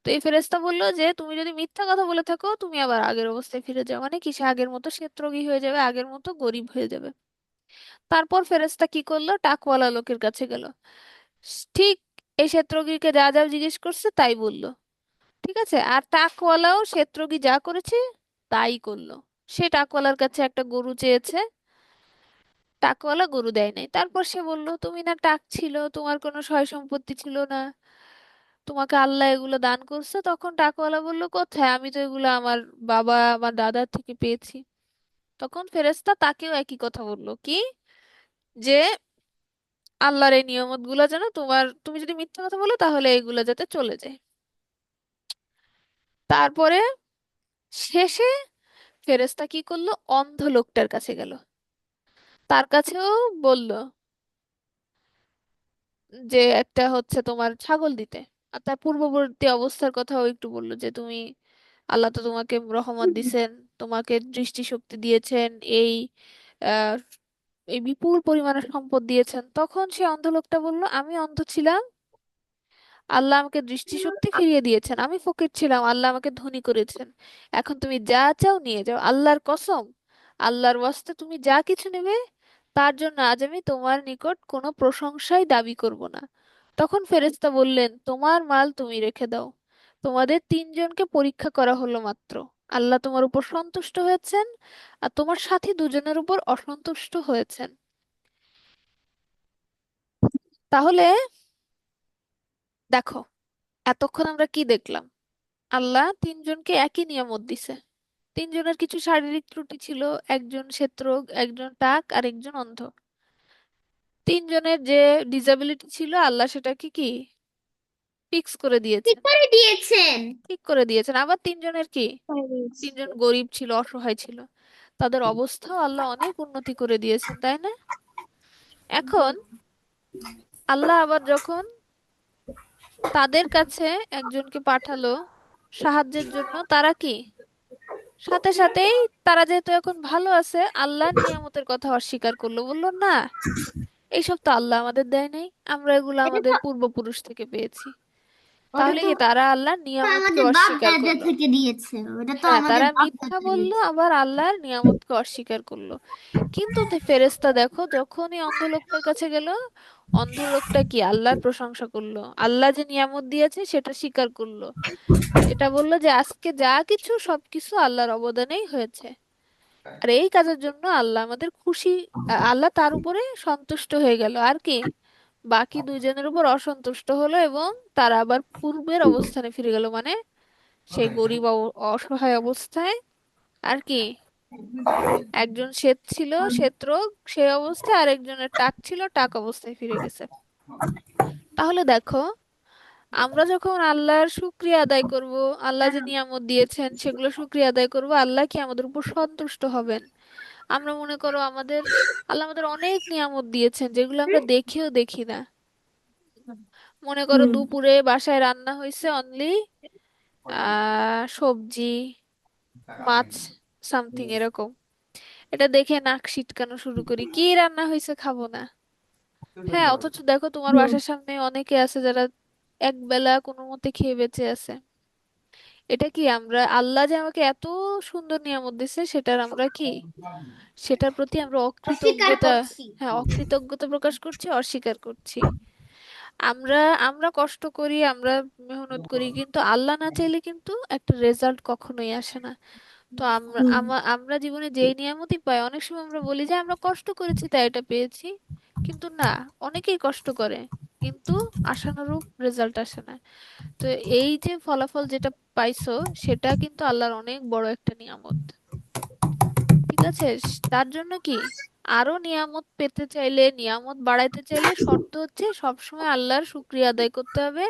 S1: তো এই ফেরেশতা বলল যে তুমি যদি মিথ্যা কথা বলে থাকো তুমি আবার আগের অবস্থায় ফিরে যাও, মানে কি সে আগের মতো ক্ষেত্রজ্ঞ হয়ে যাবে, আগের মতো গরিব হয়ে যাবে। তারপর ফেরেশতা কি করলো, টাকওয়ালা লোকের কাছে গেল, ঠিক এই ক্ষেত্রজ্ঞকে যা যা জিজ্ঞেস করছে তাই বলল। ঠিক আছে, আর টাকওয়ালাও ক্ষেত্রজ্ঞ যা করেছে তাই করলো। সে টাকওয়ালার কাছে একটা গরু চেয়েছে, টাকওয়ালা গরু দেয় নাই। তারপর সে বলল, তুমি না টাক ছিল, তোমার কোনো সয় সম্পত্তি ছিল না, তোমাকে আল্লাহ এগুলো দান করছে। তখন টাকওয়ালা বলল, কোথায়, আমি তো এগুলো আমার বাবা আমার দাদার থেকে পেয়েছি। তখন ফেরেশতা তাকেও একই কথা বললো, কি, যে আল্লাহর এই নিয়ামত গুলা যেন তুমি যদি মিথ্যা কথা বলো তাহলে এগুলা যাতে চলে যায়। তারপরে শেষে ফেরেশতা কি করলো, অন্ধ লোকটার কাছে গেল, তার কাছেও বলল যে একটা হচ্ছে তোমার ছাগল দিতে। আর তার পূর্ববর্তী অবস্থার কথাও একটু বললো যে তুমি, আল্লাহ তো তোমাকে রহমত দিছেন, তোমাকে দৃষ্টিশক্তি দিয়েছেন, আহ এই বিপুল পরিমাণে সম্পদ দিয়েছেন। তখন সে অন্ধ লোকটা বলল, আমি অন্ধ ছিলাম, আল্লাহ আমাকে দৃষ্টিশক্তি ফিরিয়ে দিয়েছেন, আমি ফকির ছিলাম, আল্লাহ আমাকে ধনী করেছেন, এখন তুমি যা চাও নিয়ে যাও, আল্লাহর কসম, আল্লাহর ওয়াস্তে তুমি যা কিছু নেবে তার জন্য আজ আমি তোমার নিকট কোনো প্রশংসাই দাবি করব না। তখন ফেরেশতা বললেন, তোমার মাল তুমি রেখে দাও, তোমাদের তিনজনকে পরীক্ষা করা হলো মাত্র, আল্লাহ তোমার উপর সন্তুষ্ট হয়েছেন আর তোমার সাথী দুজনের উপর অসন্তুষ্ট হয়েছেন। তাহলে দেখো, এতক্ষণ আমরা কি দেখলাম, আল্লাহ তিনজনকে একই নিয়ামত দিছে, তিনজনের কিছু শারীরিক ত্রুটি ছিল, একজন শ্বেতরোগ, একজন টাক আর একজন অন্ধ। তিনজনের যে ডিসেবিলিটি ছিল আল্লাহ সেটাকে কি ফিক্স করে
S3: ঠিক
S1: দিয়েছেন,
S3: করে দিয়েছেন।
S1: ঠিক করে দিয়েছেন। আবার তিনজনের কি, তিনজন গরিব ছিল, অসহায় ছিল, তাদের অবস্থাও আল্লাহ অনেক উন্নতি করে দিয়েছেন, তাই না? এখন আল্লাহ আবার যখন তাদের কাছে একজনকে পাঠালো সাহায্যের জন্য, তারা কি সাথে সাথেই, তারা যেহেতু এখন ভালো আছে, আল্লাহর নিয়ামতের কথা অস্বীকার করলো, বললো না এইসব তো আল্লাহ আমাদের দেয় নাই, আমরা এগুলো
S3: এটা
S1: আমাদের
S3: তো
S1: পূর্বপুরুষ থেকে পেয়েছি।
S3: ওটা
S1: তাহলে
S3: তো
S1: কি তারা আল্লাহর নিয়ামতকে
S3: আমাদের বাপ
S1: অস্বীকার
S3: দাদা
S1: করলো?
S3: থেকে দিয়েছে, ওটা তো
S1: হ্যাঁ,
S3: আমাদের
S1: তারা
S3: বাপ
S1: মিথ্যা
S3: দাদা
S1: বললো
S3: দিয়েছে।
S1: আবার আল্লাহর নিয়ামতকে অস্বীকার করলো। কিন্তু ফেরেশতা দেখো যখনই অন্ধ লোকটার কাছে গেল, অন্ধ লোকটা কি আল্লাহর প্রশংসা করলো, আল্লাহ যে নিয়ামত দিয়েছে সেটা স্বীকার করলো, এটা বললো যে আজকে যা কিছু সবকিছু আল্লাহর অবদানেই হয়েছে, আর এই কাজের জন্য আল্লাহ আমাদের খুশি, আল্লাহ তার উপরে সন্তুষ্ট হয়ে গেল, আর কি বাকি দুইজনের উপর অসন্তুষ্ট হলো এবং তারা আবার পূর্বের অবস্থানে ফিরে গেল, মানে সেই গরিব অসহায় অবস্থায়, আর কি একজন শ্বেত ছিল শ্বেতরোগ সেই অবস্থায়, আর একজনের টাক ছিল টাক অবস্থায় ফিরে গেছে। তাহলে দেখো, আমরা যখন আল্লাহর শুকরিয়া আদায় করব, আল্লাহ যে নিয়ামত দিয়েছেন সেগুলো শুকরিয়া আদায় করব, আল্লাহ কি আমাদের উপর সন্তুষ্ট হবেন? আমরা মনে করো আল্লাহ আমাদের অনেক নিয়ামত দিয়েছেন যেগুলো আমরা দেখেও দেখি না। মনে করো
S2: হুম।
S1: দুপুরে বাসায় রান্না হয়েছে অনলি সবজি, মাছ, সামথিং এরকম, এটা দেখে নাক সিটকানো শুরু করি, কি রান্না হয়েছে খাবো না। হ্যাঁ, অথচ দেখো তোমার
S2: হুম
S1: বাসার সামনে অনেকে আছে যারা এক বেলা কোনো মতে খেয়ে বেঁচে আছে। এটা কি আমরা, আল্লাহ যে আমাকে এত সুন্দর নিয়ামত দিছে সেটার আমরা কি, সেটার প্রতি আমরা
S3: অস্বীকার
S1: অকৃতজ্ঞতা,
S3: করছি।
S1: হ্যাঁ অকৃতজ্ঞতা প্রকাশ করছি, অস্বীকার করছি। আমরা আমরা কষ্ট করি, আমরা মেহনত করি, কিন্তু আল্লাহ না চাইলে কিন্তু একটা রেজাল্ট কখনোই আসে না। তো আমরা
S2: হুম
S1: আমরা জীবনে যেই নিয়ামতই পাই, অনেক সময় আমরা বলি যে আমরা কষ্ট করেছি তাই এটা পেয়েছি, কিন্তু না, অনেকেই কষ্ট করে কিন্তু আশানুরূপ রেজাল্ট আসে না। তো এই যে ফলাফল যেটা পাইছো, সেটা কিন্তু আল্লাহর অনেক বড় একটা নিয়ামত। ঠিক আছে, তার জন্য কি, আরো নিয়ামত পেতে চাইলে, নিয়ামত বাড়াইতে চাইলে শর্ত হচ্ছে সবসময় আল্লাহর শুকরিয়া আদায় করতে হবে।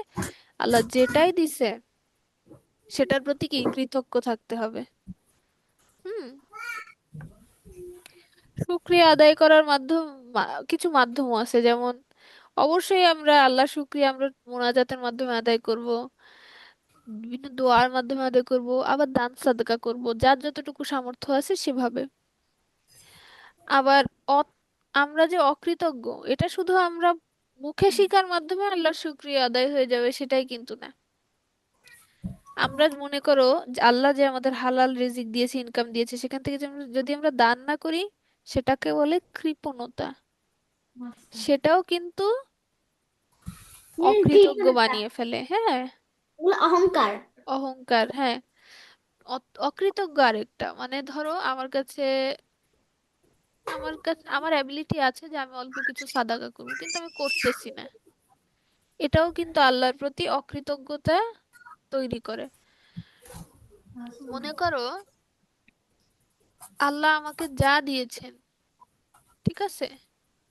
S1: আল্লাহ যেটাই দিছে সেটার প্রতি কি কৃতজ্ঞ থাকতে হবে। হুম। শুকরিয়া আদায় করার মাধ্যম, কিছু মাধ্যমও আছে, যেমন অবশ্যই আমরা আল্লাহ শুকরিয়া আমরা মোনাজাতের মাধ্যমে আদায় করব, বিভিন্ন দোয়ার মাধ্যমে আদায় করব, আবার দান সাদকা করব, যার যতটুকু সামর্থ্য আছে সেভাবে। আবার অ- আমরা যে অকৃতজ্ঞ, এটা শুধু আমরা মুখে স্বীকার মাধ্যমে আল্লাহর শুকরিয়া আদায় হয়ে যাবে সেটাই কিন্তু না। আমরা মনে করো যে আল্লাহ যে আমাদের হালাল রিজিক দিয়েছে, ইনকাম দিয়েছে, সেখান থেকে যদি আমরা দান না করি, সেটাকে বলে কৃপণতা। সেটাও কিন্তু
S3: ঠিক
S1: অকৃতজ্ঞ
S3: বলেছ।
S1: বানিয়ে ফেলে। হ্যাঁ,
S3: ওগুলো অহংকার।
S1: অহংকার, হ্যাঁ। অকৃতজ্ঞ আরেকটা, মানে ধরো আমার কাছে আমার অ্যাবিলিটি আছে যে আমি অল্প কিছু সাদাকা করবো, কিন্তু আমি করতেছি না, এটাও কিন্তু আল্লাহর প্রতি অকৃতজ্ঞতা তৈরি করে। মনে করো আল্লাহ আমাকে যা দিয়েছেন, ঠিক আছে,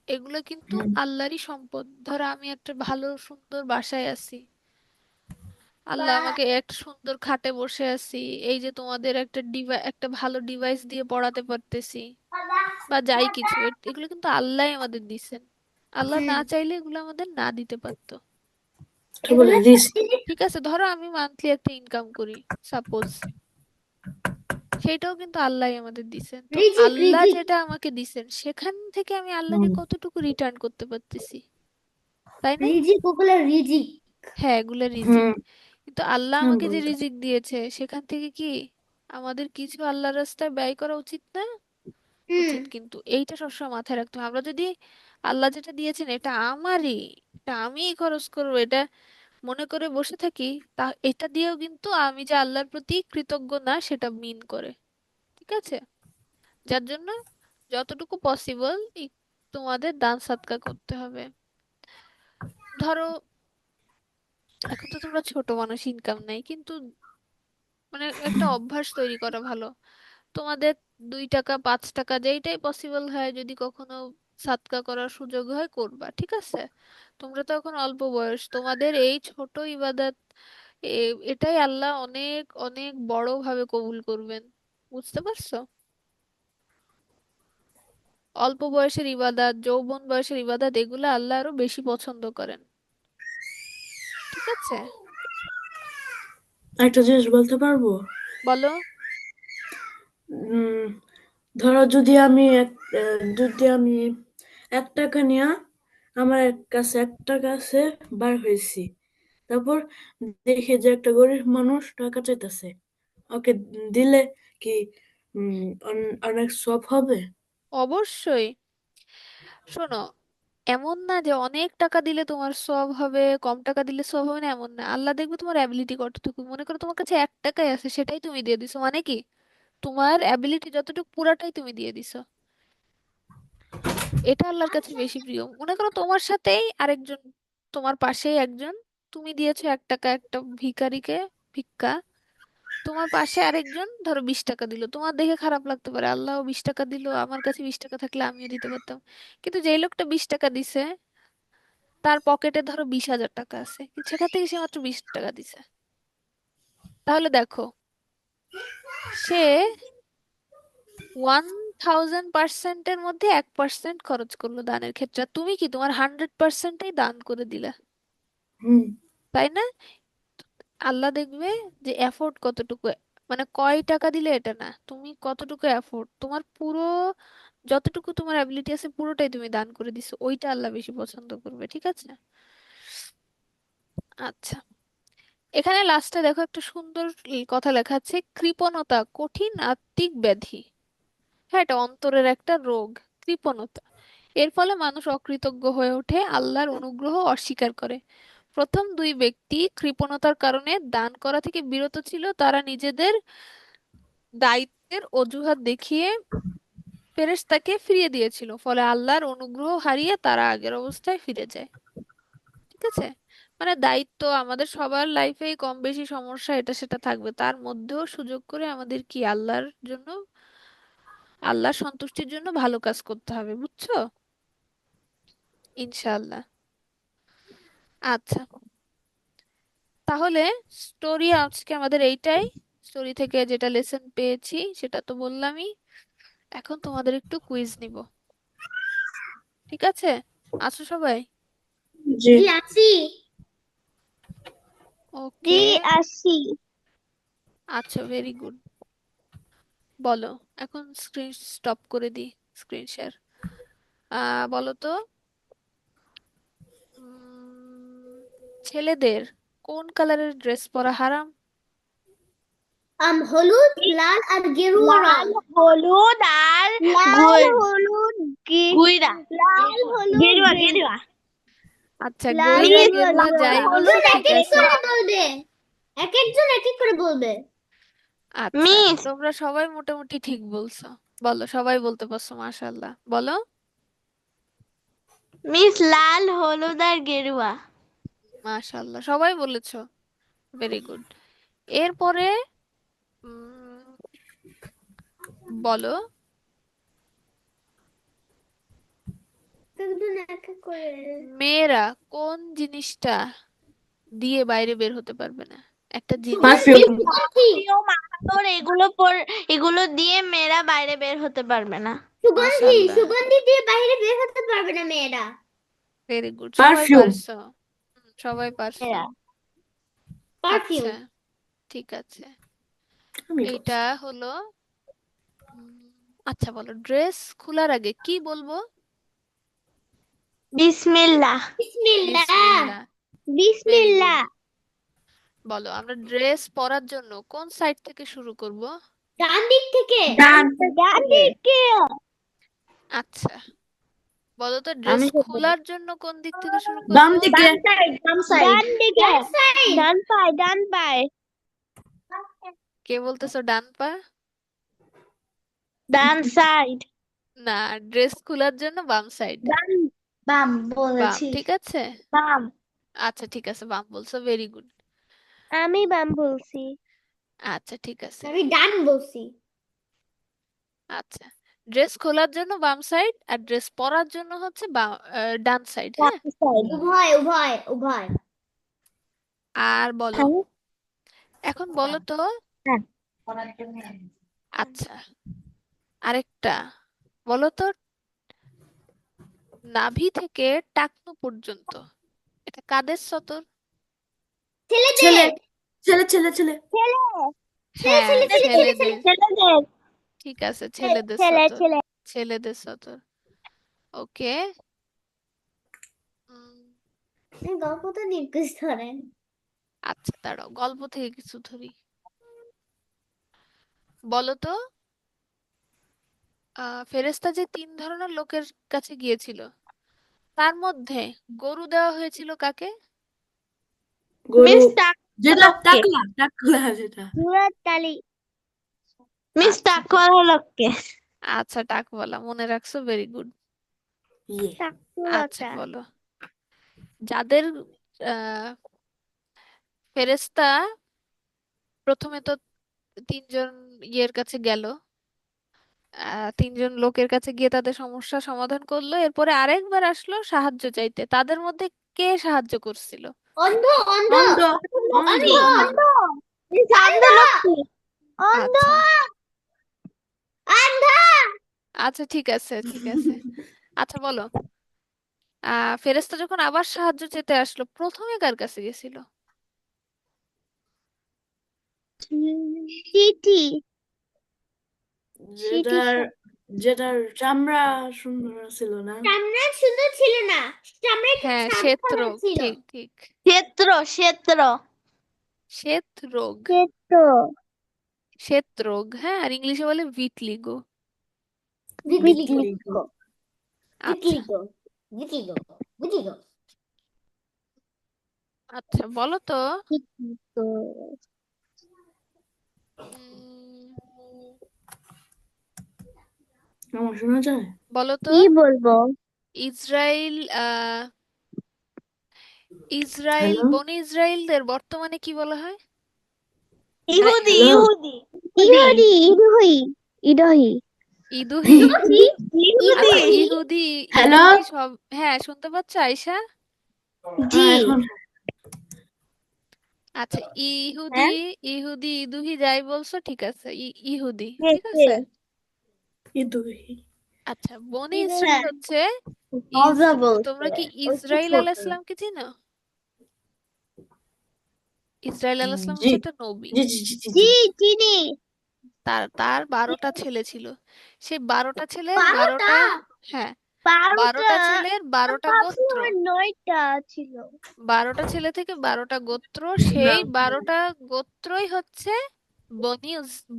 S1: এগুলো কিন্তু
S2: হুম
S1: আল্লাহরই সম্পদ। ধরো আমি একটা ভালো সুন্দর বাসায় আছি, আল্লাহ আমাকে একটা সুন্দর খাটে বসে আছি, এই যে তোমাদের একটা ভালো ডিভাইস দিয়ে পড়াতে পারতেছি, বা যাই কিছু, এগুলো কিন্তু আল্লাহই আমাদের দিছেন। আল্লাহ না
S3: হুম।
S1: চাইলে এগুলো আমাদের না দিতে পারতো।
S2: এটা বলে
S3: এগুলো
S2: রিস্ক।
S1: ঠিক আছে, ধরো আমি মান্থলি একটা ইনকাম করি, সাপোজ, সেটাও কিন্তু আল্লাহই আমাদের দিছেন। তো
S3: রিজিক
S1: আল্লাহ
S3: রিজিক।
S1: যেটা আমাকে দিছেন সেখান থেকে আমি আল্লাহকে
S2: হুম
S1: কতটুকু রিটার্ন করতে পারতেছি, তাই না?
S3: রিজিক ওগুলো রিজিক।
S1: হ্যাঁ, এগুলো রিজিক।
S2: হুম
S1: কিন্তু আল্লাহ
S2: হুম
S1: আমাকে যে
S2: বলতো।
S1: রিজিক দিয়েছে সেখান থেকে কি আমাদের কিছু আল্লাহর রাস্তায় ব্যয় করা উচিত না?
S3: হুম।
S1: উচিত। কিন্তু এইটা সবসময় মাথায় রাখতে হবে, আমরা যদি আল্লাহ যেটা দিয়েছেন এটা আমারই, এটা আমিই খরচ করবো, এটা মনে করে বসে থাকি, তা এটা দিয়েও কিন্তু আমি যে আল্লাহর প্রতি কৃতজ্ঞ না সেটা মিন করে। ঠিক আছে, যার জন্য যতটুকু পসিবল তোমাদের দান সদকা করতে হবে। ধরো এখন তো তোমরা ছোট মানুষ, ইনকাম নাই, কিন্তু মানে একটা অভ্যাস তৈরি করা ভালো। তোমাদের 2 টাকা 5 টাকা যেইটাই পসিবল হয়, যদি কখনো সাদকা করার সুযোগ হয় করবা, ঠিক আছে? তোমরা তো এখন অল্প বয়স, তোমাদের এই ছোট ইবাদত, এটাই আল্লাহ অনেক অনেক বড় ভাবে কবুল করবেন। বুঝতে পারছো? অল্প বয়সের ইবাদত, যৌবন বয়সের ইবাদত, এগুলো আল্লাহ আরো বেশি পছন্দ করেন। ঠিক আছে,
S2: একটা জিনিস বলতে পারবো?
S1: বলো।
S2: উম ধরো যদি আমি 1 টাকা নিয়ে আমার কাছে 1 টাকা আছে, বার হয়েছি, তারপর দেখি যে একটা গরিব মানুষ টাকা চাইতেছে, ওকে দিলে কি অনেক সব হবে?
S1: অবশ্যই। শোনো, এমন না যে অনেক টাকা দিলে তোমার সওয়াব হবে, কম টাকা দিলে সওয়াব হবে না, এমন না। আল্লাহ দেখবে তোমার অ্যাবিলিটি কতটুকু। মনে করো তোমার কাছে 1 টাকাই আছে, সেটাই তুমি দিয়ে দিছো, মানে কি তোমার অ্যাবিলিটি যতটুকু পুরাটাই তুমি দিয়ে দিছো, এটা আল্লাহর কাছে বেশি প্রিয়। মনে করো তোমার সাথেই আরেকজন, তোমার পাশেই একজন, তুমি দিয়েছো 1 টাকা একটা ভিখারিকে ভিক্ষা, তোমার পাশে আরেকজন ধরো 20 টাকা দিল, তোমার দেখে খারাপ লাগতে পারে, আল্লাহ 20 টাকা দিল, আমার কাছে 20 টাকা থাকলে আমিও দিতে পারতাম। কিন্তু যেই লোকটা 20 টাকা দিছে, তার পকেটে ধরো 20,000 টাকা আছে, কিন্তু সেখান থেকে সে মাত্র 20 টাকা দিছে। তাহলে দেখো, সে 1000%-এর মধ্যে 1% খরচ করলো দানের ক্ষেত্রে, আর তুমি কি তোমার 100%-ই দান করে দিলা,
S2: হুম
S1: তাই না? আল্লাহ দেখবে যে এফোর্ট কতটুকু, মানে কয় টাকা দিলে এটা না, তুমি কতটুকু এফোর্ট, তোমার পুরো যতটুকু তোমার অ্যাবিলিটি আছে পুরোটাই তুমি দান করে দিছো, ওইটা আল্লাহ বেশি পছন্দ করবে, ঠিক আছে? আচ্ছা, এখানে লাস্টে দেখো একটা সুন্দর কথা লেখা আছে, কৃপণতা কঠিন আত্মিক ব্যাধি। হ্যাঁ, এটা অন্তরের একটা রোগ, কৃপণতা। এর ফলে মানুষ অকৃতজ্ঞ হয়ে ওঠে, আল্লাহর অনুগ্রহ অস্বীকার করে। প্রথম দুই ব্যক্তি কৃপণতার কারণে দান করা থেকে বিরত ছিল, তারা নিজেদের দায়িত্বের অজুহাত দেখিয়ে ফেরেশতাকে ফিরিয়ে দিয়েছিল, ফলে আল্লাহর অনুগ্রহ হারিয়ে তারা আগের অবস্থায় ফিরে যায়। ঠিক আছে, মানে দায়িত্ব আমাদের সবার লাইফেই কম বেশি সমস্যা এটা সেটা থাকবে, তার মধ্যেও সুযোগ করে আমাদের কি আল্লাহর জন্য, আল্লাহর সন্তুষ্টির জন্য ভালো কাজ করতে হবে, বুঝছো? ইনশাআল্লাহ। আচ্ছা, তাহলে স্টোরি আজকে আমাদের এইটাই। স্টোরি থেকে যেটা লেসন পেয়েছি সেটা তো বললামই। এখন তোমাদের একটু কুইজ নিব, ঠিক আছে? আছো সবাই?
S2: জি।
S3: জি আছি।
S4: জি
S1: ওকে,
S4: আসি।
S1: আচ্ছা, ভেরি গুড। বলো, এখন স্ক্রিন স্টপ করে দিই, স্ক্রিন শেয়ার। বলো তো, ছেলেদের কোন কালারের ড্রেস পরা হারাম?
S3: হলুদ, লাল আর গেরুয়া রং।
S4: লাল হলুদ আর লাল হলুদ গুইরা লাল হলুদ গেরুয়া গেরুয়া
S1: আচ্ছা,
S4: লাল
S1: গইরা
S4: গেরুয়া
S1: গেরুয়া
S4: গেরুয়া
S1: যাই বলো,
S3: হলুদ এক
S1: ঠিক
S3: এক
S1: আছে।
S3: করে বলবে, এক একজন এক এক করে বলবে।
S1: আচ্ছা,
S4: মিস
S1: তোমরা সবাই মোটামুটি ঠিক বলছো। বলো, সবাই বলতে পারছো, মাশাআল্লাহ, বলো।
S4: মিস লাল হলুদ আর গেরুয়া।
S1: মাশাআল্লাহ, সবাই বলেছো, ভেরি গুড। এরপরে উম, বলো,
S3: একজন এক এক করে।
S1: মেয়েরা কোন জিনিসটা দিয়ে বাইরে বের হতে পারবে না? একটা জিনিস
S3: সুগন্ধি,
S2: পারফিউম।
S3: সুগন্ধি,
S4: মাথার এগুলো দিয়ে মেয়েরা বাইরে বের হতে পারবে না।
S3: সুগন্ধি,
S1: মাশাআল্লাহ,
S3: সুগন্ধি দিয়ে বাইরে বের হতে পারবে না মেয়েরা।
S1: ভেরি গুড, সবাই
S2: পারফিউম।
S1: পারছো। সবাই পারছো।
S4: মেয়েরা
S3: পারফিউম।
S1: আচ্ছা, ঠিক আছে।
S2: আমি বলছি।
S1: এইটা হলো উম, আচ্ছা, বলো, ড্রেস খোলার আগে কি বলবো?
S4: বিসমিল্লাহ
S3: বিসমিল্লাহ।
S1: বিসমিল্লাহ, ভেরি গুড।
S4: বিসমিল্লাহ।
S1: বলো, আমরা ড্রেস পরার জন্য কোন সাইড থেকে শুরু করব?
S3: ডান দিক থেকে।
S2: ডান
S4: ডান
S2: দিকে।
S4: দিকে।
S1: আচ্ছা, বলো তো, ড্রেস
S2: আমি
S1: খোলার জন্য কোন দিক থেকে শুরু
S2: বাম
S1: করব?
S2: দিকে।
S4: ডান সাইড ডান সাইড ডান দিকে।
S3: ডান সাইড।
S4: ডান পায়ে ডান পায়ে
S1: কে বলতেছো ডান পা?
S4: ডান সাইড
S1: না, ড্রেস খোলার জন্য বাম সাইড।
S4: ডান বাম
S1: বাম,
S4: বলেছি।
S1: ঠিক আছে।
S4: বাম
S1: আচ্ছা, ঠিক আছে, বাম বলছো, ভেরি গুড।
S4: আমি বাম বলছি।
S1: আচ্ছা, ঠিক আছে।
S3: আমি ডান বলছি।
S1: আচ্ছা, ড্রেস খোলার জন্য বাম সাইড আর ড্রেস পরার জন্য হচ্ছে ডান সাইড,
S4: ডান
S1: হ্যাঁ।
S4: সাইড।
S3: উভয় উভয় উভয়।
S1: আর বলো, এখন বলো তো,
S4: হ্যাঁ।
S1: আচ্ছা, আরেকটা বলো তো, নাভি থেকে টাকনু পর্যন্ত এটা কাদের সতর?
S2: ছেলে
S3: ছেলেদের।
S2: ছেলে ছেলে ছেলে।
S4: ছেলে
S3: ছেলে
S1: হ্যাঁ,
S3: ছেলে ছেলে ছেলে ছেলে।
S1: ছেলেদের।
S4: ছেলেদের
S1: ঠিক আছে, ছেলেদের
S4: ছেলে
S1: সতর,
S4: ছেলে
S1: ছেলেদের সতর। ওকে।
S3: গল্পটা নির্দেশ ধরেন।
S1: আচ্ছা, দাঁড়াও, গল্প থেকে কিছু ধরি। বলো তো, ফেরেশতা যে তিন ধরনের লোকের কাছে গিয়েছিল, তার মধ্যে গরু দেওয়া হয়েছিল কাকে?
S2: গরু।
S4: মিস
S2: যেটা
S4: টাকলোকে
S2: টাকলা টাকলা যেটা।
S4: মুরাদ আলী মিস
S1: আচ্ছা,
S4: টাকলোকে
S1: আচ্ছা, টাকওয়ালা মনে রাখছো, ভেরি গুড।
S2: ইয়ে।
S1: আচ্ছা,
S4: টাকলোটা
S1: বলো, যাদের আহ ফেরেশতা প্রথমে তো তিনজন ইয়ের কাছে গেল, তিনজন লোকের কাছে গিয়ে তাদের সমস্যা সমাধান করলো, এরপরে আরেকবার আসলো সাহায্য চাইতে, তাদের মধ্যে কে সাহায্য করছিল?
S3: অন্ধ, অন্ধ,
S2: অন্ধ। অন্ধ।
S3: অন্ধ,
S4: অন্ধ মিস অন্ধ লক্ষ্মী অন্ধ
S1: আচ্ছা,
S3: আন্ধা।
S1: আচ্ছা, ঠিক আছে, ঠিক আছে। আচ্ছা, বলো, ফেরেশতা যখন আবার সাহায্য চেতে আসলো, প্রথমে কার কাছে গেছিল?
S3: চিঠি
S2: যেটার যেটার চামড়া সুন্দর ছিল না?
S3: চামড়া সুন্দর ছিল না, চামড়া একটু
S1: হ্যাঁ,
S3: ছাড়া
S1: শ্বেত
S3: ছাড়া
S1: রোগ,
S3: ছিল।
S1: ঠিক ঠিক।
S4: ক্ষেত্র ক্ষেত্র
S1: শ্বেত রোগ,
S3: ক্ষেত্র
S1: শ্বেত রোগ, হ্যাঁ, আর ইংলিশে বলে ভিটলিগো।
S3: ভিটলিগো
S1: আচ্ছা
S3: ভিটলিগো ভিটলিগো ভিটলিগো
S1: আচ্ছা, বলো তো।
S3: ভিটলিগো।
S1: উম,
S2: আমার শোনা যায়?
S1: বলো তো,
S3: কি বলবো?
S1: ইসরায়েল
S2: হ্যালো
S1: বনি ইসরায়েলদের বর্তমানে কি বলা হয়?
S4: ইহুদি
S2: হ্যালো
S4: ইহুদি
S3: ইহুদি ইদুহি ইদহি
S1: ইদুহি।
S4: ইহুদি
S1: আচ্ছা, ইহুদি,
S2: হ্যালো
S1: ইহুদি সব, হ্যাঁ, শুনতে পাচ্ছ আয়শা?
S3: জি
S2: এখন
S1: আচ্ছা, ইহুদি,
S3: হ্যাঁ
S1: ইহুদি, ইদুহি যাই বলছো ঠিক আছে, ইহুদি,
S3: কে
S1: ঠিক
S3: কে
S1: আছে।
S2: ইদুহি।
S1: আচ্ছা, বনি ইসরায়েল
S3: হ্যাঁ
S1: হচ্ছে
S3: মজা বলছে
S1: তোমরা কি
S3: ওই তো
S1: ইসরাইল
S3: ছোট।
S1: আলাইহিসসালামকে চিনো? ইসরাইল আলাইহিসসালাম
S2: জি
S1: হচ্ছে একটা নবী।
S2: জি জি জি জি
S3: জি
S2: জি।
S3: চিনি।
S1: তার তার 12টা ছেলে ছিল। সেই 12টা ছেলের
S3: 12টা
S1: 12টা, হ্যাঁ,
S3: 12টা
S1: 12টা ছেলের 12টা
S3: ভাবছি
S1: গোত্র।
S3: আমার 9টা ছিল।
S1: 12টা ছেলে থেকে 12টা গোত্র,
S2: না
S1: সেই 12টা গোত্রই হচ্ছে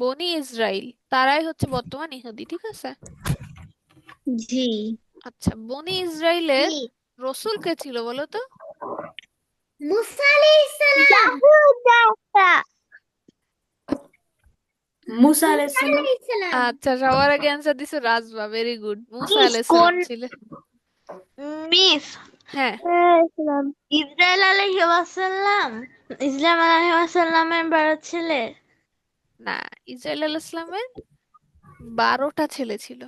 S1: বনি ইসরাইল, তারাই হচ্ছে বর্তমান ইহুদি, ঠিক আছে।
S3: জি
S1: আচ্ছা, বনি ইসরাইলের
S3: জি
S1: রসূল কে ছিল বলো তো?
S3: মুসা আলাইহিস সালাম। দাদা
S2: মুসা আলাইহিস
S3: মুসা
S2: সালাম।
S3: আলাইহিস সালাম।
S1: আচ্ছা, সবার আগে অ্যান্সার দিছে রাজবা, ভেরি গুড। মুসা
S4: মিস
S1: আলাইহিস
S4: কোন
S1: সালাম ছিল।
S4: মিস
S1: হ্যাঁ,
S3: সালাম।
S4: ইসরায়েল আলাইহি ওয়াসাল্লাম ইসলাম আলাইহি ওয়াসাল্লামের বড় ছেলে।
S1: না, ইসরাইল আলাইহিস সালামের 12টা ছেলে ছিল।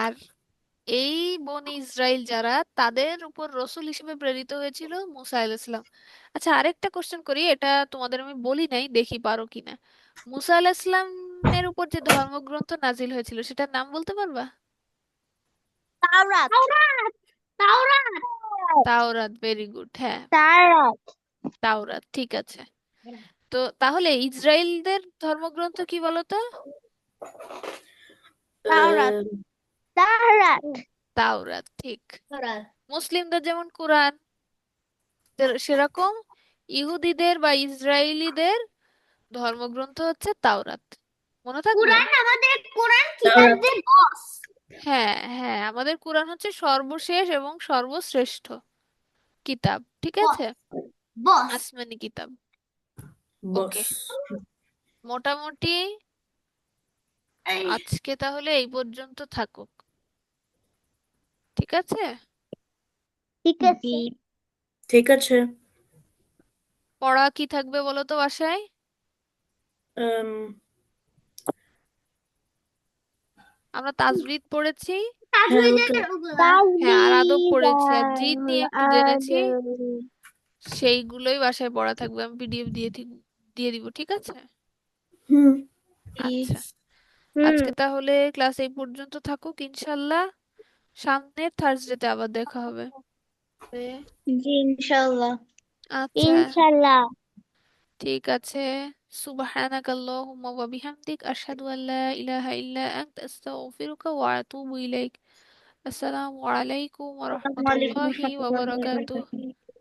S1: আর এই বনি ইসরাইল যারা, তাদের উপর রসূল হিসেবে প্রেরিত হয়েছিল মুসা আলাইহিস সালাম। আচ্ছা, আরেকটা কোশ্চেন করি, এটা তোমাদের আমি বলি নাই, দেখি পারো কিনা। মুসা আলাইহিস সালামের উপর যে ধর্মগ্রন্থ নাজিল হয়েছিল সেটার নাম বলতে পারবা?
S4: তাওরাত
S3: তাওরাত তাওরাত
S1: তাওরাত, ভেরি গুড, হ্যাঁ,
S3: তাওরাত
S1: তাওরাত, ঠিক আছে। তো তাহলে ইসরায়েলদের ধর্মগ্রন্থ কি বলতো?
S4: তাওরাত
S2: আহ,
S3: তাওরাত
S1: তাওরাত, ঠিক।
S3: তাওরাত
S1: মুসলিমদের যেমন কোরআন, সেরকম ইহুদিদের বা ইসরায়েলিদের ধর্মগ্রন্থ হচ্ছে তাওরাত। মনে থাকবে?
S3: কোরআন আমাদের কোরআন
S2: তাওরাত।
S3: কিতাবদের বস।
S1: হ্যাঁ হ্যাঁ, আমাদের কোরআন হচ্ছে সর্বশেষ এবং সর্বশ্রেষ্ঠ কিতাব, ঠিক
S3: বস
S1: আছে,
S3: বস
S1: আসমানি কিতাব।
S2: বস।
S1: ওকে, মোটামুটি আজকে তাহলে এই পর্যন্ত থাকুক, ঠিক আছে।
S3: ঠিক আছে।
S2: ঠিক আছে।
S1: পড়া কি থাকবে বলো তো বাসায়?
S2: আম,
S1: আমরা তাজবিদ পড়েছি,
S2: হ্যাঁ ওটা
S3: তাজউইদের ওগুলা
S1: হ্যাঁ, আর আদব
S3: তাজবিদ
S1: পড়েছি, আর জিন নিয়ে একটু জেনেছি।
S3: আর
S1: সেইগুলোই বাসায় পড়া থাকবে, আমি পিডিএফ দিয়ে দিব, ঠিক আছে।
S2: হুম
S1: আচ্ছা,
S3: হুম
S1: আজকে তাহলে ক্লাস এই পর্যন্ত থাকুক, ইনশাল্লাহ সামনের থার্সডেতে আবার দেখা হবে।
S3: জি ইনশাআল্লাহ
S1: আচ্ছা,
S3: ইনশাআল্লাহ।
S1: ঠিক আছে। সুবহানাকাল্লাহুম্মা ওয়া বিহামদিক আশহাদু আল্লা ইলাহা ইল্লা আনতা আস্তাগফিরুকা ওয়া আতুবু ইলাইক। আসসালামু আলাইকুম ওয়া
S3: আসসালামু আলাইকুম
S1: রাহমাতুল্লাহি ওয়া
S3: রাহমাতুল্লাহি ওয়া
S1: বারাকাতুহু।
S3: বারাকাতুহু।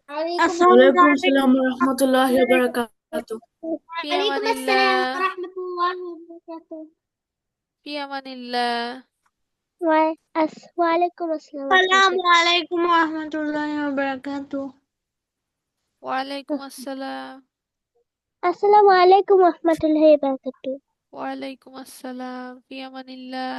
S3: ওয়ালাইকুম
S2: ওয়ালাইকুম
S3: আসসালাম
S2: আসসালাম ওয়া রাহমাতুল্লাহি ওয়া বারাকাতুহু।
S1: ফি
S3: ওয়ালাইকুম আসসালাম
S1: আমানিল্লাহ,
S3: ওয়া রাহমাতুল্লাহি ওয়া বারাকাতুহু।
S1: ফি আমানিল্লাহ।
S3: ওয়ালাইকুম আসসালাম ওয়া
S4: আসসালামু
S3: রাহমাতুল্লাহ।
S4: আলাইকুম ওয়া রাহমাতুল্লাহি ওয়া বারাকাতুহু।
S1: ওয়ালাইকুম আসসালাম।
S3: আসসালামু আলাইকুম ওয়া রাহমাতুল্লাহি ওয়া বারাকাতুহু।
S1: ওয়ালাইকুম আসসালাম, ফি আমানিল্লাহ।